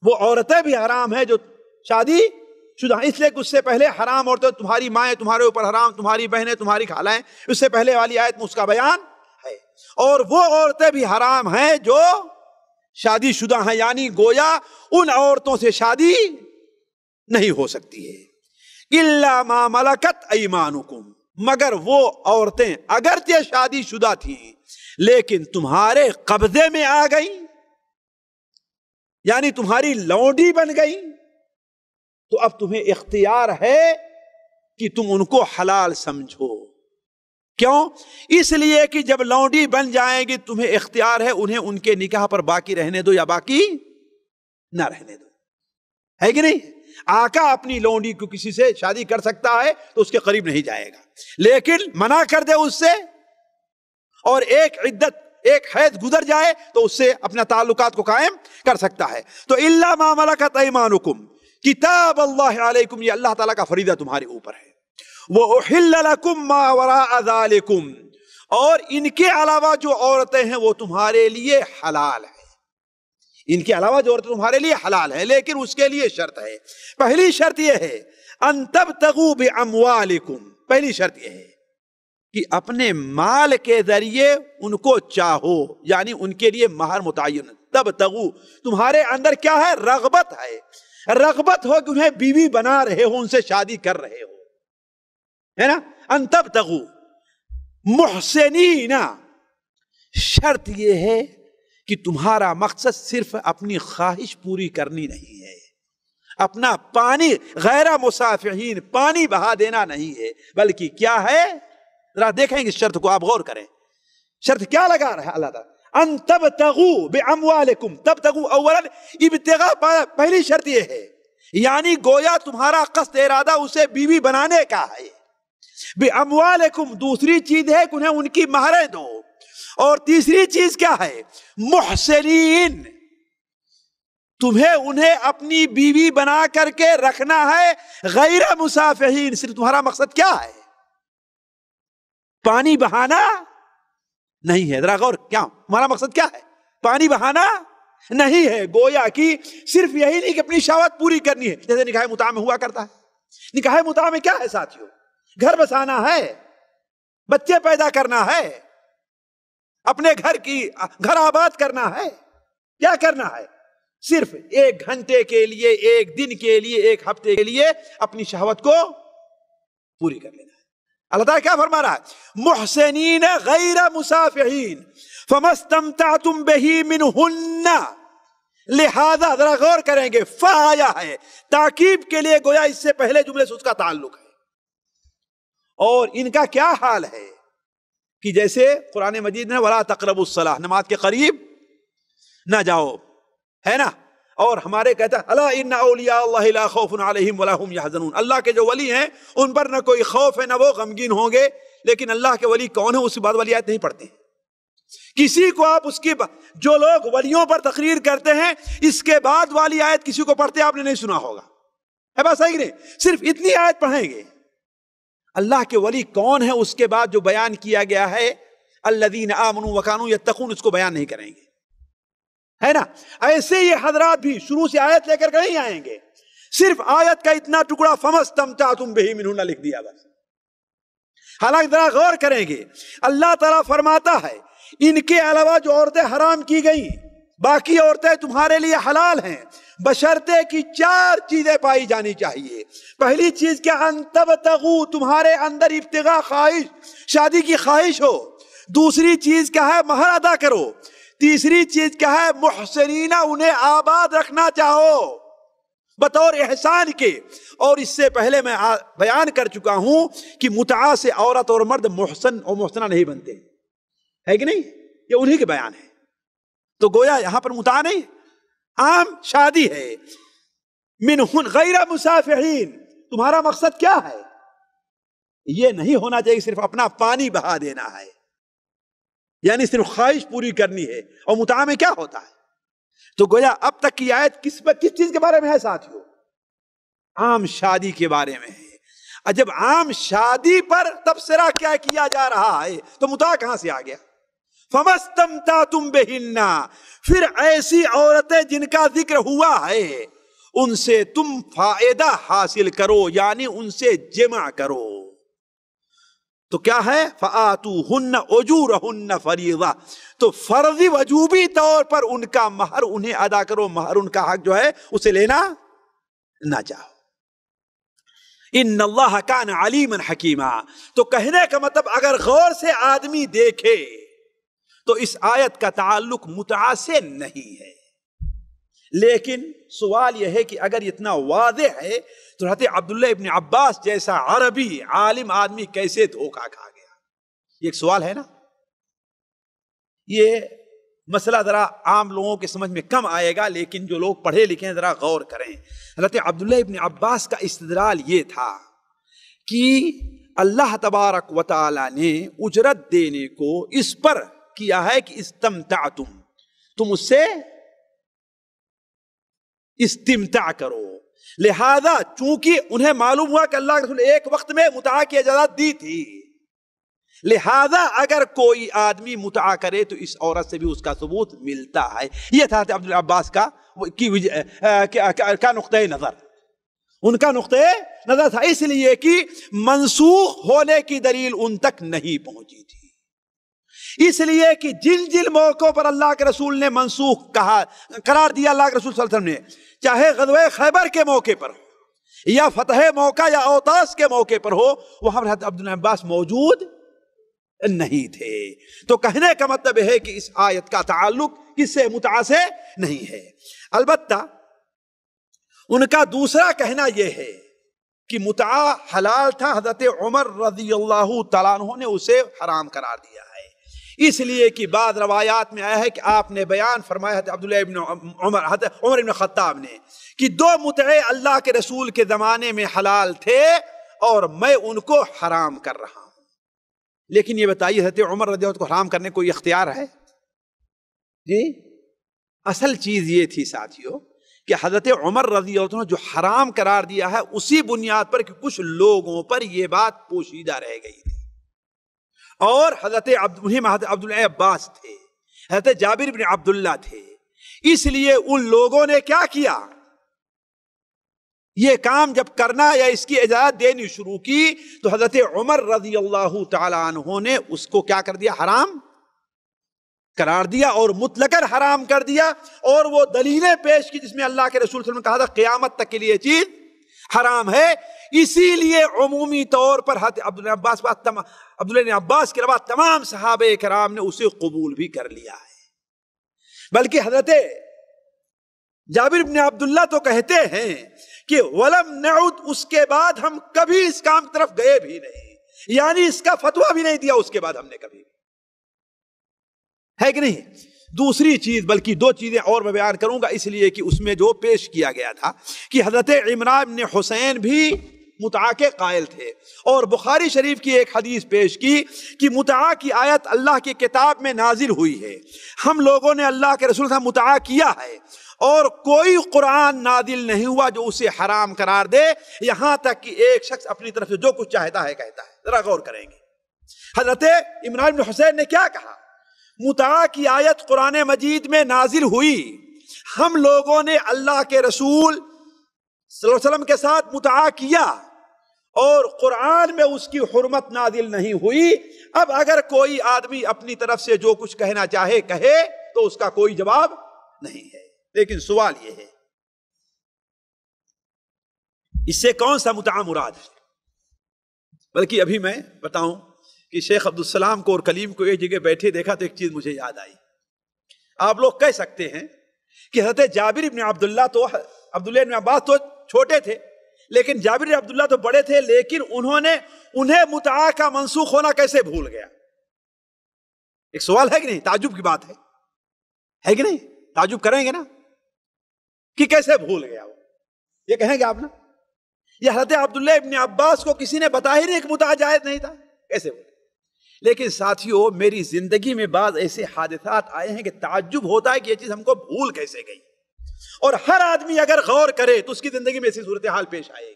وہ عورتیں بھی حرام ہیں جو شادی شدہ ہیں. اس لیے کہ اس سے پہلے حرام عورتیں تمہاری مائیں تمہارے اوپر حرام، تمہاری بہنیں تمہاری خالائیں، اس سے پہلے والی آیت میں اس کا بیان ہے. اور وہ عورتیں بھی حرام ہیں جو شادی شدہ ہیں، یعنی گویا ان عورتوں سے شادی نہیں ہو سکتی ہے. الا ما ملکت ایمانکم، مگر وہ عورتیں اگرچہ شادی شدہ تھیں لیکن تمہارے قبضے میں آ گئیں، یعنی تمہاری لونڈی بن گئی، تو اب تمہیں اختیار ہے کہ تم ان کو حلال سمجھو. کیوں؟ اس لیے کہ جب لونڈی بن جائیں گی تمہیں اختیار ہے انہیں ان کے نکاح پر باقی رہنے دو یا باقی نہ رہنے دو. ہے کہ نہیں؟ آقا اپنی لونڈی کو کسی سے شادی کر سکتا ہے تو اس کے قریب نہیں جائے گا، لیکن منع کر دے اس سے، اور ایک حیض گزر جائے تو اس سے اپنا تعلقات کو قائم کر سکتا ہے. تو الا ما ملکت ایمانکم کتاب اللہ علیکم، یہ اللہ تعالیٰ کا فریضہ تمہارے اوپر ہے. وَأُحِلَّ لَكُمْ مَا وَرَاءَ ذَلِكُمْ، اور ان کے علاوہ جو عورتیں ہیں وہ تمہارے لیے حلال ہیں. ان کے علاوہ جو عورتیں تمہارے لیے حلال ہیں، لیکن اس کے لیے شرط ہے. پہلی شرط یہ ہے ان تبتغوا باموالکم، پہلی شرط یہ ہے کہ اپنے مال کے ذریعے ان کو چاہو، یعنی ان کے لیے مہر متعین. تبتغوا، تمہارے اندر کیا ہے؟ رغبت ہے. رغبت ہو کہ انہیں بیوی بنا رہے ہو، ان سے شادی کر رہے ہو، ہے نا. ان تبتغوا محسنین، شرط یہ ہے کہ تمہارا مقصد صرف اپنی خواہش پوری کرنی نہیں ہے، اپنا پانی غیر مسافحین، پانی بہا دینا نہیں ہے، بلکہ کیا ہے؟ ذرا دیکھیں گے اس شرط کو، آپ غور کریں. شرط کیا لگا رہا ہے اللہ تعالیٰ؟ ان تبتغوا باموالکم. تبتغوا اولا ابتغاء، پہلی شرط یہ ہے، یعنی گویا تمہارا قصد ارادہ اسے بیوی بنانے کا ہے. باموالکم دوسری چیز ہے کہ انہیں ان کی مہریں دو، اور تیسری چیز کیا ہے؟ محسنین، تمہیں انہیں اپنی بیوی بنا کر کے رکھنا ہے غیر مسافحین. صرف تمہارا مقصد کیا ہے؟ پانی بہانا نہیں ہے. ذرا غور، کیا تمہارا مقصد کیا ہے؟ پانی بہانا نہیں ہے. گویا کہ صرف یہی نہیں کہ اپنی شہوت پوری کرنی ہے، جیسے نکاح متعہ میں ہوا کرتا ہے. نکاح متعہ میں کیا ہے ساتھیوں؟ گھر بسانا ہے، بچے پیدا کرنا ہے، اپنے گھر آباد کرنا ہے. کیا کرنا ہے؟ صرف 1 گھنٹے کے لیے، 1 دن کے لیے، 1 ہفتے کے لیے اپنی شہوت کو پوری کر لینا ہے. اللہ تعالیٰ کیا فرما رہا ہے؟ محسنین غیر مسافحین فما استمتعتم بہ منہن. لہذا ذرا غور کریں گے، فا آیا ہے تاکید کے لیے، گویا اس سے پہلے جملے سے اس کا تعلق ہے. اور ان کا کیا حال ہے کہ جیسے قرآن مجید نے وَلَا تَقْرَبُوا الصَّلَاةَ، نماز کے قریب نہ جاؤ، ہے نا. اور ہمارے کہتا ہے الا ان اولیاء اللہ لا خوف علیہم ولا هم يحزنون، اللہ کے جو ولی ہیں ان پر نہ کوئی خوف ہے نہ وہ غمگین ہوں گے. لیکن اللہ کے ولی کون ہے؟ اس کے بعد ولی آیت نہیں پڑھتے ہیں. کسی کو آپ اس کی جو لوگ ولیوں پر تقریر کرتے ہیں اس کے بعد والی آیت کسی کو پڑھتے آپ نے نہیں سنا ہوگا، ہے بات صحیح نہیں؟ صرف اتنی آیت پڑھیں گے. اللہ کے ولی کون ہے اس کے بعد جو بیان کیا گیا ہے الذین آمنوا وکانوا یتقون، اس کو بیان نہیں کریں گے، ہے نا. ایسے یہ حضرات بھی شروع سے آیت لے کر نہیں آئیں گے، صرف آیت کا اتنا ٹکڑا فما استمتعتم بہ منہن لکھ دیا بس. حالانکہ ذرا غور کریں گے، اللہ تعالیٰ فرماتا ہے ان کے علاوہ جو عورتیں حرام کی گئی، باقی عورتیں تمہارے لیے حلال ہیں، بشرطے کی 4 چیزیں پائی جانی چاہیے. پہلی چیز کیا؟ ان تبتغوا، تمہارے اندر ابتغاء، خواہش، شادی کی خواہش ہو. دوسری چیز کیا ہے؟ مہر ادا کرو. تیسری چیز کیا ہے؟ محسنین، انہیں آباد رکھنا چاہو بطور احسان کے. اور اس سے پہلے میں بیان کر چکا ہوں کہ متعہ سے عورت اور مرد محسن اور محسنہ نہیں بنتے، ہے کہ نہیں؟ یہ انہی کے بیان ہے. تو گویا یہاں پر متعہ نہیں، عام شادی ہے. منہن غیر مسافحین، تمہارا مقصد کیا ہے؟ یہ نہیں ہونا چاہیے صرف اپنا پانی بہا دینا ہے، یعنی صرف خواہش پوری کرنی ہے. اور متعہ میں کیا ہوتا ہے؟ تو گویا اب تک کی آیت کس چیز کے بارے میں ہے ساتھیوں؟ عام شادی کے بارے میں ہے. جب عام شادی پر تبصرہ کیا کیا جا رہا ہے تو متعہ کہاں سے آ گیا؟ فما استمتعتم بہن، پھر ایسی عورتیں جن کا ذکر ہوا ہے ان سے تم فائدہ حاصل کرو، یعنی ان سے جمع کرو. تو کیا ہے؟ فآتوہن اجورہن فریضہ، تو فرضی وجوبی طور پر ان کا مہر انہیں ادا کرو. مہر ان کا حق جو ہے اسے لینا نہ چاہو. ان اللہ کان علیما حکیما. تو کہنے کا مطلب اگر غور سے آدمی دیکھے تو اس آیت کا تعلق متعہ سے نہیں ہے. لیکن سوال یہ ہے کہ اگر اتنا واضح ہے تو حضرت عبداللہ ابن عباس جیسا عربی عالم آدمی کیسے دھوکہ کھا گیا؟ یہ ایک سوال ہے نا. یہ مسئلہ ذرا عام لوگوں کے سمجھ میں کم آئے گا، لیکن جو لوگ پڑھے لکھے ہیں ذرا غور کریں. حضرت عبداللہ ابن عباس کا استدلال یہ تھا کہ اللہ تبارک و تعالی نے اجرت دینے کو اس پر کیا ہے کہ استمتعتم، تم اس سے استمتاع کرو. لہذا چونکہ انہیں معلوم ہوا کہ اللہ کے رسول ایک وقت میں متعا کی اجازت دی تھی، لہذا اگر کوئی آدمی متعا کرے تو اس عورت سے بھی اس کا ثبوت ملتا ہے۔ یہ تھا عبد العباس کا نقطۂ نظر، ان کا نقطۂ نظر تھا، اس لیے کہ منسوخ ہونے کی دلیل ان تک نہیں پہنچی تھی، اس لیے کہ جن جن موقعوں پر اللہ کے رسول نے منسوخ کہا قرار دیا اللہ کے رسول صلی اللہ علیہ وسلم نے، چاہے غزوہ خیبر کے موقع پر ہو یا فتح موقع یا اوطاس کے موقع پر ہو، وہاں پر حضرت عبد العباس موجود نہیں تھے۔ تو کہنے کا مطلب ہے کہ اس آیت کا تعلق کس سے؟ متعا سے نہیں ہے۔ البتہ ان کا دوسرا کہنا یہ ہے کہ متعا حلال تھا، حضرت عمر رضی اللہ تعالیٰ عنہ نے اسے حرام قرار دیا ہے، اس لیے کہ بعض روایات میں آیا ہے کہ آپ نے بیان فرمایا حضرت عبداللہ ابن عمر، حضرت عمر ابن خطاب نے، کہ 2 متعے اللہ کے رسول کے زمانے میں حلال تھے اور میں ان کو حرام کر رہا ہوں۔ لیکن یہ بتائیے حضرت عمر رضی اللہ عنہ کو حرام کرنے کو کوئی اختیار ہے؟ جی اصل چیز یہ تھی ساتھیو کہ حضرت عمر رضی اللہ عنہ جو حرام قرار دیا ہے اسی بنیاد پر کہ کچھ لوگوں پر یہ بات پوشیدہ رہ گئی تھی، اور حضرت عبداللہ عباس تھے، حضرت جابر بن عبداللہ تھے، اس لیے ان لوگوں نے کیا کیا، یہ کام جب کرنا یا اس کی اجازت دینی شروع کی تو حضرت عمر رضی اللہ تعالی عنہ نے اس کو کیا کر دیا؟ حرام قرار دیا، اور مطلقاً حرام کر دیا، اور وہ دلیلیں پیش کی جس میں اللہ کے رسول صلی اللہ علیہ وسلم نے کہا تھا قیامت تک کے لیے چیز حرام ہے۔ اسی لیے عمومی طور پر حضرت عبداللہ بن عباس کے علاوہ تمام صحابہ کرام نے اسے قبول بھی کر لیا ہے، بلکہ حضرت جابر بن عبداللہ تو کہتے ہیں کہ وَلَمْ نَعُدْ، اس کے بعد ہم کبھی اس کام کی طرف گئے بھی نہیں، یعنی اس کا فتویٰ بھی نہیں دیا اس کے بعد ہم نے کبھی، ہے کہ نہیں؟ دوسری چیز، بلکہ 2 چیزیں اور میں بیان کروں گا، اس لیے کہ اس میں جو پیش کیا گیا تھا کہ حضرت عمران بن حسین بھی متعا کے قائل تھے، اور بخاری شریف کی ایک حدیث پیش کی کہ متعا کی آیت اللہ کی کتاب میں نازل ہوئی ہے، ہم لوگوں نے اللہ کے رسول سے متعا کیا ہے، اور کوئی قرآن نازل نہیں ہوا جو اسے حرام قرار دے، یہاں تک کہ ایک شخص اپنی طرف سے جو کچھ چاہتا ہے کہتا ہے۔ ذرا غور کریں گے حضرت عمران بن حسین نے کیا کہا؟ متعا کی آیت قرآن مجید میں نازل ہوئی، ہم لوگوں نے اللہ کے رسول صلی اللہ علیہ وسلم کے ساتھ متعا کیا، اور قرآن میں اس کی حرمت نازل نہیں ہوئی، اب اگر کوئی آدمی اپنی طرف سے جو کچھ کہنا چاہے کہے تو اس کا کوئی جواب نہیں ہے۔ لیکن سوال یہ ہے اس سے کون سا متعا مراد ہے؟ بلکہ ابھی میں بتاؤں کہ شیخ عبدالسلام کو اور کلیم کو ایک جگہ بیٹھے دیکھا تو ایک چیز مجھے یاد آئی۔ آپ لوگ کہہ سکتے ہیں کہ حضرت جابر بن عبداللہ تو عبداللہ بن عباس تو چھوٹے تھے، لیکن جابر بن عبداللہ تو بڑے تھے، لیکن انہیں متعا کا منسوخ ہونا کیسے بھول گیا؟ ایک سوال ہے کہ نہیں؟ تعجب کی بات ہے کہ نہیں؟ تعجب کریں گے نا کہ کیسے بھول گیا وہ؟ یہ کہیں گے آپ نا، یہ حضرت عبداللہ ابن عباس کو کسی نے بتا ہی نہیں کہ متعا جائز نہیں تھا، کیسے بھول؟ لیکن ساتھیوں میری زندگی میں بعض ایسے حادثات آئے ہیں کہ تعجب ہوتا ہے کہ یہ چیز ہم کو بھول کیسے گئی، اور ہر آدمی اگر غور کرے تو اس کی زندگی میں ایسی صورتحال پیش آئے گی۔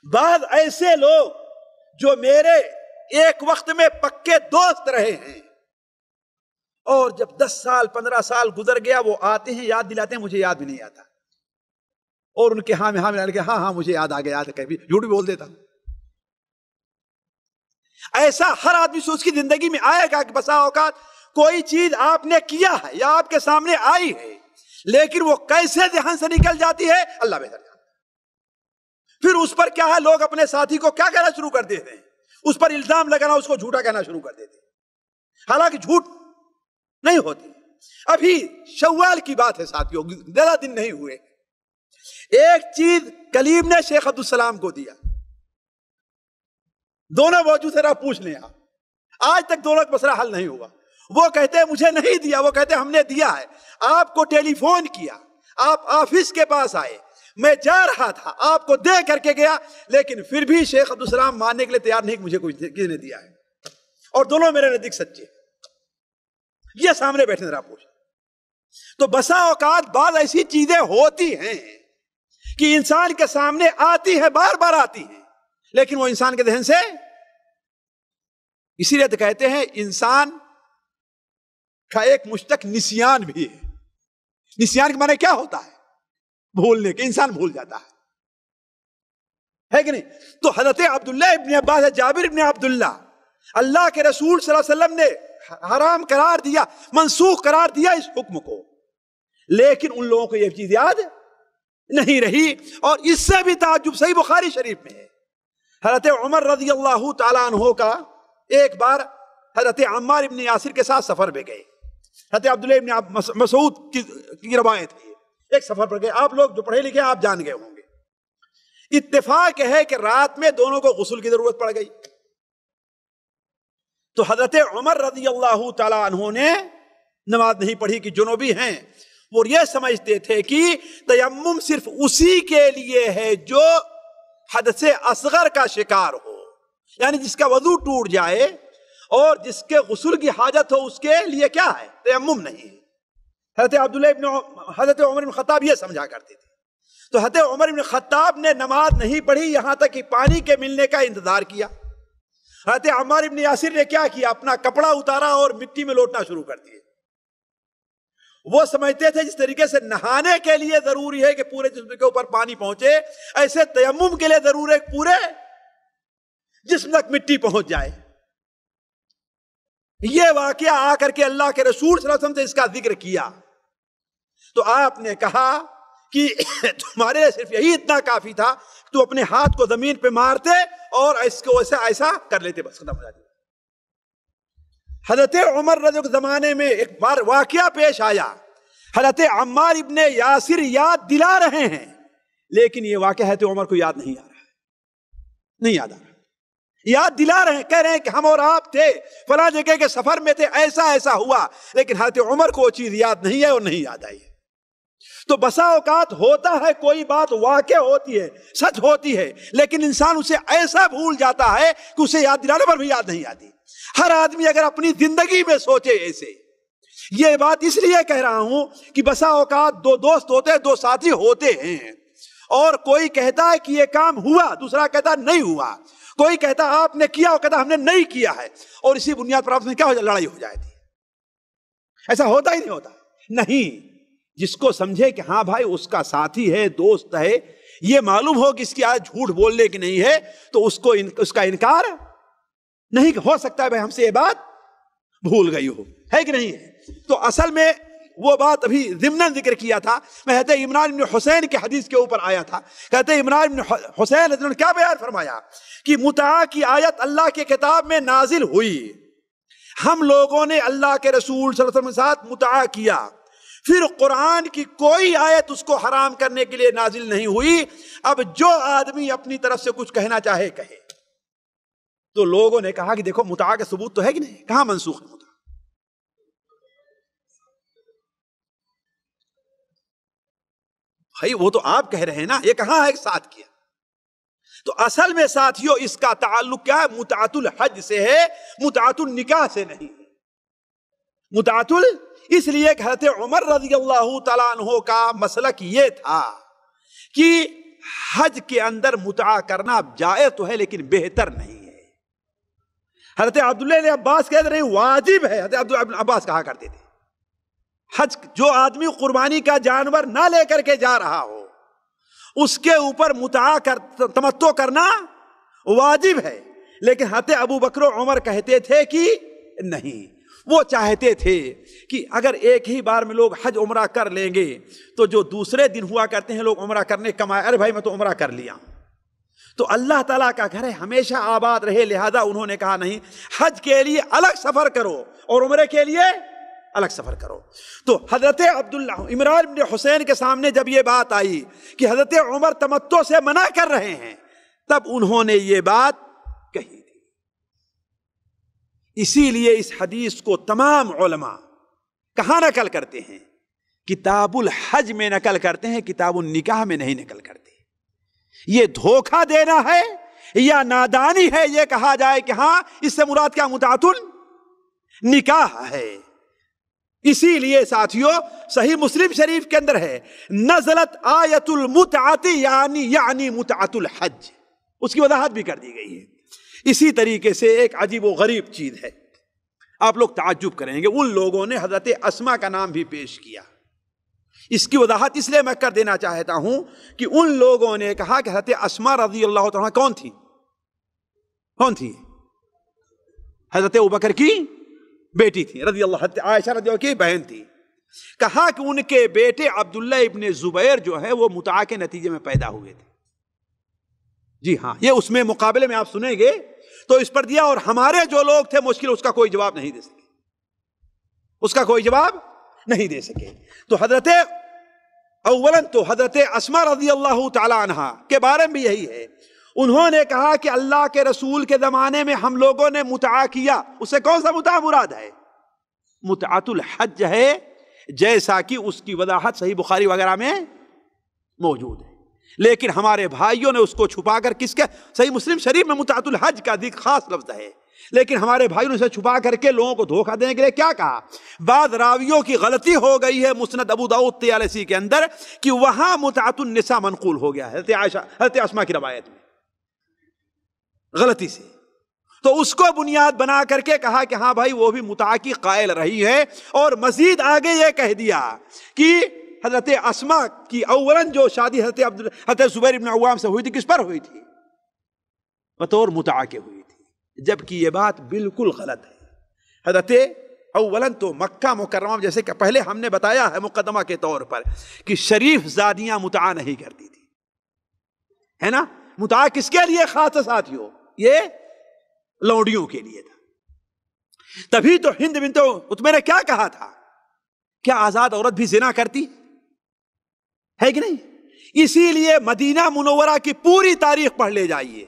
بعض ایسے لوگ جو میرے ایک وقت میں پکے دوست رہے ہیں، اور جب 10 سال 15 سال گزر گیا وہ آتے ہیں یاد دلاتے ہیں، مجھے یاد بھی نہیں آتا، اور ان کے ہاں میں ملا کے ہاں مجھے یاد آ گیا، یاد ہے، کبھی جھوٹ بھی بول دیتا ہوں۔ ایسا ہر آدمی سے اس کی زندگی میں آئے گا کہ بسا اوقات کوئی چیز آپ نے کیا ہے یا آپ کے سامنے آئی ہے، لیکن وہ کیسے ذہن سے نکل جاتی ہے اللہ بہتر جانتا ہے۔ پھر اس پر کیا ہے، لوگ اپنے ساتھی کو کیا کہنا شروع کر دیتے ہیں، اس پر الزام لگانا، اس کو جھوٹا کہنا شروع کر دیتے ہیں، حالانکہ جھوٹ نہیں ہوتی۔ ابھی شوال کی بات ہے ساتھیوں، زیادہ دن نہیں ہوئے، ایک چیز کلیم نے شیخ عبدالسلام کو دیا، دونوں موجود سے پوچھ لیں آپ، آج تک دونوں کا مسئلہ حل نہیں ہوا۔ وہ کہتے ہیں مجھے نہیں دیا، وہ کہتے ہیں ہم نے دیا ہے، آپ کو ٹیلی فون کیا، آپ آفس کے پاس آئے، میں جا رہا تھا، آپ کو دے کر کے گیا، لیکن پھر بھی شیخ عبدالسلام ماننے کے لیے تیار نہیں کہ مجھے کسی نے دیا ہے، اور دونوں میرے نزدیک سچے۔ یہ سامنے بیٹھے ذرا پوچھ۔ تو بسا اوقات بعض ایسی چیزیں ہوتی ہیں کہ انسان کے سامنے آتی ہے، بار بار آتی ہے، لیکن وہ انسان کے ذہن سے، اسی لیے تو کہتے ہیں انسان کا ایک مشتق نسیان بھی ہے۔ نسیان کے معنی کیا ہوتا ہے؟ بھولنے کے، انسان بھول جاتا ہے کہ نہیں؟ تو حضرت عبداللہ ابن عباس، جابر ابن عبداللہ، اللہ کے رسول صلی اللہ علیہ وسلم نے حرام قرار دیا، منسوخ قرار دیا اس حکم کو، لیکن ان لوگوں کو یہ چیز یاد نہیں رہی۔ اور اس سے بھی تعجب صحیح بخاری شریف میں ہے، حضرت عمر رضی اللہ تعالیٰ عنہ کا ایک بار حضرت عمار ابن یاسر کے ساتھ سفر پہ گئے۔ حضرت عبداللہ ابن مسعود کی روایت ہے، ایک سفر پر گئے۔ آپ لوگ جو پڑھے لکھے آپ جان گئے ہوں گے۔ اتفاق ہے کہ رات میں دونوں کو غسل کی ضرورت پڑ گئی، تو حضرت عمر رضی اللہ تعالیٰ عنہ نے نماز نہیں پڑھی کہ جنوبی ہیں۔ وہ یہ سمجھتے تھے کہ تیمم صرف اسی کے لیے ہے جو حدث اصغر کا شکار ہو، یعنی جس کا وضو ٹوٹ جائے اور جس کے غسل کی حاجت ہو، اس کے لیے کیا ہے؟ تیمم نہیں ہے۔ حضرت عمر بن خطاب یہ سمجھا کرتے تھے، تو حضرت عمر بن خطاب نے نماز نہیں پڑھی یہاں تک کہ پانی کے ملنے کا انتظار کیا۔ حضرت عمار ابن یاسر نے کیا کیا؟ اپنا کپڑا اتارا اور مٹی میں لوٹنا شروع کر دیے۔ وہ سمجھتے تھے جس طریقے سے نہانے کے لیے ضروری ہے کہ پورے جسم کے اوپر پانی پہنچے، ایسے تیمم کے لیے ضروری ہے کہ پورے جسم تک مٹی پہنچ جائے۔ یہ واقعہ آ کر کے اللہ کے رسول صلی اللہ علیہ وسلم سے اس کا ذکر کیا، تو آپ نے کہا کہ تمہارے لیے صرف یہی اتنا کافی تھا کہ تو اپنے ہاتھ کو زمین پہ مارتے اور اس کو ایسا کر لیتے، بس ختم ہو جاتی۔ حضرت عمر رضی اللہ عنہ کے زمانے میں ایک بار واقعہ پیش آیا، حضرت عمار ابن یاسر یاد دلا رہے ہیں، لیکن یہ واقعہ حضرت عمر کو یاد نہیں آ رہا، نہیں یاد آ رہا۔ یاد دلا رہے ہیں، کہہ رہے ہیں کہ ہم اور آپ تھے فلاں جگہ کے سفر میں تھے، ایسا ایسا ہوا، لیکن حضرت عمر کو وہ چیز یاد نہیں ہے اور نہیں یاد آئی ہے۔ تو بسا اوقات ہوتا ہے کوئی بات واقع ہوتی ہے، سچ ہوتی ہے، لیکن انسان اسے ایسا بھول جاتا ہے کہ اسے یاد دلانے پر بھی یاد نہیں آتی۔ ہر آدمی اگر اپنی زندگی میں سوچے ایسے، یہ بات اس لیے کہہ رہا ہوں کہ بسا اوقات دو دوست ہوتے ہیں، دو ساتھی ہوتے ہیں، اور کوئی کہتا ہے کہ یہ کام ہوا، دوسرا کہتا نہیں ہوا، کوئی کہتا آپ نے کیا اور کہتا ہم نے نہیں کیا ہے، اور اسی بنیاد پر آپ میں کیا ہو جائے، لڑائی ہو جاتی ہے۔ ایسا ہوتا ہی نہیں ہوتا، نہیں۔ جس کو سمجھے کہ ہاں بھائی اس کا ساتھی ہے، دوست ہے، یہ معلوم ہو کہ اس کی عادت جھوٹ بولنے کی نہیں ہے، تو اس کا انکار نہیں ہو سکتا ہے، بھائی ہم سے یہ بات بھول گئی ہو، ہے کہ نہیں ہے۔ تو اصل میں وہ بات ابھی ضمناً ذکر کیا تھا، میں کہتے عمران بن حسین کے حدیث کے اوپر آیا تھا، کہتے عمران بن حسین نے کیا بیان فرمایا کہ متعا کی آیت اللہ کے کتاب میں نازل ہوئی، ہم لوگوں نے اللہ کے رسول صلی اللہ علیہ وسلم کے ساتھ متعا کیا، پھر قرآن کی کوئی آیت اس کو حرام کرنے کے لیے نازل نہیں ہوئی، اب جو آدمی اپنی طرف سے کچھ کہنا چاہے کہے۔ تو لوگوں نے کہا کہ دیکھو متعا کا ثبوت تو ہے کہ نہیں، کہاں منسوخ ہے متعا؟ بھائی وہ تو آپ کہہ رہے ہیں نا، یہ کہاں ہے ساتھ کیا؟ تو اصل میں ساتھیوں اس کا تعلق کیا ہے؟ متعۃ الحج سے ہے، متعۃ النکاح سے نہیں۔ متعۃ اس لیے کہ حضرت عمر رضی اللہ تعالیٰ عنہ کا مسلک یہ تھا کہ حج کے اندر متعا کرنا جائز تو ہے لیکن بہتر نہیں ہے۔ حضرت عبداللہ نے عباس کہتے رہے واجب ہے، حضرت عبداللہ عباس کہا کرتے تھے حج جو آدمی قربانی کا جانور نہ لے کر کے جا رہا ہو اس کے اوپر متعا تمتع کرنا واجب ہے، لیکن حضرت ابو بکر و عمر کہتے تھے کہ نہیں، وہ چاہتے تھے کہ اگر ایک ہی بار میں لوگ حج عمرہ کر لیں گے تو جو دوسرے دن ہوا کرتے ہیں لوگ عمرہ کرنے کمائے، ارے بھائی میں تو عمرہ کر لیا، تو اللہ تعالیٰ کا گھر ہے ہمیشہ آباد رہے، لہذا انہوں نے کہا نہیں، حج کے لیے الگ سفر کرو اور عمرے کے لیے الگ سفر کرو۔ تو حضرت عمران بن حسین کے سامنے جب یہ بات آئی کہ حضرت عمر تمتع سے منع کر رہے ہیں، تب انہوں نے یہ بات کہی تھی۔ اسی لیے اس حدیث کو تمام علماء کہاں نقل کرتے ہیں؟ کتاب الحج میں نقل کرتے ہیں، کتاب النکاح میں نہیں نقل کرتے۔ یہ دھوکہ دینا ہے یا نادانی ہے یہ کہا جائے کہ ہاں اس سے مراد کیا متعۃ النکاح ہے، اسی لیے ساتھیوں صحیح مسلم شریف کے اندر ہے نزلت آیت المتعۃ یعنی متعۃ الحج، اس کی وضاحت بھی کر دی گئی ہے۔ اسی طریقے سے ایک عجیب و غریب چیز ہے، آپ لوگ تعجب کریں گے، ان لوگوں نے حضرت اسما کا نام بھی پیش کیا۔ اس کی وضاحت اس لیے میں کر دینا چاہتا ہوں کہ ان لوگوں نے کہا کہ حضرت اسما رضی اللہ تعالیٰ کون تھی؟ حضرت ابوبکر کی بیٹی تھی، رضی اللہ، حضرت عائشہ رضی اللہ کی بہن تھی۔ کہا کہ ان کے بیٹے عبداللہ ابن زبیر جو ہے وہ متعہ کے نتیجے میں پیدا ہوئے تھے۔ جی ہاں، یہ اس میں مقابلے میں آپ سنیں گے تو اس پر دیا، اور ہمارے جو لوگ تھے مشکل اس کا کوئی جواب نہیں دے سکے، اس کا کوئی جواب نہیں دے سکے۔ تو حضرت اولاً تو حضرت اسما رضی اللہ تعالی عنہا کے بارے میں بھی یہی ہے، انہوں نے کہا کہ اللہ کے رسول کے زمانے میں ہم لوگوں نے متعہ کیا، اس سے کون سا متعہ مراد ہے؟ متعۃ الحج ہے، جیسا کہ اس کی وضاحت صحیح بخاری وغیرہ میں موجود ہے، لیکن ہمارے بھائیوں نے اس کو چھپا کر کس کے صحیح مسلم شریف میں متعۃ الحج کا ذکر خاص لفظ ہے، لیکن ہمارے بھائیوں نے اسے چھپا کر کے لوگوں کو دھوکہ دینے کے لیے کیا کہا؟ بعض راویوں کی غلطی ہو گئی ہے مسند ابو داؤد طیالسی کے اندر کہ وہاں متعۃ النساء منقول ہو گیا ہے حضرت عائشہ حضرت اسما کی روایت میں غلطی سے، تو اس کو بنیاد بنا کر کے کہا کہ ہاں بھائی وہ بھی متعہ کی قائل رہی ہے، اور مزید آگے یہ کہہ دیا کہ حضرت اسما کی اولاً جو شادی حضرت زبیر بن عوام سے ہوئی تھی کس پر ہوئی تھی؟ بطور متعہ کے ہوئی تھی، جبکہ یہ بات بالکل غلط ہے۔ حضرت اولاً تو مکہ مکرمہ جیسے کہ پہلے ہم نے بتایا ہے مقدمہ کے طور پر کہ شریف زادیاں متعہ نہیں کرتی تھی، ہے نا؟ متعہ کس کے لیے خاص ساتھیوں؟ یہ لونڈیوں کے لیے تھا۔ تبھی تو ہند بنت عتبہ نے کیا کہا تھا؟ کیا آزاد عورت بھی زنا کرتی ہے کہ نہیں؟ اسی لیے مدینہ منورہ کی پوری تاریخ پڑھ لے جائیے،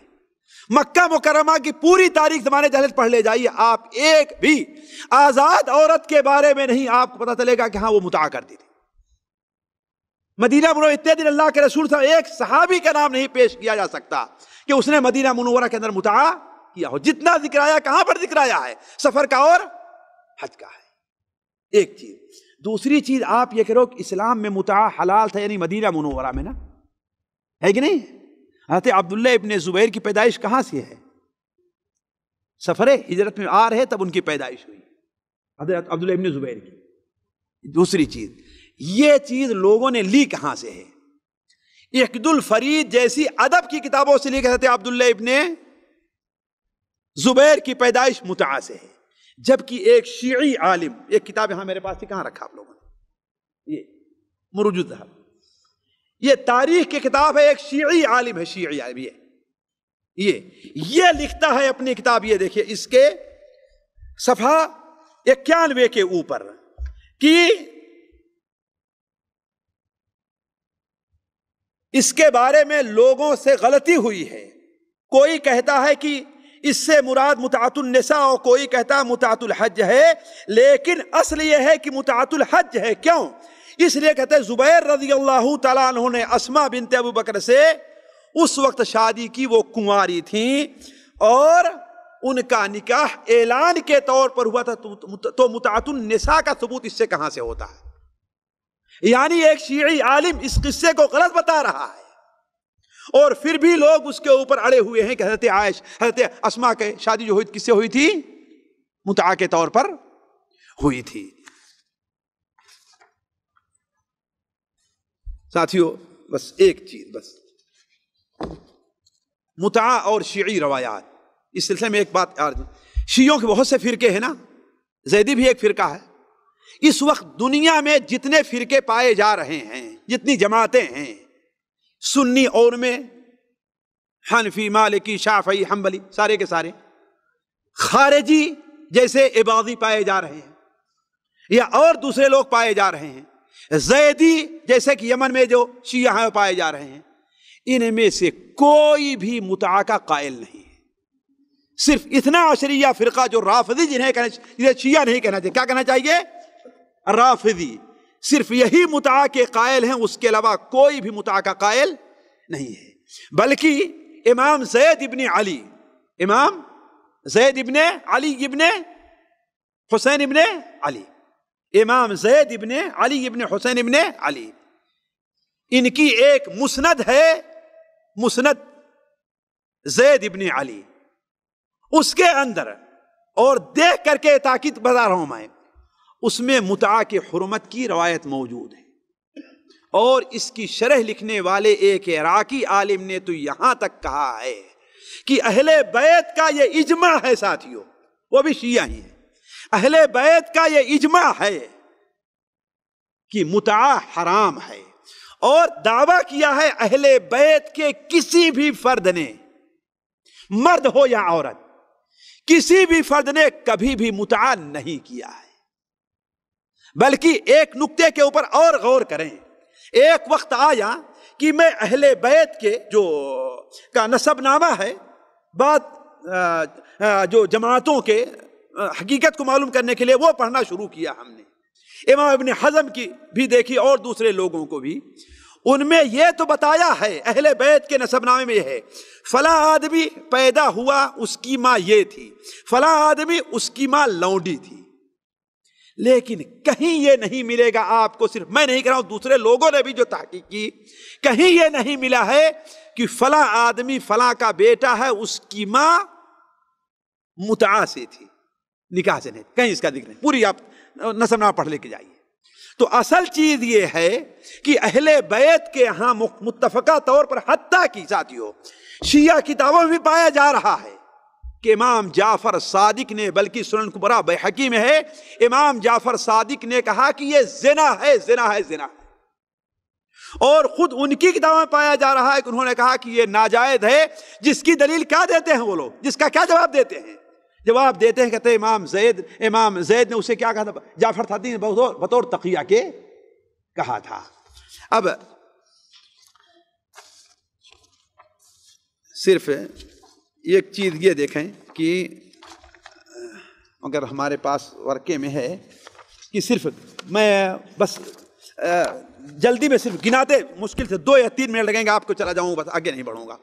مکہ مکرمہ کی پوری تاریخ زمانے جاہلیت پڑھ لے جائیے، آپ ایک بھی آزاد عورت کے بارے میں نہیں آپ کو پتہ چلے گا کہ ہاں وہ متعہ کرتی تھی۔ مدینہ منورہ اتنے دن اللہ کے رسول صلی اللہ علیہ وسلم ایک صحابی کا نام نہیں پیش کیا جا سکتا کہ اس نے مدینہ منورہ کے اندر متعہ کیا ہو۔ جتنا ذکر آیا کہاں پر ذکر آیا ہے؟ سفر کا اور حج کا ہے، ایک چیز۔ دوسری چیز آپ یہ کرو کہ اسلام میں متعہ حلال تھا، یعنی مدینہ منورہ میں نا، ہے کہ نہیں؟ حضرت عبداللہ ابن زبیر کی پیدائش کہاں سے ہے؟ سفر ہجرت میں آ رہے تب ان کی پیدائش ہوئی، حضرت عبداللہ ابن زبیر کی۔ دوسری چیز یہ چیز لوگوں نے لی کہاں سے ہے؟ اقد الفرید جیسی ادب کی کتابوں سے لی کہ حضرت عبداللہ ابن زبیر کی پیدائش متعہ سے ہے، جبکہ ایک شیعی عالم، ایک کتاب یہاں میرے پاس کہاں رکھا آپ لوگوں نے؟ یہ مروج الذہب، یہ تاریخ کی کتاب ہے، ایک شیعی عالم ہے، شیعی عالم یہ لکھتا ہے اپنی کتاب، یہ دیکھیے اس کے صفحہ 91 کے اوپر کہ اس کے بارے میں لوگوں سے غلطی ہوئی ہے، کوئی کہتا ہے کہ اس سے مراد متعۃ النساء اور کوئی کہتا ہے متعۃ الحج ہے، لیکن اصل یہ ہے کہ متعۃ الحج ہے۔ کیوں؟ اس لیے کہتے ہیں زبیر رضی اللہ تعالیٰ عنہ نے اسما بنت ابو بکر سے اس وقت شادی کی، وہ کنواری تھیں اور ان کا نکاح اعلان کے طور پر ہوا تھا، تو متعۃ النساء کا ثبوت اس سے کہاں سے ہوتا ہے؟ یعنی ایک شیعی عالم اس قصے کو غلط بتا رہا ہے، اور پھر بھی لوگ اس کے اوپر اڑے ہوئے ہیں کہ حضرت اسما کی شادی جو ہوئی کس سے ہوئی تھی؟ متعہ کے طور پر ہوئی تھی۔ ساتھیو بس ایک چیز، بس متعہ اور شیعی روایات، اس سلسلے میں ایک بات، شیعوں کے بہت سے فرقے ہیں نا، زیدی بھی ایک فرقہ ہے۔ اس وقت دنیا میں جتنے فرقے پائے جا رہے ہیں، جتنی جماعتیں ہیں، سنی اور میں حنفی، مالکی، شافعی، حنبلی، سارے کے سارے، خارجی جیسے عبادی پائے جا رہے ہیں یا اور دوسرے لوگ پائے جا رہے ہیں، زیدی جیسے کہ یمن میں جو شیعہ ہیں پائے جا رہے ہیں، ان میں سے کوئی بھی متعہ کا قائل نہیں ہے۔ صرف اتنا عشریہ فرقہ جو رافضی جنہیں شیعہ نہیں کہنا چاہیے، کیا کہنا چاہیے؟ رافضی، صرف یہی متعہ کے قائل ہیں، اس کے علاوہ کوئی بھی متعہ کا قائل نہیں ہے۔ بلکہ امام زید ابن علی ابن حسین ابن علی، امام زید ابن علی ابن حسین ابن علی، ان کی ایک مسند ہے، مسند زید ابن علی، اس کے اندر اور دیکھ کر کے تاکید بتا رہا ہوں میں، اس میں متعہ کی حرمت کی روایت موجود ہے، اور اس کی شرح لکھنے والے ایک عراقی عالم نے تو یہاں تک کہا ہے کہ اہل بیت کا یہ اجماع ہے ساتھیوں، وہ بھی شیعہ ہی ہے، اہل بیت کا یہ اجماع ہے کہ متعہ حرام ہے، اور دعویٰ کیا ہے اہل بیت کے کسی بھی فرد نے، مرد ہو یا عورت، کسی بھی فرد نے کبھی بھی متعہ نہیں کیا ہے۔ بلکہ ایک نقطے کے اوپر اور غور کریں، ایک وقت آیا کہ میں اہل بیت کے جو کا نسب نامہ ہے، بعد جو جماعتوں کے حقیقت کو معلوم کرنے کے لیے وہ پڑھنا شروع کیا ہم نے، امام ابن حزم کی بھی دیکھی اور دوسرے لوگوں کو بھی، ان میں یہ تو بتایا ہے اہل بیت کے نسب نامے میں یہ ہے، فلاں آدمی پیدا ہوا اس کی ماں یہ تھی، فلاں آدمی اس کی ماں لونڈی تھی، لیکن کہیں یہ نہیں ملے گا آپ کو، صرف میں نہیں کہہ رہا ہوں، دوسرے لوگوں نے بھی جو تحقیق کی، کہیں یہ نہیں ملا ہے کہ فلاں آدمی فلاں کا بیٹا ہے اس کی ماں متعہ سے تھی، نکاح سے نہیں، کہیں اس کا ذکر نہیں، پوری آپ نسب نامہ پڑھ لے کے جائیے۔ تو اصل چیز یہ ہے کہ اہل بیت کے ہاں متفقہ طور پر، حتیٰ کی ساتھیوں شیعہ کتابوں میں بھی پایا جا رہا ہے کہ امام جعفر صادق نے، بلکہ سنن کبریٰ بیہقی میں ہے، امام جعفر صادق نے کہا کہ یہ زنا ہے، زنا ہے، زنا ہے، اور خود ان کی کتابوں میں پایا جا رہا ہے کہ انہوں نے کہا کہ یہ ناجائز ہے، جس کی دلیل کیا دیتے ہیں وہ لوگ، جس کا کیا جواب دیتے ہیں؟ جواب دیتے ہیں، کہتے ہیں امام زید نے اسے کیا کہا تھا، جعفر صادق نے بطور تقیہ کے کہا تھا۔ اب صرف ایک چیز یہ دیکھیں کہ اگر ہمارے پاس ورقے میں ہے کہ صرف میں بس جلدی میں صرف گناتے مشکل سے 2 یا 3 منٹ لگیں گے، آپ کو چلا جاؤں گا، بس آگے نہیں بڑھوں گا،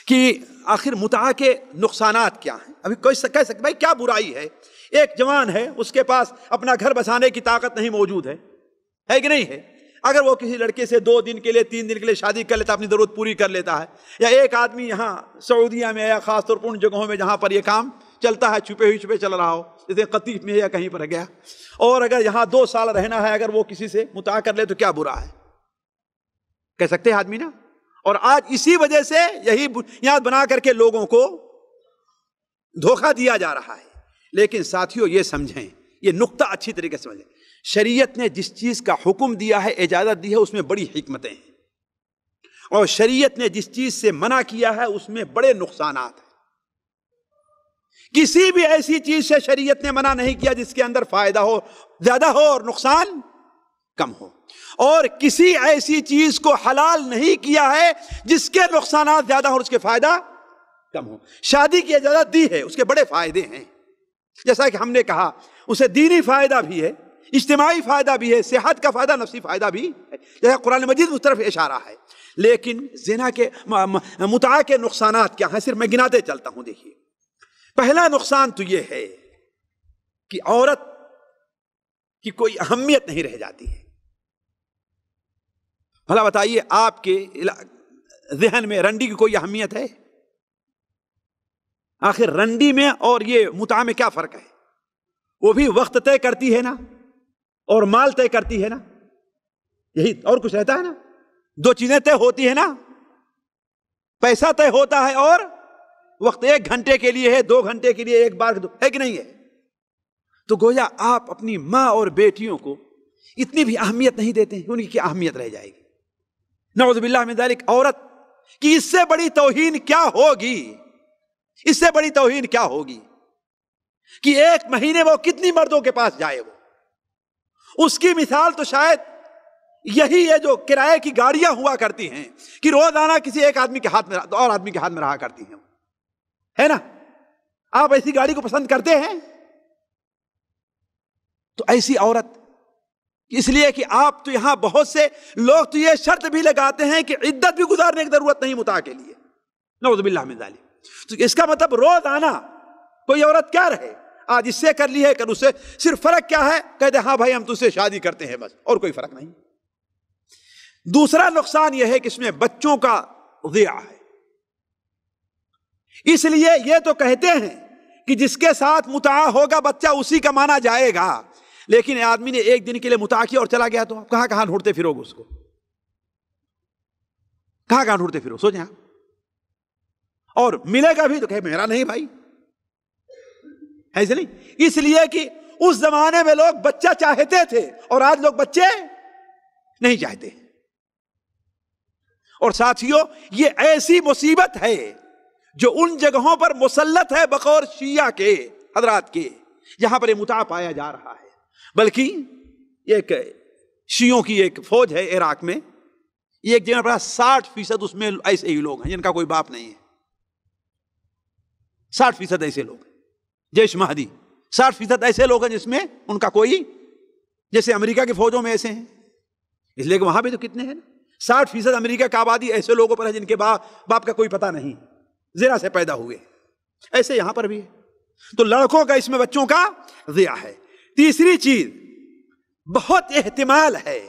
کہ آخر متعہ کے نقصانات کیا ہیں۔ ابھی کوئی کہہ سکتے بھائی کیا برائی ہے، ایک جوان ہے، اس کے پاس اپنا گھر بسانے کی طاقت نہیں موجود ہے کہ نہیں ہے، اگر وہ کسی لڑکے سے 2 دن کے لیے 3 دن کے لیے شادی کر لیتا، اپنی ضرورت پوری کر لیتا ہے، یا ایک آدمی یہاں سعودیہ میں یا خاص طور پر ان جگہوں میں جہاں پر یہ کام چلتا ہے، چھپے چل رہا ہو، جیسے قطیف میں یا کہیں پر گیا، اور اگر یہاں 2 سال رہنا ہے، اگر وہ کسی سے متعہ کر لے تو کیا برا ہے، کہہ سکتے ہیں آدمی نا۔ اور آج اسی وجہ سے یہی بنیاد بنا کر کے لوگوں کو دھوکہ دیا جا رہا ہے۔ لیکن ساتھیوں یہ سمجھیں، یہ نقطہ اچھی طریقے سے سمجھیں، شریعت نے جس چیز کا حکم دیا ہے، اجازت دی ہے، اس میں بڑی حکمتیں ہیں، اور شریعت نے جس چیز سے منع کیا ہے اس میں بڑے نقصانات ہیں۔ کسی بھی ایسی چیز سے شریعت نے منع نہیں کیا جس کے اندر فائدہ ہو زیادہ ہو اور نقصان کم ہو، اور کسی ایسی چیز کو حلال نہیں کیا ہے جس کے نقصانات زیادہ ہو اور اس کے فائدہ کم ہو۔ شادی کی اجازت دی ہے، اس کے بڑے فائدے ہیں، جیسا کہ ہم نے کہا اسے دینی فائدہ بھی ہے، اجتماعی فائدہ بھی ہے، صحت کا فائدہ، نفسی فائدہ بھی ہے، جیسا قرآن مجید اس طرف اشارہ ہے۔ لیکن زنا کے متعہ کے نقصانات کیا ہیں، صرف میں گناتے چلتا ہوں۔ دیکھیے، پہلا نقصان تو یہ ہے کہ عورت کی کوئی اہمیت نہیں رہ جاتی ہے۔ بھلا بتائیے آپ کے ذہن میں رنڈی کی کوئی اہمیت ہے؟ آخر رنڈی میں اور یہ متعہ میں کیا فرق ہے؟ وہ بھی وقت طے کرتی ہے نا، اور مال طے کرتی ہے نا، یہی اور کچھ رہتا ہے نا، 2 چیزیں طے ہوتی ہے نا، پیسہ طے ہوتا ہے اور وقت 1 گھنٹے کے لیے ہے، 2 گھنٹے کے لیے، 1 بار ہے کہ نہیں ہے؟ تو گویا آپ اپنی ماں اور بیٹیوں کو اتنی بھی اہمیت نہیں دیتے ہیں، ان کی کیا اہمیت رہ جائے گی؟ نعوذ باللہ من ذالک، عورت کی اس سے بڑی توہین کیا ہوگی، اس سے بڑی توہین کیا ہوگی کہ 1 مہینے وہ کتنی مردوں کے پاس جائے، وہ اس کی مثال تو شاید یہی ہے جو کرائے کی گاڑیاں ہوا کرتی ہیں کہ روزانہ کسی ایک آدمی کے ہاتھ میں اور آدمی کے ہاتھ میں رہا کرتی ہیں، ہے نا؟ آپ ایسی گاڑی کو پسند کرتے ہیں؟ تو ایسی عورت، اس لیے کہ آپ تو یہاں بہت سے لوگ تو یہ شرط بھی لگاتے ہیں کہ عدت بھی گزارنے کی ضرورت نہیں متعہ کے لیے، نعوذ باللہ من ذالک۔ تو اس کا مطلب روزانہ کوئی عورت کیا رہے، آج اس سے کر لی ہے کل اس سے، صرف فرق کیا ہے؟ کہتے ہاں بھائی ہم تجھ سے شادی کرتے ہیں بس، اور کوئی فرق نہیں۔ دوسرا نقصان یہ ہے کہ اس میں بچوں کا ضیاع ہے۔ اس لیے یہ تو کہتے ہیں کہ جس کے ساتھ متعا ہوگا بچہ اسی کا مانا جائے گا، لیکن آدمی نے ایک دن کے لیے متعا کیا اور چلا گیا تو کہاں کہاں ڈھونڈتے پھرو گے اس کو؟ کہاں کہاں ڈھونڈتے پھرو؟ سوچیں آپ۔ اور ملے گا بھی تو کہے میرا نہیں بھائی، ایسے نہیں۔ اس لیے کہ اس زمانے میں لوگ بچہ چاہتے تھے اور آج لوگ بچے نہیں چاہتے۔ اور ساتھیوں یہ ایسی مصیبت ہے جو ان جگہوں پر مسلط ہے بقور شیعہ کے حضرات کے، جہاں پر یہ متعا پایا جا رہا ہے۔ بلکہ ایک شیعوں کی ایک فوج ہے عراق میں، ایک جگہ پر 60% اس میں ایسے ہی لوگ ہیں جن کا کوئی باپ نہیں ہے۔ 60% ایسے لوگ ہیں، جیش مہدی 60% ایسے لوگ ہیں جس میں ان کا کوئی، جیسے امریکہ کی فوجوں میں ایسے ہیں، اس لیے کہ وہاں بھی تو کتنے ہیں نا، 60% امریکہ کا آبادی ایسے لوگوں پر ہے جن کے باپ کا کوئی پتہ نہیں، زنا سے پیدا ہوئے۔ ایسے یہاں پر بھی ہے۔ تو لڑکوں کا اس میں بچوں کا ضیاع ہے۔ تیسری چیز بہت احتمال ہے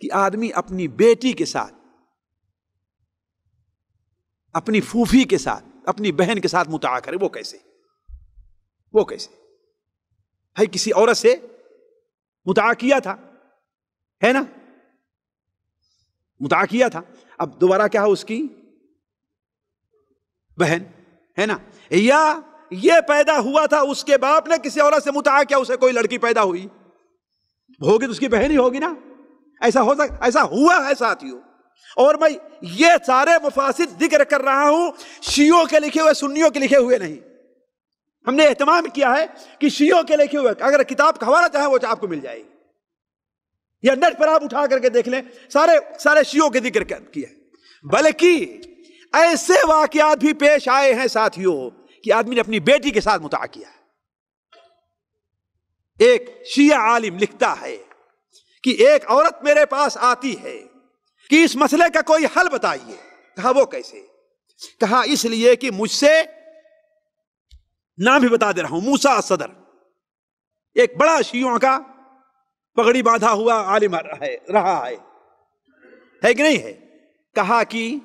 کہ آدمی اپنی بیٹی کے ساتھ، اپنی پھوپھی کے ساتھ، اپنی بہن کے ساتھ متعا کرے۔ وہ کیسے؟ بھائی کسی عورت سے متعا کیا تھا، ہے نا، متعا کیا تھا، اب دوبارہ کیا ہے؟ اس کی بہن ہے نا، یا یہ پیدا ہوا تھا اس کے باپ نے کسی عورت سے متعا کیا، اسے کوئی لڑکی پیدا ہوئی ہوگی تو اس کی بہن ہی ہوگی نا۔ ایسا ہو سکتا، ایسا ہوا ہے ساتھیوں۔ اور میں یہ سارے مفاسد ذکر کر رہا ہوں، شیعوں کے لکھے ہوئے سنیوں کے لکھے ہوئے نہیں۔ ہم نے اہتمام کیا ہے کہ شیعوں کے لکھے ہوئے، اگر کتاب کا حوالہ چاہے وہ آپ کو مل جائے گی، یا نیٹ پر آپ اٹھا کر کے دیکھ لیں، سارے شیعوں کے ذکر کیا ہے۔ بلکہ ایسے واقعات بھی پیش آئے ہیں ساتھیوں کہ آدمی نے اپنی بیٹی کے ساتھ متعا کیا ہے۔ ایک شیعہ عالم لکھتا ہے کہ ایک عورت میرے پاس آتی ہے کہ اس مسئلے کا کوئی حل بتائیے۔ کہا وہ کیسے؟ کہا اس لیے کہ مجھ سے، نام بھی بتا دے رہا ہوں، موسیٰ الصدر، ایک بڑا شیعوں کا پگڑی باندھا ہوا عالم رہا ہے کہ نہیں ہے؟ کہا کہ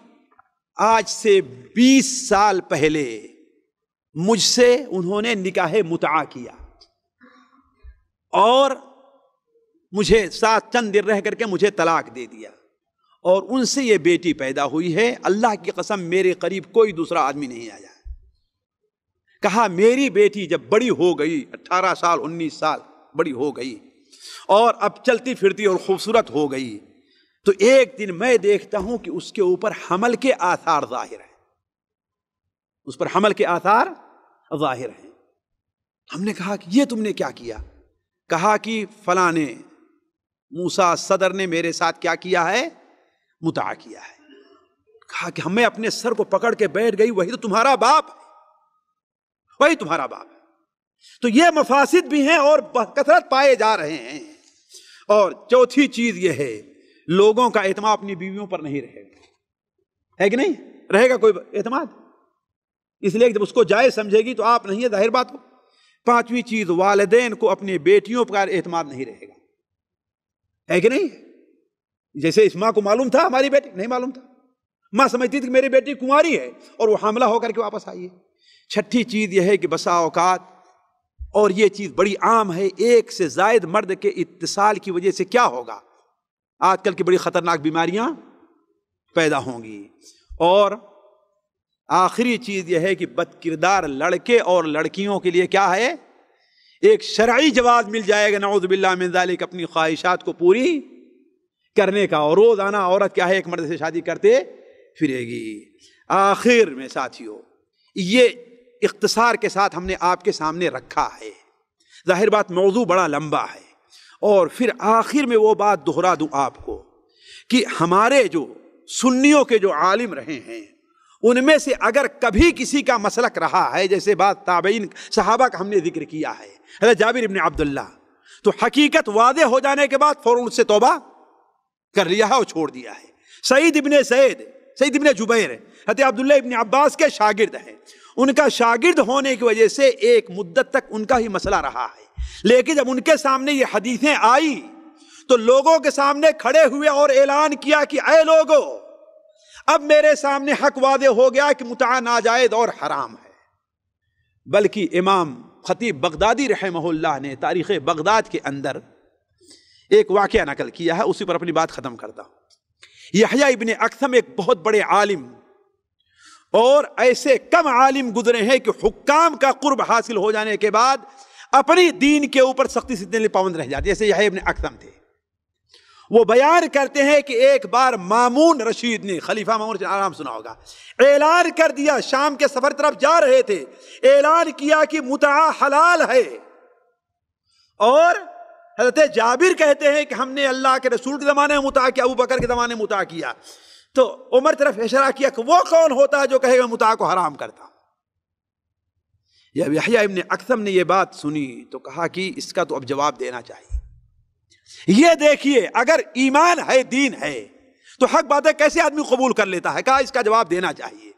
آج سے 20 سال پہلے مجھ سے انہوں نے نکاح متعا کیا اور مجھے ساتھ چند دن رہ کر کے مجھے طلاق دے دیا، اور ان سے یہ بیٹی پیدا ہوئی ہے۔ اللہ کی قسم میرے قریب کوئی دوسرا آدمی نہیں آیا۔ کہا میری بیٹی جب بڑی ہو گئی، 18 سال 19 سال بڑی ہو گئی اور اب چلتی پھرتی اور خوبصورت ہو گئی، تو ایک دن میں دیکھتا ہوں کہ اس کے اوپر حمل کے آثار ظاہر ہیں، اس پر حمل کے آثار ظاہر ہیں۔ ہم نے کہا کہ یہ تم نے کیا کیا؟ کہا کہ فلاں نے، موسیٰ صدر نے میرے ساتھ کیا کیا ہے؟ متعا کیا ہے۔ کہا کہ ہمیں اپنے سر کو پکڑ کے بیٹھ گئی، وہی تو تمہارا باپ ہے، وہی تمہارا باپ ہے۔ تو یہ مفاسد بھی ہیں اور بکثرت پائے جا رہے ہیں۔ اور چوتھی چیز یہ ہے، لوگوں کا اعتماد اپنی بیویوں پر نہیں رہے گا، ہے کہ نہیں؟ رہے گا کوئی اعتماد؟ اس لیے کہ جب اس کو جائز سمجھے گی تو آپ نہیں ہے، ظاہر بات ہو۔ پانچویں چیز، والدین کو اپنی بیٹیوں پر اعتماد نہیں رہے گا، ہے کہ نہیں؟ جیسے اس ماں کو معلوم تھا ہماری بیٹی، نہیں معلوم تھا، ماں سمجھتی تھی کہ میری بیٹی کنواری ہے اور وہ حاملہ ہو کر کے واپس آئی ہے۔ چھٹی چیز یہ ہے کہ بسا اوقات، اور یہ چیز بڑی عام ہے، ایک سے زائد مرد کے اتصال کی وجہ سے کیا ہوگا؟ آج کل کی بڑی خطرناک بیماریاں پیدا ہوں گی۔ اور آخری چیز یہ ہے کہ بد کردار لڑکے اور لڑکیوں کے لیے کیا ہے؟ ایک شرعی جواز مل جائے گا، نعوذ باللہ من ذالک، اپنی خواہشات کو پوری کرنے کا، اور روزانہ عورت کیا ہے؟ ایک مرد سے شادی کرتے پھرے گی۔ آخر میں ساتھیوں، یہ اختصار کے ساتھ ہم نے آپ کے سامنے رکھا ہے، ظاہر بات موضوع بڑا لمبا ہے، اور پھر آخر میں وہ بات دہرا دوں آپ کو کہ ہمارے جو سنیوں کے جو عالم رہے ہیں، ان میں سے اگر کبھی کسی کا مسلک رہا ہے، جیسے بات تابعین صحابہ کا ہم نے ذکر کیا ہے، حضرت جابر ابن عبداللہ، تو حقیقت واضح ہو جانے کے بعد فوراً اس سے توبہ کر لیا ہے اور چھوڑ دیا ہے۔ سعید ابن جبیر حضرت عبداللہ ابن عباس کے شاگرد ہیں، ان کا شاگرد ہونے کی وجہ سے ایک مدت تک ان کا ہی مسئلہ رہا ہے، لیکن جب ان کے سامنے یہ حدیثیں آئی تو لوگوں کے سامنے کھڑے ہوئے اور اعلان کیا کہ اے لوگو، اب میرے سامنے حق واضح ہو گیا کہ متع ناجائز اور حرام ہے۔ بلکہ امام خطیب بغدادی رحمہ اللہ نے تاریخ بغداد کے اندر ایک واقعہ نقل کیا ہے، اسی پر اپنی بات ختم کرتا ہوں۔ یحییٰ ابن اکثم ایک بہت بڑے عالم اور ایسے کم عالم گزرے ہیں کہ حکام کا قرب حاصل ہو جانے کے بعد اپنی دین کے اوپر سختی سے پابند رہ جاتے، جیسے یحییٰ ابن اکثم تھے۔ وہ بیان کرتے ہیں کہ ایک بار مامون رشید نے، خلیفہ مامون رشید آرام سنا ہوگا، اعلان کر دیا، شام کے سفر طرف جا رہے تھے، اعلان کیا کہ متع حلال ہے۔ اور حضرت جابر کہتے ہیں کہ ہم نے اللہ کے رسول کے زمانے میں متع کیا، ابو بکر کے زمانے میں متع کیا، تو عمر طرف اشارہ کیا کہ وہ کون ہوتا ہے جو کہے گا متع کو حرام کرتا۔ جب یحییٰ ابن اکثم نے یہ بات سنی تو کہا کہ اس کا تو اب جواب دینا چاہیے۔ یہ دیکھیے، اگر ایمان ہے، دین ہے، تو حق باتیں کیسے آدمی قبول کر لیتا ہے؟ کہا اس کا جواب دینا چاہیے۔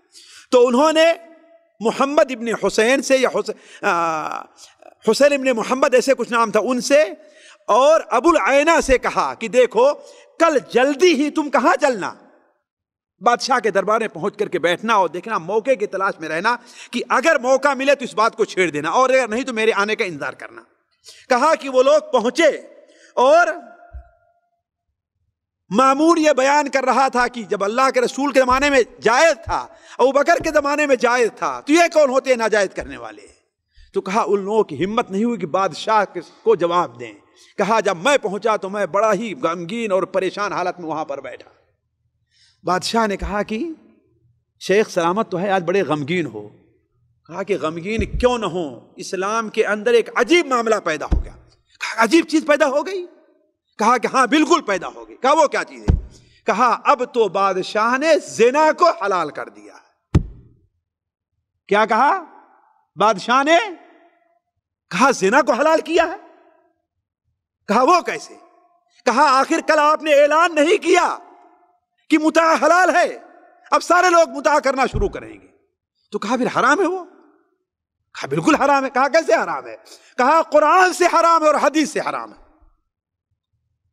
تو انہوں نے محمد ابن حسین سے، یا حسین ابن محمد ایسے کچھ نام تھا، ان سے اور ابو العینہ سے کہا کہ دیکھو کل جلدی ہی تم کہاں چلنا؟ بادشاہ کے دربار میں پہنچ کر کے بیٹھنا اور دیکھنا، موقع کی تلاش میں رہنا کہ اگر موقع ملے تو اس بات کو چھیڑ دینا، اور اگر نہیں تو میرے آنے کا انتظار کرنا۔ کہا کہ وہ لوگ پہنچے اور مامون یہ بیان کر رہا تھا کہ جب اللہ کے رسول کے زمانے میں جائز تھا، ابو بکر کے زمانے میں جائز تھا، تو یہ کون ہوتے ہیں ناجائز کرنے والے؟ تو کہا ان لوگوں کی ہمت نہیں ہوئی کہ بادشاہ کو جواب دیں۔ کہا جب میں پہنچا تو میں بڑا ہی غمگین اور پریشان حالت میں وہاں پر بیٹھا۔ بادشاہ نے کہا کہ شیخ سلامت تو ہے، آج بڑے غمگین ہو۔ کہا کہ غمگین کیوں نہ ہو، اسلام کے اندر ایک عجیب معاملہ پیدا ہو گیا۔ کہا عجیب چیز پیدا ہو گئی؟ کہا کہ ہاں بالکل پیدا ہو گئی۔ کہا وہ کیا چیز ہے؟ کہا اب تو بادشاہ نے زنا کو حلال کر دیا۔ کیا کہا؟ بادشاہ نے کہا زنا کو حلال کیا ہے۔ کہا وہ کیسے؟ کہا آخر کل آپ نے اعلان نہیں کیا کہ متع حلال ہے، اب سارے لوگ متع کرنا شروع کریں گے، تو کہا پھر حرام ہے وہ؟ کہا بالکل حرام ہے۔ کہا کیسے حرام ہے؟ کہا قرآن سے حرام ہے اور حدیث سے حرام ہے۔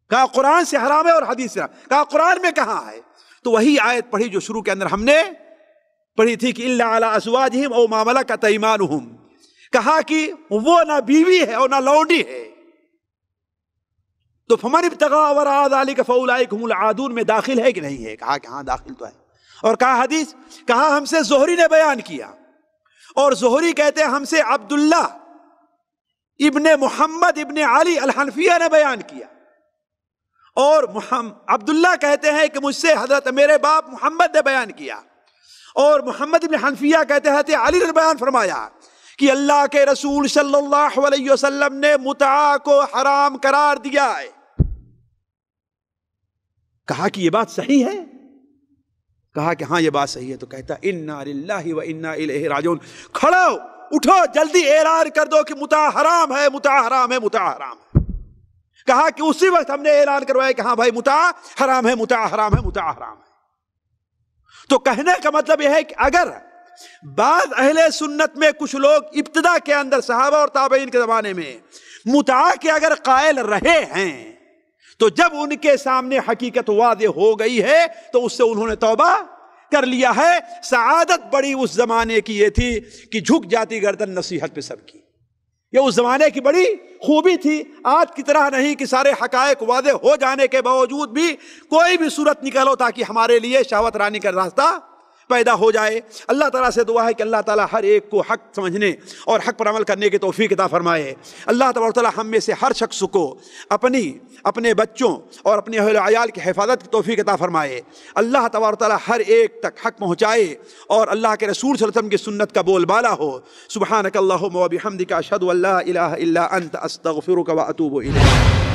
کہا قرآن سے حرام ہے اور حدیث سے حرام۔ کہا قرآن میں کہاں ہے؟ تو وہی آیت پڑھی جو شروع کے اندر ہم نے پڑھی تھی کہ الا علی ازواجہم او ما ملکت ایمانہم۔ کہا کہ وہ نہ بیوی ہے اور نہ لونڈی ہے۔ تو فمن ابتغى وراء ذلك فاولئک هم العادون میں داخل ہے کہ نہیں ہے؟ کہا کہ ہاں داخل تو ہے۔ اور کہا حدیث؟ کہا ہم سے زہری نے بیان کیا، اور زہری کہتے ہیں ہم سے عبداللہ ابن محمد ابن علی الحنفیہ نے بیان کیا، اور عبداللہ کہتے ہیں کہ مجھ سے حضرت میرے باپ محمد نے بیان کیا، اور محمد ابن حنفیہ کہتے ہیں حضرت علی نے بیان فرمایا کہ اللہ کے رسول صلی اللہ علیہ وسلم نے متع کو حرام قرار دیا ہے۔ کہا کہ یہ بات صحیح ہے؟ کہا کہ ہاں یہ بات صحیح ہے۔ تو کہتا انا للہ و انا الیہ راجعون، کھڑو اٹھو جلدی اعلان کر دو کہ متع حرام ہے، متع حرام ہے، متع حرام ہے۔ کہا کہ اسی وقت ہم نے اعلان کروایا کہ ہاں بھائی متع حرام ہے، متع حرام ہے، متع حرام ہے۔ تو کہنے کا مطلب یہ ہے کہ اگر بعض اہل سنت میں کچھ لوگ ابتدا کے اندر صحابہ اور تابعین کے زمانے میں متع کے اگر قائل رہے ہیں، تو جب ان کے سامنے حقیقت واضح ہو گئی ہے تو اس سے انہوں نے توبہ کر لیا ہے۔ سعادت بڑی اس زمانے کی یہ تھی کہ جھک جاتی گردن نصیحت پہ سب کی، یہ اس زمانے کی بڑی خوبی تھی۔ آج کی طرح نہیں کہ سارے حقائق واضح ہو جانے کے باوجود بھی کوئی بھی صورت نکالو تاکہ ہمارے لیے شہوت رانی کا راستہ پیدا ہو جائے۔ اللہ تعالیٰ سے دعا ہے کہ اللہ تعالیٰ ہر ایک کو حق سمجھنے اور حق پر عمل کرنے کی توفیق عطا فرمائے۔ اللہ تبارک و تعالیٰ ہم میں سے ہر شخص کو اپنے بچوں اور اپنے اہل عیال کی حفاظت کی توفیق عطا فرمائے۔ اللہ تبارک و تعالیٰ ہر ایک تک حق پہنچائے اور اللہ کے رسول صلی اللہ علیہ وسلم کی سنت کا بول بالا ہو۔ سبحانک اللہم و بحمدک اشہد ان لا الہ الا انت استغفرک و اتوب الیک۔